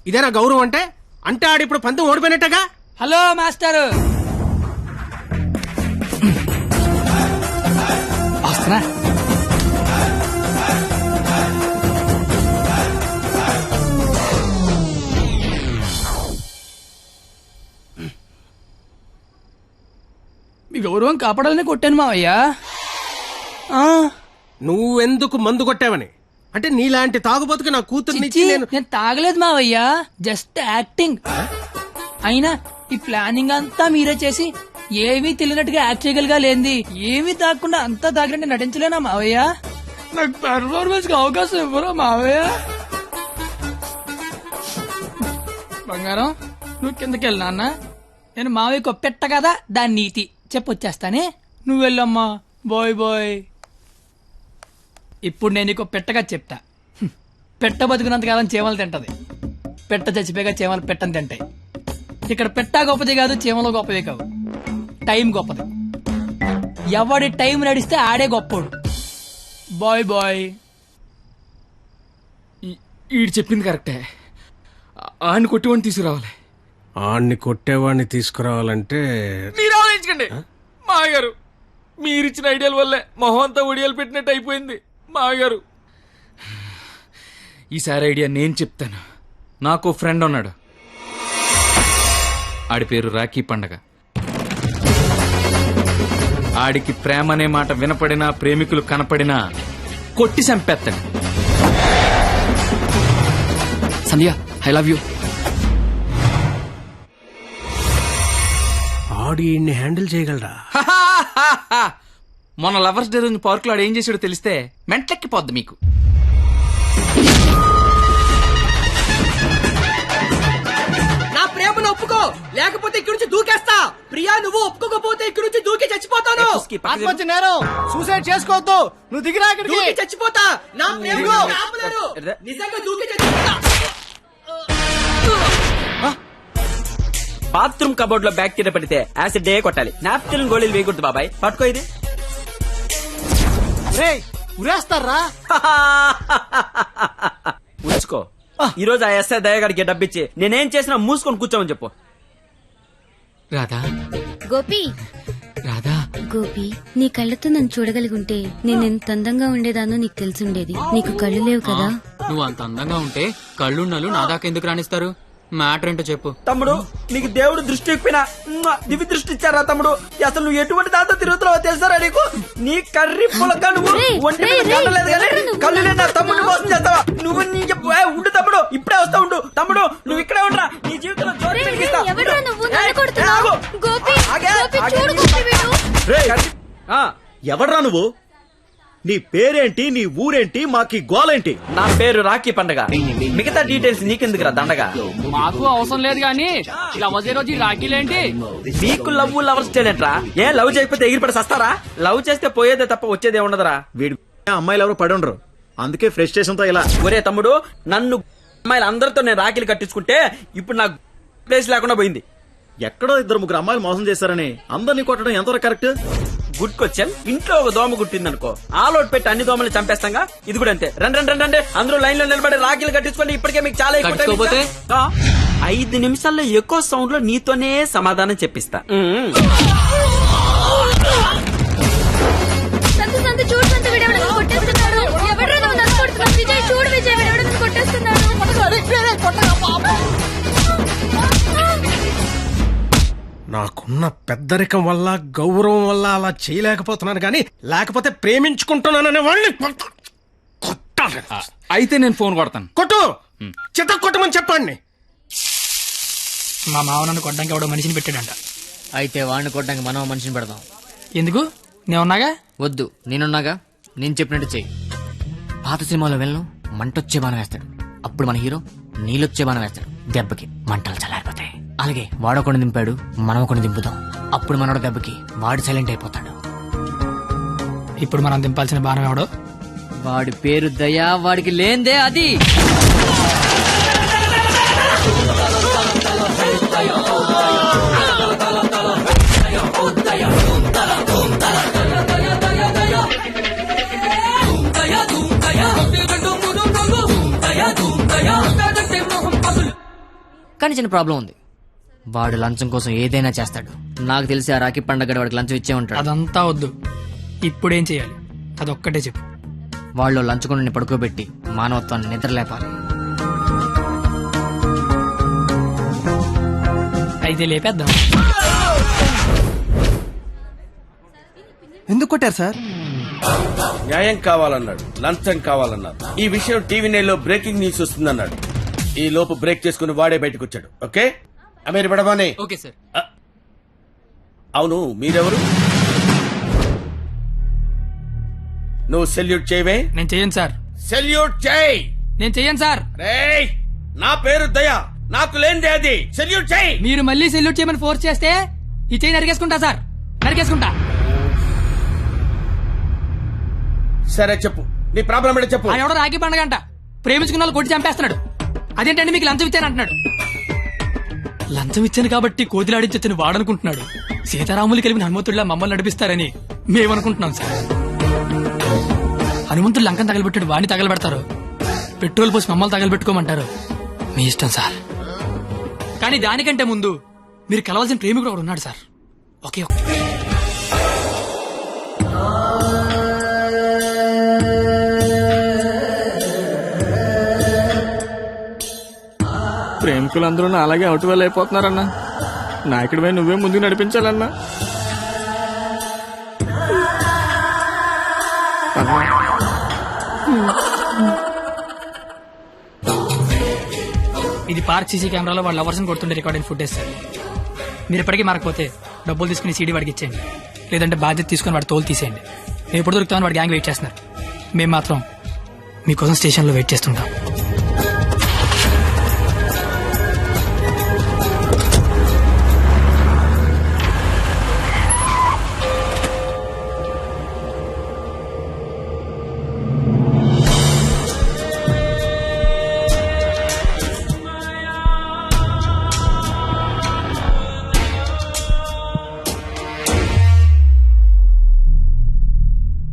ఇదేనా గౌరవం అంటే? అంటే ఆడిప్పుడు పందెం ఓడిపోయినట్టుగా. హలో మాస్టర్, వస్తున్నా. మీ గౌరవం కాపాడాలని కొట్టాను మావయ్యా. నువ్వెందుకు మందు కొట్టావని? అంటే నీలాంటి తాగుబోతుకి నా కూతుర్నిచ్చి నేను తాగలేదు మావయ్యా, జస్ట్ యాక్టింగ్. అయినా ఈ ప్లానింగ్ అంతా మీరే చేసి ఏమీ తెలియనట్టుగా యాక్ట్ చేయగలిగా లేంది. ఏమీ తాగకుండా అంతా తాగినట్టు నటించలేనా మావయ్య? నాకు పెర్ఫార్మెన్స్ కి అవకాశం ఇవ్వరా మావయ్య? బంగారం, నువ్వు కిందకెళ్ళి నాన్న, నేను మావయ్యకు పెట్ట కదా దాని నీతి చెప్పొచ్చేస్తానే. నువ్వు వెళ్ళమ్మా. Bye bye. ఇప్పుడు నేను నీకు పెట్టగా చెప్తా. పెట్ట బతుకున్నంతకాలం చీమలు తింటది, పెట్ట చచ్చిపోయాక చీమలు పెట్టని తింటాయి. ఇక్కడ పెట్ట గొప్పది కాదు, చీమలు గొప్పది కావు, టైం గొప్పది. ఎవడి టైం నడిస్తే ఆడే గొప్పోడు. Bye bye. ఈడు చెప్పింది కరెక్టే, ఆడిని కొట్టివాడిని తీసుకురావాలి. ఆడిని కొట్టేవాడిని తీసుకురావాలంటే మీరు ఆలోచించకండి మాగారు. మీరిచ్చిన ఐడియాల వల్లే మొహం అంతా ఒడియాలు పెట్టినట్టు అయిపోయింది మాగారు. ఈసారి ఐడియా నేను చెప్తాను. నాకు ఫ్రెండ్ ఉన్నాడు, ఆడి పేరు రాఖీ పండగ. ఆడికి ప్రేమ అనే మాట వినపడినా, ప్రేమికులు కనపడినా కొట్టి చంపేస్తాడు. సంధ్య, ఐ లవ్ యూ. ఆడి ఈయన్ని హ్యాండిల్ చేయగలరా? మొన్న లవర్స్ డే రోజు పార్క్ లో ఆడు ఏం చేసాడో తెలిస్తే మెంట్లెక్కిపోద్ది మీకు. నా ప్రేమను ఒప్పుకో, లేకపోతే ఇక్కడి నుంచి దూకేస్తా. ప్రియా, నువ్వు ఒప్పుకోకపోతే ఇక్కడి నుంచి దూకి చచ్చిపోతాను. ఆత్మహత్య నేరం, సూసైడ్ చేసుకోవద్దు. నువ్వు దిగిరా, దూకి చచ్చిపోతా. నా ప్రేమను ఆపలేరు. నిజంగా దూకి చచ్చిపోతా. బాత్రూమ్ కబోర్డ్ లో బ్యాక్టీరియా పడితే యాసిడ్ డే కొట్టాలి. నాప్కిన్ గోళీలు వేయకూడదు బాబాయ్. పట్టుకో ఇది. ఉరేస్తారా? ఉంచుకో. ఈ రోజు ఆ ఎస్ఐ దయగాడికి డబ్బిచ్చి నేనేం చేసినా మూసుకొని కూర్చోమని చెప్పు. రాధా, గోపి, రాధా, గోపి, నీ కళ్ళతో నన్ను చూడగలిగుంటే నేను ఎంత అందంగా ఉండేదానో నీకు తెలిసుండేది. నీకు కళ్ళు లేవు కదా. నువ్వు అంత అందంగా ఉంటే కళ్ళున్నలు నా దాకా ఎందుకు రాణిస్తారు? మ్యాటర్ ఏంటో చెప్పు. తమ్ముడు, నీకు దేవుడు దృష్టి ఇప్పినా దివి దృష్టి ఇచ్చారా తమ్ముడు? అసలు నువ్వు ఎటువంటి దాంతో తిరుగుతున్నావో తెలుసారా నీకు? నీ కర్రీ పులక నువ్వు ఒంటి మీద కళ్ళలేదు కానీ కళ్ళు లేని నా తమ్ముడు మోసం చేస్తావా నువ్వు? ఉండు తమ్ముడు, ఇప్పుడే వస్తా ఉండు. తమ్ముడు, నువ్వు ఇక్కడే ఉండరా, నీ జీవితంలో జోరు పెరిగిస్తా. ఎవడ్రా నువ్వు? నీ పేరేంటి, నీ ఊరేంటి, మాకి గోలేంటి? నా పేరు రాఖీ పండగ. మిగతా డీటెయిల్స్ నీకెందుకురా దండగా? మాకు అవసరం లేదు గానీ లవ్ రోజు రాఖీలేంటి? మీకు లవ్ లవర్స్ చేయలేంట్రా? ఏ లవ్ చేయకపోతే ఎగిరిపడి సస్తారా? లవ్ చేస్తే పోయేదే తప్ప వచ్చేదే ఉండదురా. వీడు అమ్మాయిలు ఎవరు పడి ఉండరు, అందుకే ఫ్రస్ట్రేషన్ తో ఇలా. ఒరే తమ్ముడు, నన్ను అమ్మాయిలు అందరితో నేను రాఖీలు కట్టించుకుంటే ఇప్పుడు నాకు ప్లేస్ లేకుండా పోయింది. ఎక్కడో 2-3 అమ్మాయిలు మోసం చేశారని అందరినీ కొట్టడం ఎంతవరకు కరెక్ట్? Good question. ఇంట్లో ఒక దోమ గుట్టిందనుకో, ఆలోట్ పెట్టి అన్ని దోమలు చంపేస్తాగా. ఇది కూడా అంతే. రండి అందరూ లైన్ లో నిలబడి రాఖీలు కట్టించుకోండి. ఇప్పటికే మీకు చాలా ఎక్కువ. 5 నిమిషాల్లో ఎక్కువ సౌండ్ లో నీతోనే సమాధానం చెప్పిస్తా. నాకు పెద్దరికం వల్ల గౌరవం వల్ల అలా చేయలేకపోతున్నాను కానీ లేకపోతే ప్రేమించుకుంటున్నాననే వాళ్ళని కొట్టాలి. అయితే నేను ఫోన్ కొడతాను. కొట్టు, చిత్త కొట్టమని చెప్పండి. మా మావ నన్ను కొట్టడానికి ఎవడో మనిషిని పెట్టాడంట. అయితే వాడిని కొట్టడానికి మనం మనిషిని పెడదాం. ఎందుకు? నేనున్నాగా. వద్దు, నేనున్నాగా. నేను చెప్పినట్టు చెయ్యి. పాత సినిమాలో వెళ్ళను మంటొచ్చే బాణం వేస్తాడు, అప్పుడు మన హీరో నీళ్ళొచ్చే బాణం వేస్తాడు. దెబ్బకి మంటలు చల్లారిపోతాయి. అలాగే వాడొకడిని దింపాడు, మనం ఒకడిని దింపుదాం. అప్పుడు మనోడు దెబ్బకి వాడు సైలెంట్ అయిపోతాడు. ఇప్పుడు మనం దింపాల్సిన బాణం ఎవడో? వాడి పేరు దయా, వాడికి లేందే అది. కానీ చిన్న ప్రాబ్లం ఉంది. వాడు లంచం కోసం ఏదైనా చేస్తాడు. నాకు తెలిసి ఆ రాఖీ పండగ వాడికి లంచం ఇచ్చే ఉంటాడు. అదంతా వద్దు, ఇప్పుడేం చేయాలి అదొక్కటే చెప్పు. వాళ్ళు లంచుకొని పడుకోబెట్టి మానవత్వాన్ని నిద్రలేపాలి. అయితే లేపేద్దాం. ఎందుకు కొట్టారు సార్? న్యాయం కావాలన్నాడు, లంచం కావాలన్నాడు. ఈ విషయం టీవీ నైన్లో బ్రేకింగ్ న్యూస్ వస్తుందన్నాడు. ఈ లోపు బ్రేక్ చేసుకుని వాడే బయటకు వచ్చాడు. ఓకే అమీర్ పడబానే. Okay sir. అవును, మీరెవరు? నువ్వు సెల్యూట్ చేయవే? నేను చెయ్యను సార్. సెల్యూట్ చేయి. నేను చెయ్యను సార్. రేయ్, నా పేరు దయా, నాకు లేనిదే అది. సెల్యూట్ చేయి. మీరు మళ్ళీ సెల్యూట్ చేయమని ఫోర్స్ చేస్తే ఈ చెయ్యి నరికేసుకుంటా సార్, నరికేసుకుంటా. సరే చెప్పు, నీ ప్రాబ్లం ఏంటో చెప్పు. ఆయన ఎవడో రాఖీ పండగ అంట ప్రేమించుకున్న వాళ్ళు కొట్టి చంపేస్తున్నాడు. అదేంటంటే మీకు లంచం ఇచ్చాను అంటున్నాడు. లంచం ఇచ్చాను కాబట్టి కోతిలాడించని వాడనుకుంటున్నాడు. సీతారాములు కలిపిన హనుమంతుడిలా మమ్మల్ని నడిపిస్తారని మేమనుకుంటున్నాం సార్. హనుమంతుడు లంకం తగలబెట్టాడు, వాడిని తగలబెడతారు. పెట్రోల్ పోసి మమ్మల్ని తగలబెట్టుకోమంటారు. మీ ఇష్టం సార్. కానీ దానికంటే ముందు మీరు కలవాల్సిన ప్రేమికుడు ఒకడు ఉన్నాడు సార్. ఓకే. ప్రేమికులందరూ నా అలాగే అవుట్ వెల్ అయిపోతున్నారన్నా. నాయకుడిపై నువ్వే ముందుకు నడిపించాలన్నా. ఇది పార్క్ సీసీ కెమెరాలో వాళ్ళ లవర్స్ కొడుతుండే రికార్డింగ్ ఫుటేజ్ సార్. మీరు ఎప్పటికీ మారకపోతే డబ్బులు తీసుకుని సీడీ వాడికి ఇచ్చేయండి, లేదంటే బాధ్యత తీసుకుని వాడి తోలు తీసేయండి. మేము ఎప్పుడు దొరుకుతామని వాడి గ్యాంగ్ వెయిట్ చేస్తున్నారు. మేము మాత్రం మీకోసం స్టేషన్లో వెయిట్ చేస్తుంటాం.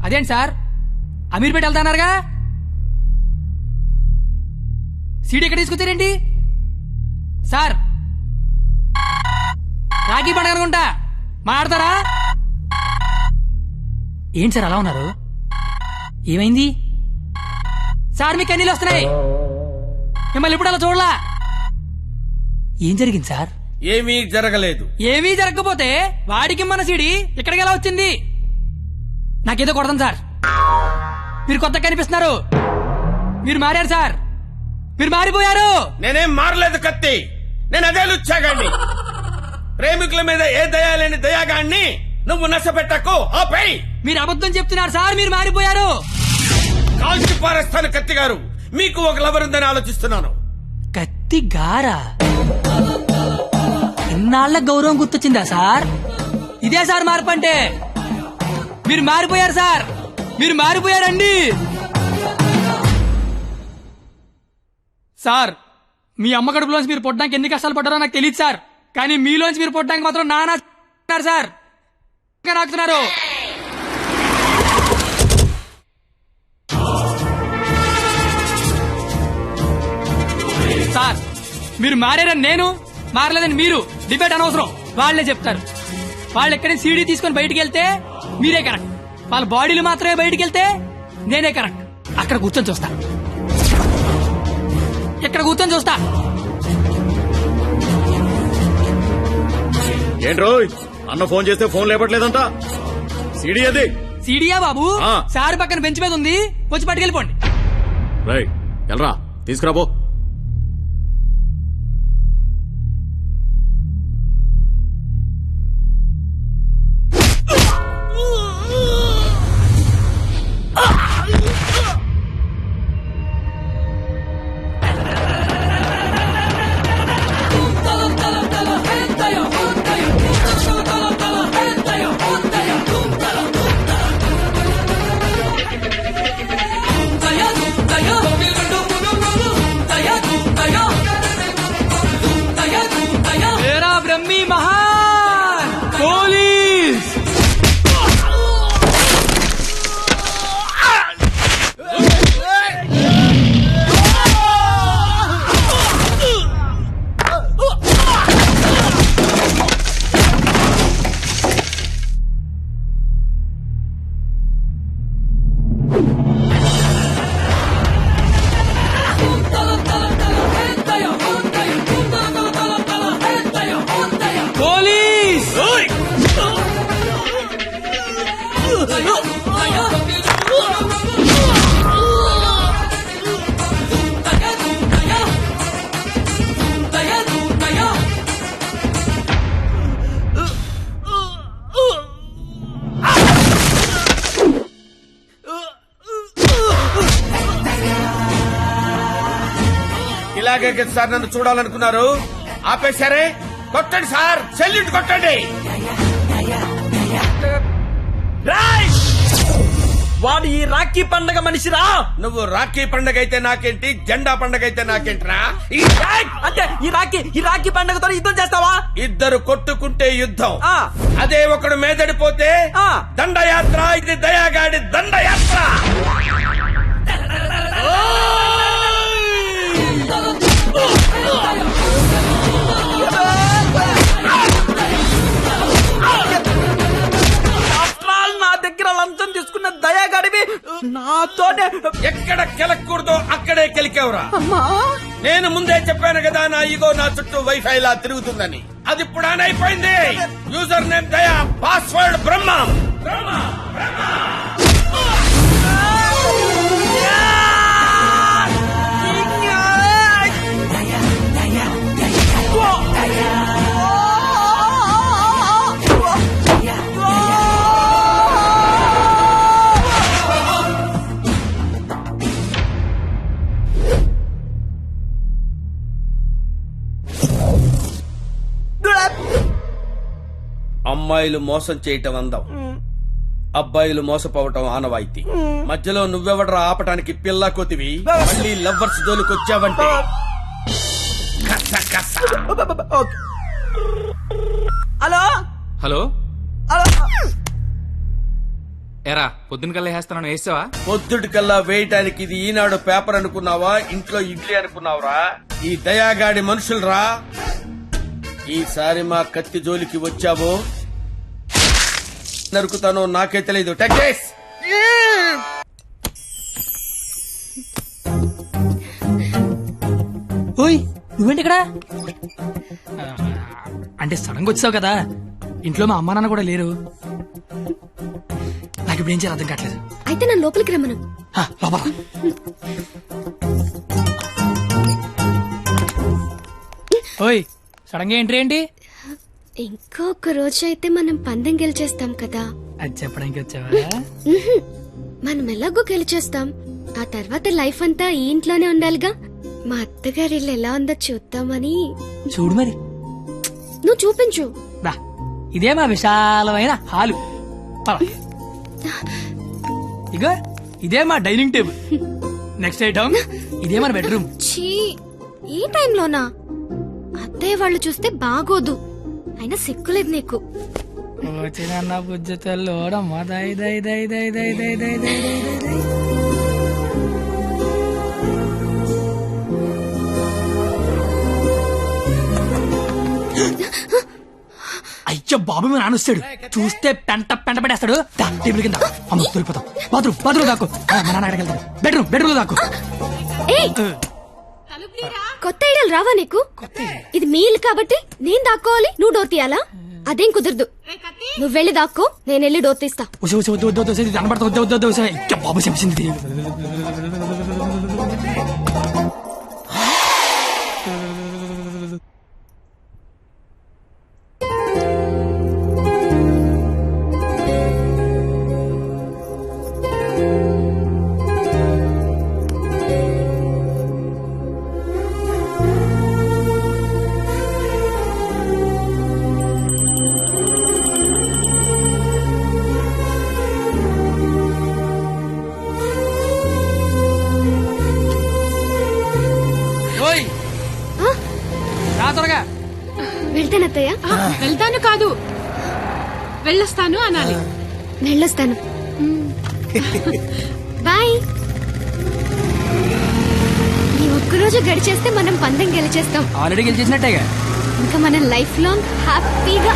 అదేంటి సార్, అమీర్పేట వెళ్తానారుగా, సీడీ ఎక్కడ తీసుకొచ్చారేంటి సార్? రాఖీ పండుగ అనుకుంటా, మాట్లాడతారా? ఏంటి సార్ అలా ఉన్నారు? ఏమైంది సార్? మీకు కన్నీళ్ళు వస్తున్నాయి. మిమ్మల్ని ఇప్పుడు అలా చూడలా. ఏం జరిగింది సార్? ఏమీ జరగలేదు. ఏమీ జరగకపోతే వాడికి మన సీడీ ఇక్కడికి ఎలా వచ్చింది? నాకేదో కొడతాం సార్. మీరు కొత్తగా కనిపిస్తున్నారు. మీరు మారారు సార్, మీరు మారిపోయారు. నేనేం మారలేదు కత్తి, నేను అదే లుచ్చాగాన్ని. ప్రేమికుల మీద ఏ దయా లేని దయాగాన్ని నువ్వు నష్టపెట్టకు. ఆపై మీరు అబద్ధం చెప్తున్నారు సార్, మీరు మారిపోయారు. కాల్చి పారేస్తాను కత్తి గారు. మీకు ఒక లవర్ ఉందని ఆలోచిస్తున్నాను. కత్తి గారా? ఇన్నాళ్ల గౌరవం గుర్తొచ్చిందా సార్? ఇదే సార్ మార్పు అంటే. మీరు మారిపోయారు సార్, మీరు మారిపోయారండి సార్. మీ అమ్మ కడుపులోంచి మీరు పొట్టడానికి ఎన్ని కష్టాలు పడ్డారో నాకు తెలియదు సార్, కానీ మీలోంచి మీరు పొట్టడానికి మాత్రం నానా సార్ నాకుతున్నారు. సార్ మీరు మారారని నేను, మారలేదని మీరు డిబేట్ అనవసరం. వాళ్లే చెప్తారు. వాళ్ళు ఎక్కడి సీడీ తీసుకొని బయటికి వెళ్తే మీరే కరెక్ట్, వాళ్ళ బాడీలు మాత్రమే బయటికి వెళ్తే నేనే కరెక్ట్. అక్కడ కూర్చొని చూస్తా, ఇక్కడ కూర్చొని చూస్తా. ఏంట్రో అన్న ఫోన్ చేస్తే ఫోన్ లేపట్లేదంట. సీడీ అది. సీడియా బాబు? ఆ. సార్ పక్కన బెంచ్ మీద ఉంది, వచ్చి పట్టుకెళ్ళిపోండి. రై ఎల్రా తీసుకురాబో. मेरा ब्रह्मी महान पुलिस। ఇలాగే సార్ నన్ను చూడాలనుకున్నారు, ఆపేశారే. కొట్టండి సార్, సెల్యూట్ కొట్టండి. వాడు ఈ రాఖీ పండగ మనిషిరా. నువ్వు రాఖీ పండగ అయితే నాకేంటి, జెండా పండగ అయితే నాకేంటిరా? అంటే ఈ రాఖీ పండగతో యుద్ధం చేస్తావా? ఇద్దరు కొట్టుకుంటే యుద్ధం, అదే ఒకడు మేదడిపోతే దండయాత్ర. ఇది దయాగాడి దండయాత్ర. నా దగ్గర లంచం తీసుకున్న దయాగాడివి నాతోనే ఎక్కడ కెలకూడదో అక్కడే కెలికేవరా. నేను ముందే చెప్పాను కదా, నా ఈగో నా చుట్టూ వైఫై లా తిరుగుతుందని. అది ఇప్పుడు ఆన్ అయిపోయింది. యూజర్ నేమ్ దయా, పాస్వర్డ్ బ్రహ్మ. అమ్మాయిలు మోసం చేయటం అందం, అబ్బాయిలు మోసపోవటం ఆనవాయితీ. మధ్యలో నువ్వెవడరా ఆపటానికి పిల్ల కోతివి? మళ్ళీ లవ్వర్స్ జోలికొచ్చావంటే హలో హలో ఎరా పొద్దున కల్లా వేస్తాను, వేసావా? పొద్దుటి కల్లా వేయటానికి ఇది ఈనాడు పేపర్ అనుకున్నావా, ఇంట్లో ఇడ్లీ అనుకున్నావురా? ఈ దయాగాడి మనుషులరా. ఈసారి మా కత్తి జోలికి వచ్చావో నరుకుతానో నాకే తెలీదు. టెక్కేస్ ఓయ్ నువ్వేంటి ఇక్కడ? అంటే సడన్ గా వచ్చావు కదా, ఇంట్లో మా అమ్మా నాన్న కూడా లేరు. నాకు ఇప్పుడు ఏం చేయాలి అర్థం కావట్లేదు. అయితే నన్ను లోపలికి రమ్మను. లోపల ఓయ్ సడన్ గా ఎంట్రీ ఏంటి? ఇంకొక రోజు అయితే మనం పందెం గెలిచేస్తాం కదా. అది చెప్పడానికి వచ్చావా? మనం ఎలాగో గెలిచేస్తాం, ఆ తర్వాత లైఫ్ అంతా ఈ ఇంట్లోనే ఉండాలిగా. మా అత్తగారి ఇల్లు ఎలా ఉందో చూద్దామని. చూడు మరి. నువ్వు చూపించు. ఇదే మా విశాలమైన హాలు. ఇగో ఇదే మా డైనింగ్ టేబుల్. నెక్స్ట్ ఐటమ్ ఇదే మన బెడ్రూమ్. ఛీ, ఈ టైంలోనా? అత్తయ్య వాళ్ళు చూస్తే బాగోదు. అయినా సిగ్గులేదు నీకు. వచ్చిన బుజ్జతల్లోడమ్మా దై దై దై దై దై దై దై దై దై. అయ్యో బాబు మీ నాన్న వస్తాడు, చూస్తే పెంట పడేస్తాడు. టేబుల్ కింద అమ్మ దొరికిపోతాం. బాత్రూమ్ దాకు. మా నాన్న అక్కడికి వెళ్తాడు. బెడ్రూమ్ దాకు. కొత్త ఐడియాలు రావా నీకు? ఇది మీ ఇల్లు కాబట్టి నేను దాక్కోవాలి, నువ్వు డోర్ తీయాలా? అదేం కుదరదు. నువ్వు వెళ్ళి దాక్కో, నేను వెళ్ళి డోర్ తీస్తా. బాబు చెప్పింది. వెళ్తానత్తయ్య. వెళ్తాను కాదు, వెళ్ళొస్తాను అనాలి. వెళ్ళొస్తాను. బాయ్. ఈ ఒక్కరోజు గడిచేస్తే మనం పందెం గెలిచేస్తాం. ఆల్రెడీ గెలిచేసినట్టేగా. ఇంకా మనం లైఫ్ లాంగ్ హ్యాపీగా.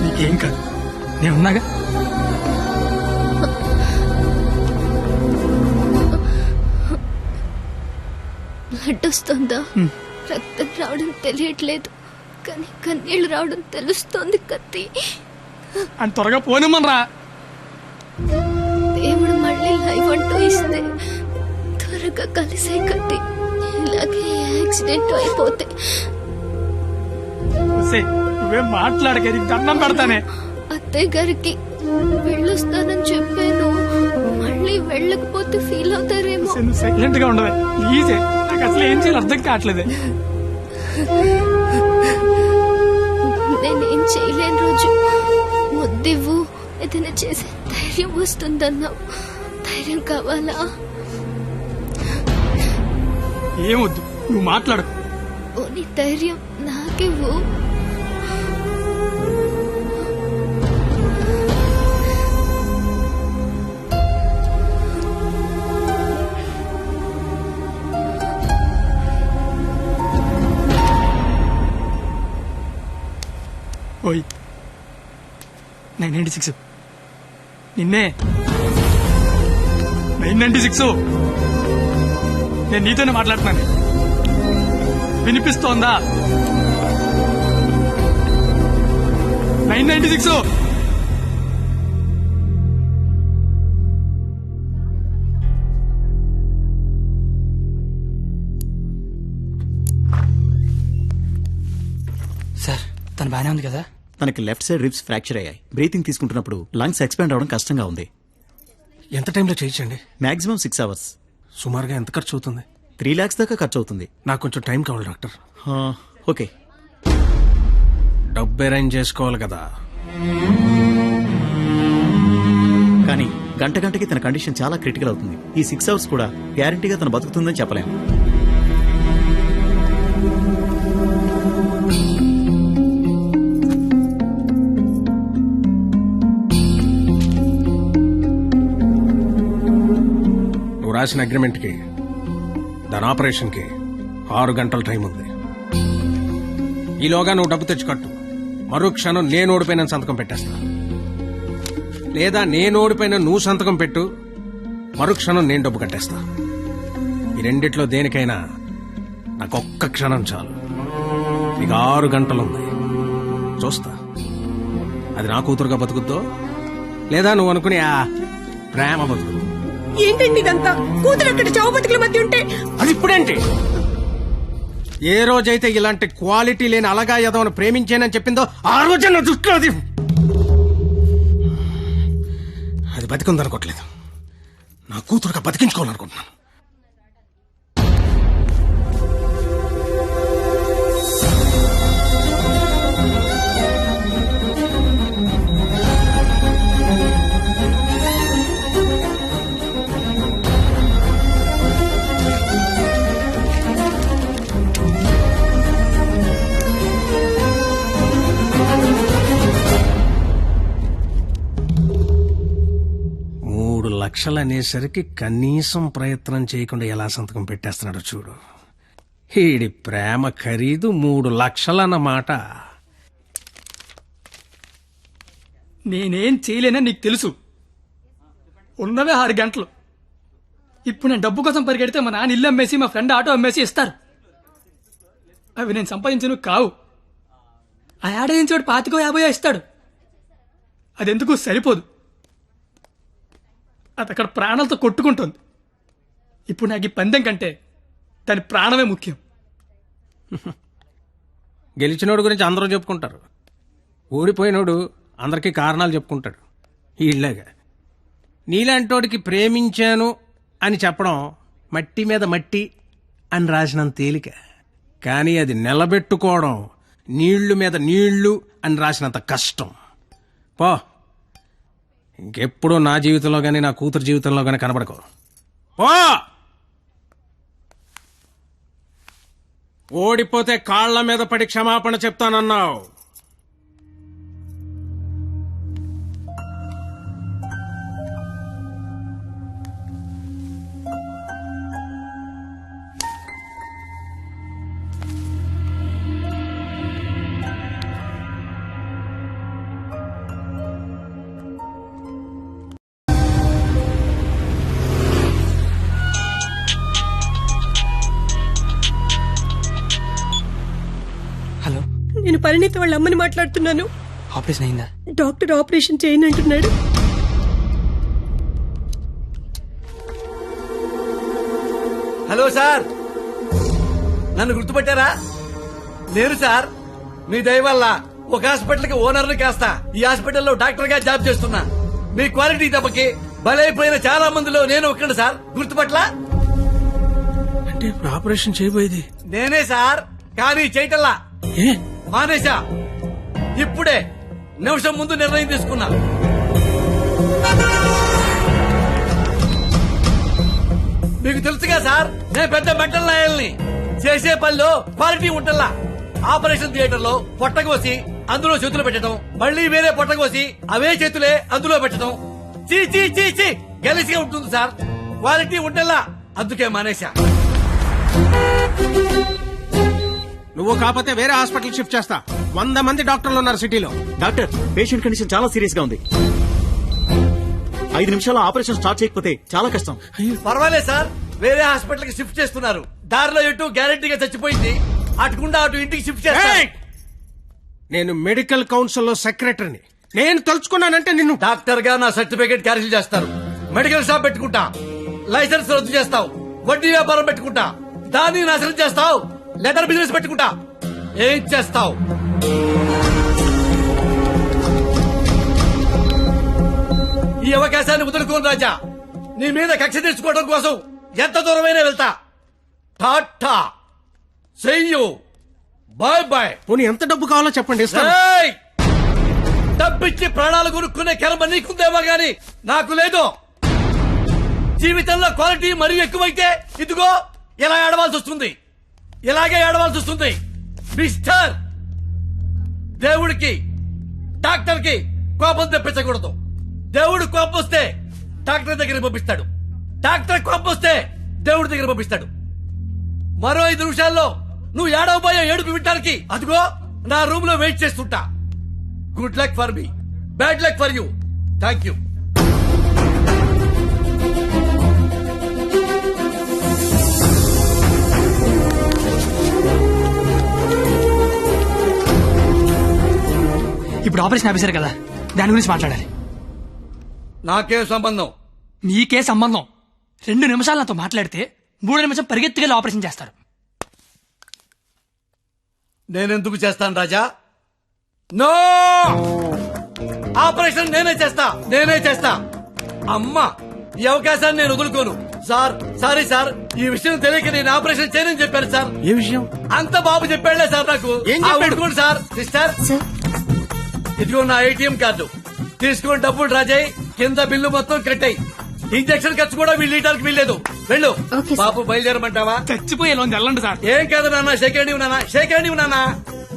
నీకేం కాదు, నేనున్నాగా. బ్లడ్ వస్తుందా? రక్తం రావడం తెలియట్లేదు, కానీ కన్నీళ్లు రావడం తెలుస్తోంది. కత్తి అని త్వరగా పోనిమ్మనరా. దేవుడు మళ్ళీ లైఫ్ అంటూ ఇస్తే త్వరగా కలిసే కత్తి. ఇలాగే యాక్సిడెంట్ అయిపోతే నువ్వేం మాట్లాడక, దండం పెడతానే. అత్తయ్య గారికి వెళ్ళొస్తానని చెప్పాను, మళ్ళీ వెళ్ళకపోతే ఫీల్ అవుతారేమో. సైలెంట్ గా ఉండదు ప్లీజ్. నాకు అసలు ఏం చేయాలి అర్థం కావట్లేదు. నేనేం చేయలేని రోజు ముద్దివ్వు, ఏదైనా చేసే ధైర్యం వస్తుందన్నావు. ధైర్యం కావాలా? ఏమొద్దు, నువ్వు మాట్లాడు. ఓని ధైర్యం నాకివ్వు. ఓయ్ 996 నిన్నే. 996 నేను నీతోనే మాట్లాడుతున్నాను. వినిపిస్తోందా? 996 సార్, తను బానే ఉంది కదా? తనకి లెఫ్ట్ సైడ్ రిబ్స్ ఫ్రాక్చర్ అయ్యాయి. బ్రీతింగ్ తీసుకుంటున్నప్పుడు లంగ్స్ ఎక్స్పాండ్ అవడం కష్టంగా ఉంది. ఎంత టైంలో చేయించండి? Maximum 6 hours. సుమారుగా ఎంత ఖర్చు అవుతుంది? 3 lakhs దాకా ఖర్చు అవుతుంది. నాకు కొంచెం టైం కావాలి డాక్టర్. ఓకే. డబ్బు అరేంజ్ చేసుకోవాలి కదా. కానీ గంటకి తన కండిషన్ చాలా క్రిటికల్ అవుతుంది. ఈ 6 hours కూడా గ్యారంటీగా తను బతుకుతుందని చెప్పలేము. నువ్వు రాసిన అగ్రిమెంట్ కి, దాని ఆపరేషన్ కి 6 గంటల టైం ఉంది. ఈలోగా నువ్వు డబ్బు తెచ్చుకట్టు. మరో క్షణం నేను ఓడిపోయిన సంతకం పెట్టేస్తా. లేదా నేను ఓడిపోయిన నువ్వు సంతకం పెట్టు, మరో క్షణం నేను డబ్బు కట్టేస్తా. ఈ రెండిట్లో దేనికైనా నాకు ఒక్క క్షణం చాలు. నీకు 6 గంటలుంది, చూస్తా అది నా కూతురుగా బతుకుద్దో లేదా నువ్వు అనుకుని ఆ ప్రేమ బతుకుద్దు. ఏంటండి ఇదంతా? కూతురు అక్కడ చావు బతుకుల మధ్య ఉంటే అది ఇప్పుడేంటి? ఏ రోజైతే ఇలాంటి క్వాలిటీ లేని అలగా ఏదో ప్రేమించానని చెప్పిందో ఆ రోజే నా దృష్టిలో అది బతికుందనుకోవట్లేదు. నా కూతురుగా బతికించుకోవాలనుకుంటున్నాను. లక్షలు అనేసరికి కనీసం ప్రయత్నం చేయకుండా ఎలా సంతకం పెట్టేస్తున్నాడో చూడు. ఈడి ప్రేమ ఖరీదు 3 లక్షలన్నమాట. నేనేం చేయలేనని నీకు తెలుసు. ఉన్నవే 6 గంటలు. ఇప్పుడు నేను డబ్బు కోసం పరిగెడితే మా నాన్న ఇల్లు అమ్మేసి మా ఫ్రెండ్ ఆటో అమ్మేసి ఇస్తారు. అవి నేను సంపాదించను కావు. ఆ ఏడాదించోడు 25-50 ఇస్తాడు. అదెందుకు సరిపోదు. అది అక్కడ ప్రాణాలతో కొట్టుకుంటుంది. ఇప్పుడు నాకు ఈ పందెం కంటే దాని ప్రాణమే ముఖ్యం. గెలిచినోడు గురించి అందరూ చెప్పుకుంటారు, ఓడిపోయినోడు అందరికీ కారణాలు చెప్పుకుంటాడు. ఇళ్ళగా నీలాంటోడికి ప్రేమించాను అని చెప్పడం మట్టి మీద మట్టి అని రాసినంత తేలిక, కానీ అది నిలబెట్టుకోవడం నీళ్లు మీద నీళ్లు అని రాసినంత కష్టం. పో, ఇంకెప్పుడు నా జీవితంలో గానీ నా కూతురు జీవితంలో గానీ కనబడకో. పో, ఓడిపోతే కాళ్ల మీద పడి క్షమాపణ చెప్తానన్నావు. నేను పరిణీత వాళ్ళ అమ్మని మాట్లాడుతున్నాను. ఆపరేషన్ అయిందా? డాక్టర్ ఆపరేషన్ చేయనంటున్నాడు. హలో సార్, నన్ను గుర్తుపట్టారా? నేను సార్, మీ దయ వల్ల ఒక హాస్పిటల్ కి ఓనర్ని కాస్తా ఈ హాస్పిటల్లో డాక్టర్ గా జాబ్ చేస్తున్నా. మీ క్వాలిటీ దెబ్బకి బలైపోయిన చాలా మందిలో నేను ఒక్కడు సార్. గుర్తుపట్లా? అంటే ఇప్పుడు ఆపరేషన్ చేయబోయేది నేనే సార్, కానీ చేయటల్లా మానేశా. ఇప్పుడే నిమిషం ముందు నిర్ణయం తీసుకున్నా. మీకు తెలుసుగా సార్, నేను పెద్ద మెంటల్ లాయల్ని. చేసే పనిలో క్వాలిటీ ఉంటల్లా. ఆపరేషన్ థియేటర్ లో పొట్టకోసి అందులో చేతులు పెట్టడం, మళ్ళీ వేరే పొట్టకోసి అవే చేతులే అందులో పెట్టడం చీ చీ చీ చీ గెలిసిగా ఉంటుంది సార్. క్వాలిటీ ఉంటల్లా, అందుకే మానేశా. నువ్వు కాకపోతే వేరే హాస్పిటల్ షిఫ్ట్ చేస్తా. 100 మంది డాక్టర్లు ఉన్నారు సిటీలో. డాక్టర్, పేషెంట్ కండిషన్ చాలా సీరియస్ గా ఉంది. 5 నిమిషాల్లో ఆపరేషన్ స్టార్ట్ చేయకపోతే చాలా కష్టం. పర్వాలేదు సార్, వేరే హాస్పిటల్ కి షిఫ్ట్ చేస్తున్నారు. దారిలో ఎటు గ్యారెంటీగా చచ్చిపోయింది, అటుకుండా అటు ఇంటికి షిఫ్ట్ చేస్తారు. నేను మెడికల్ కౌన్సిల్ లో సెక్రటరీని. నేను తలుచుకున్నానంటే నిన్ను డాక్టర్ గా నా సర్టిఫికేట్ క్యాన్సిల్ చేస్తారు. మెడికల్ షాప్ పెట్టుకుంటా, లైసెన్స్ రద్దు చేస్తావు. వడ్డీ వ్యాపారం పెట్టుకుంటా, దాన్ని నాశనం చేస్తావు. లెదర్ బిజినెస్ పెట్టుకుంటా, ఏం చేస్తావు? ఈ అవకాశాన్ని వదులుకోను రాజా. నీ మీద కక్ష తెచ్చుకోవడం కోసం ఎంత దూరమైనా వెళ్తా. టాటా, చెయ్యు, బాయ్ బాయ్. పోనీ ఎంత డబ్బు కావాలో చెప్పండి, ఇస్తాను. ఏయ్! డబ్బిచ్చి ప్రాణాలు కొనుక్కునే కర్మ నీకుందేమో గాని నాకు లేదు. జీవితంలో క్వాలిటీ మరీ ఎక్కువైతే ఇదిగో ఇలా ఏడవాల్సి వస్తుంది. ఇలాగే ఏడవాల్సి వస్తుంది. మిస్టర్, దేవుడికి డాక్టర్ కి కోపం తెప్పించకూడదు. దేవుడు కోపం వస్తే డాక్టర్ దగ్గర పంపిస్తాడు. డాక్టర్ కోపం వస్తే దేవుడి దగ్గర పంపిస్తాడు. మరో 5 నిమిషాల్లో నువ్వు ఏడవబోయే ఏడుపు వింటానికి అదిగో నా రూమ్ లో వెయిట్ చేస్తుంటా. Good luck for me, bad luck for you. Thank you. ఇప్పుడు ఆపరేషన్ ఆఫీసర్ కదా, దాని గురించి మాట్లాడాలి. నాకే సంబంధం? మీకే సంబంధం. 2 నిమిషాలు నాతో మాట్లాడితే 3 నిమిషం పరిగెత్తుకెళ్ళి ఆపరేషన్ చేస్తారు. నేనెందుకు చేస్తాను రాజా? నో, ఆపరేషన్ నేనే చేస్తా. అమ్మా, ఈ అవకాశాన్ని నేను వదులుకోను. సార్, సారీ సార్, ఈ విషయం తెలియక నేను ఆపరేషన్ చేయనని చెప్పాను సార్. ఏ విషయం? అంత బాబు చెప్పాడులే సార్ నాకు. ఏం చెప్పాడు? సార్. సిస్టర్, ఇదిగో నా ATM కార్డు తీసుకొని డబ్బులు రాజాయి, కింద బిల్లు మొత్తం కట్టాయి. ఇంజక్షన్ ఖర్చు కూడా వీళ్ళు ఇవ్వడానికి వీల్లేదు. వెళ్ళు. బాబు బయలుదేరమంటావా? చచ్చిపోయే లోన్ వెళ్ళండి సార్. ఏం కాదు నాన్న, షేకండి నాన్న.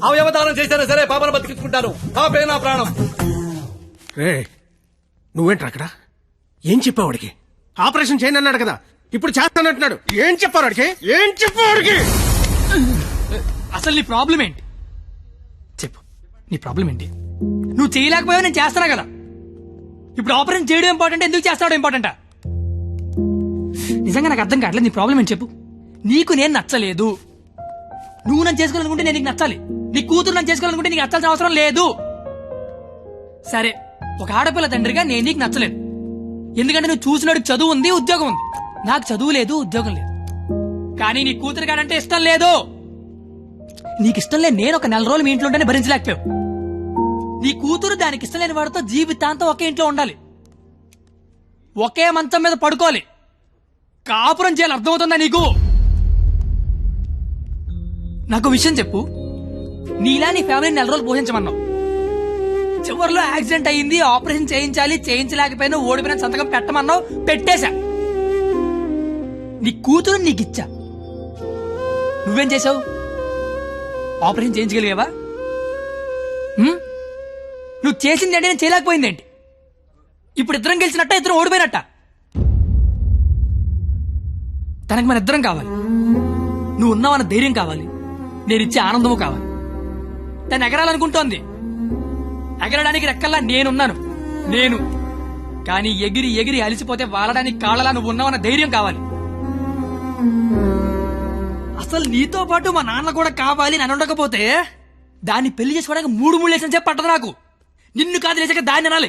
అవయవదానం చేశారా సరే, పాపను బతికించుకుంటాను. పాపే నా ప్రాణం. రే, నువ్వేంట్రా అక్కడ? ఏం చెప్పావు వాడికి? ఆపరేషన్ చేయను అన్నాడు కదా, ఇప్పుడు చేస్తానంటున్నాడు. ఏం చెప్పావు వాడికి? అసలు నీ ప్రాబ్లం ఏంటి చెప్పు. నీ ప్రాబ్లం ఏంటి? నువ్వు చేయలేకపోయావు, నేను చేస్తున్నా కదా. ఇప్పుడు ఆపరేషన్ చేయడం ఇంపార్టెంట్, ఎందుకు చేస్తాడు ఇంపార్టెంటా? నిజంగా నాకు అర్థం కావట్లేదు. నీ ప్రాబ్లం ఏంటి చెప్పు. నీకు నేను నచ్చలేదు. నువ్వు నన్ను చేసుకోవాలనుకుంటే నేను నీకు నచ్చాలి. నీ కూతురు నన్ను చేసుకోవాలనుకుంటే నీకు నచ్చాల్సిన అవసరం లేదు. సరే, ఒక ఆడపిల్ల తండ్రిగా నేను నీకు నచ్చలేదు. ఎందుకంటే నువ్వు చూసినోడికి చదువు ఉంది, ఉద్యోగం ఉంది. నాకు చదువు లేదు, ఉద్యోగం లేదు. కానీ నీ కూతురు కాడంటే ఇష్టం లేదు. నీకు ఇష్టం లేదు, నేను ఒక 4 రోజులు మీ ఇంట్లో ఉంటేనే భరించలేకపోయావు. నీ కూతురు దానికి ఇష్టం లేని వాడితో జీవితాంతం ఒకే ఇంట్లో ఉండాలి, ఒకే మంచం మీద పడుకోవాలి, కాపురం చేయాలి. అర్థమవుతుందా నీకు? నాకు విషయం చెప్పు. నీలా నీ ఫ్యామిలీని 4 రోజులు పోషించమన్నావు. చివరిలో యాక్సిడెంట్ అయ్యింది, ఆపరేషన్ చేయించలేకపోయినా ఓడిపోయిన సంతకం పెట్టమన్నావు, పెట్టేశా. నీ కూతురు నీకిచ్చా. నువ్వేం చేసావు? ఆపరేషన్ చేయించగలిగావా? నువ్వు చేసింది ఏంటి, నేను చేయలేకపోయిందేంటి? ఇప్పుడు ఇద్దరం గెలిచినట్ట, ఇద్దరం ఓడిపోయినట్ట? తనకి మన ఇద్దరం కావాలి. నువ్వు ఉన్నావన్న ధైర్యం కావాలి, నేను ఇచ్చే ఆనందము కావాలి. తను ఎగరాలనుకుంటోంది, ఎగరడానికి రెక్కల్లా నేను కానీ ఎగిరి ఎగిరి అలిసిపోతే వాలడానికి కాళ్ళలా నువ్వు ఉన్నావన్న ధైర్యం కావాలి. అసలు నీతో పాటు మా నాన్న కూడా కావాలి అని ఉండకపోతే దాన్ని పెళ్లి చేసుకోవడానికి 3 లేసిన చెప్పి పట్టదు నాకు. నిన్ను కాదు లేచాక దాన్ని అనాలి.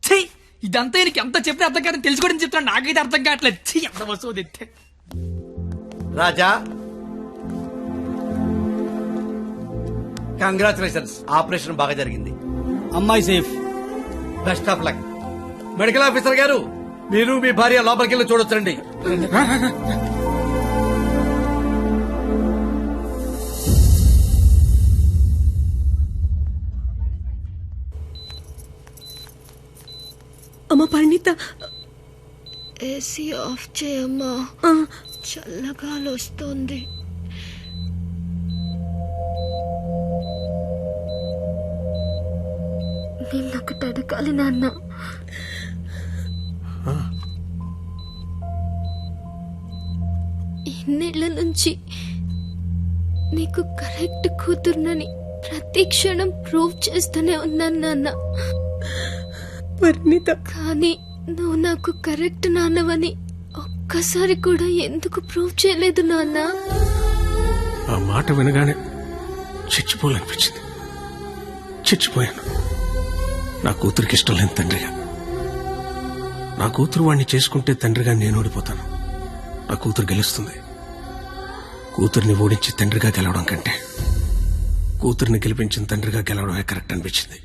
చెయ్యి, ఇదంతా నీకు ఎంత చెప్పినా అర్థం కాదని తెలుసుకోవడం చెప్తున్నా, నాకైతే అర్థం కావట్లేదు. చెయ్యి, ఎంత వస్తువు తెస్తే. రాజా, కంగ్రాచులేషన్స్, ఆపరేషన్ బాగా జరిగింది. అమ్మాయి safe. Best of luck. Medical officer గారు, మీరు మీ భార్య లోపలికి వెళ్ళి చూడొచ్చండి. అమ్మ పరిణిత, ఏసీ ఆఫ్ చేయమ్మా, చల్లగాలి వస్తుంది. నిన్నొకటి అడగాలి నాన్న. ఇన్నేళ్ల నుంచి నీకు కరెక్ట్ కూతుర్నని ప్రతి క్షణం ప్రూవ్ చేస్తూనే ఉన్నాను నాన్న. పరిణిత, కానీ నువ్వు నాకు కరెక్ట్ నాన్నవని ఒక్కసారి కూడా ఎందుకు ప్రూవ్ చేయలేదు నాన్న? ఆ మాట వినగానే చచ్చిపోవాలనిపించింది. చచ్చిపోయాను. నా కూతురికి ఇష్టం లేని తండ్రిగా. నా కూతురు వాడిని చేసుకుంటే తండ్రిగా నేను ఓడిపోతాను. నా కూతురు గెలుస్తుంది. కూతుర్ని ఓడించి తండ్రిగా గెలవడం కంటే కూతుర్ని గెలిపించిన తండ్రిగా గెలవడమే కరెక్ట్ అనిపించింది.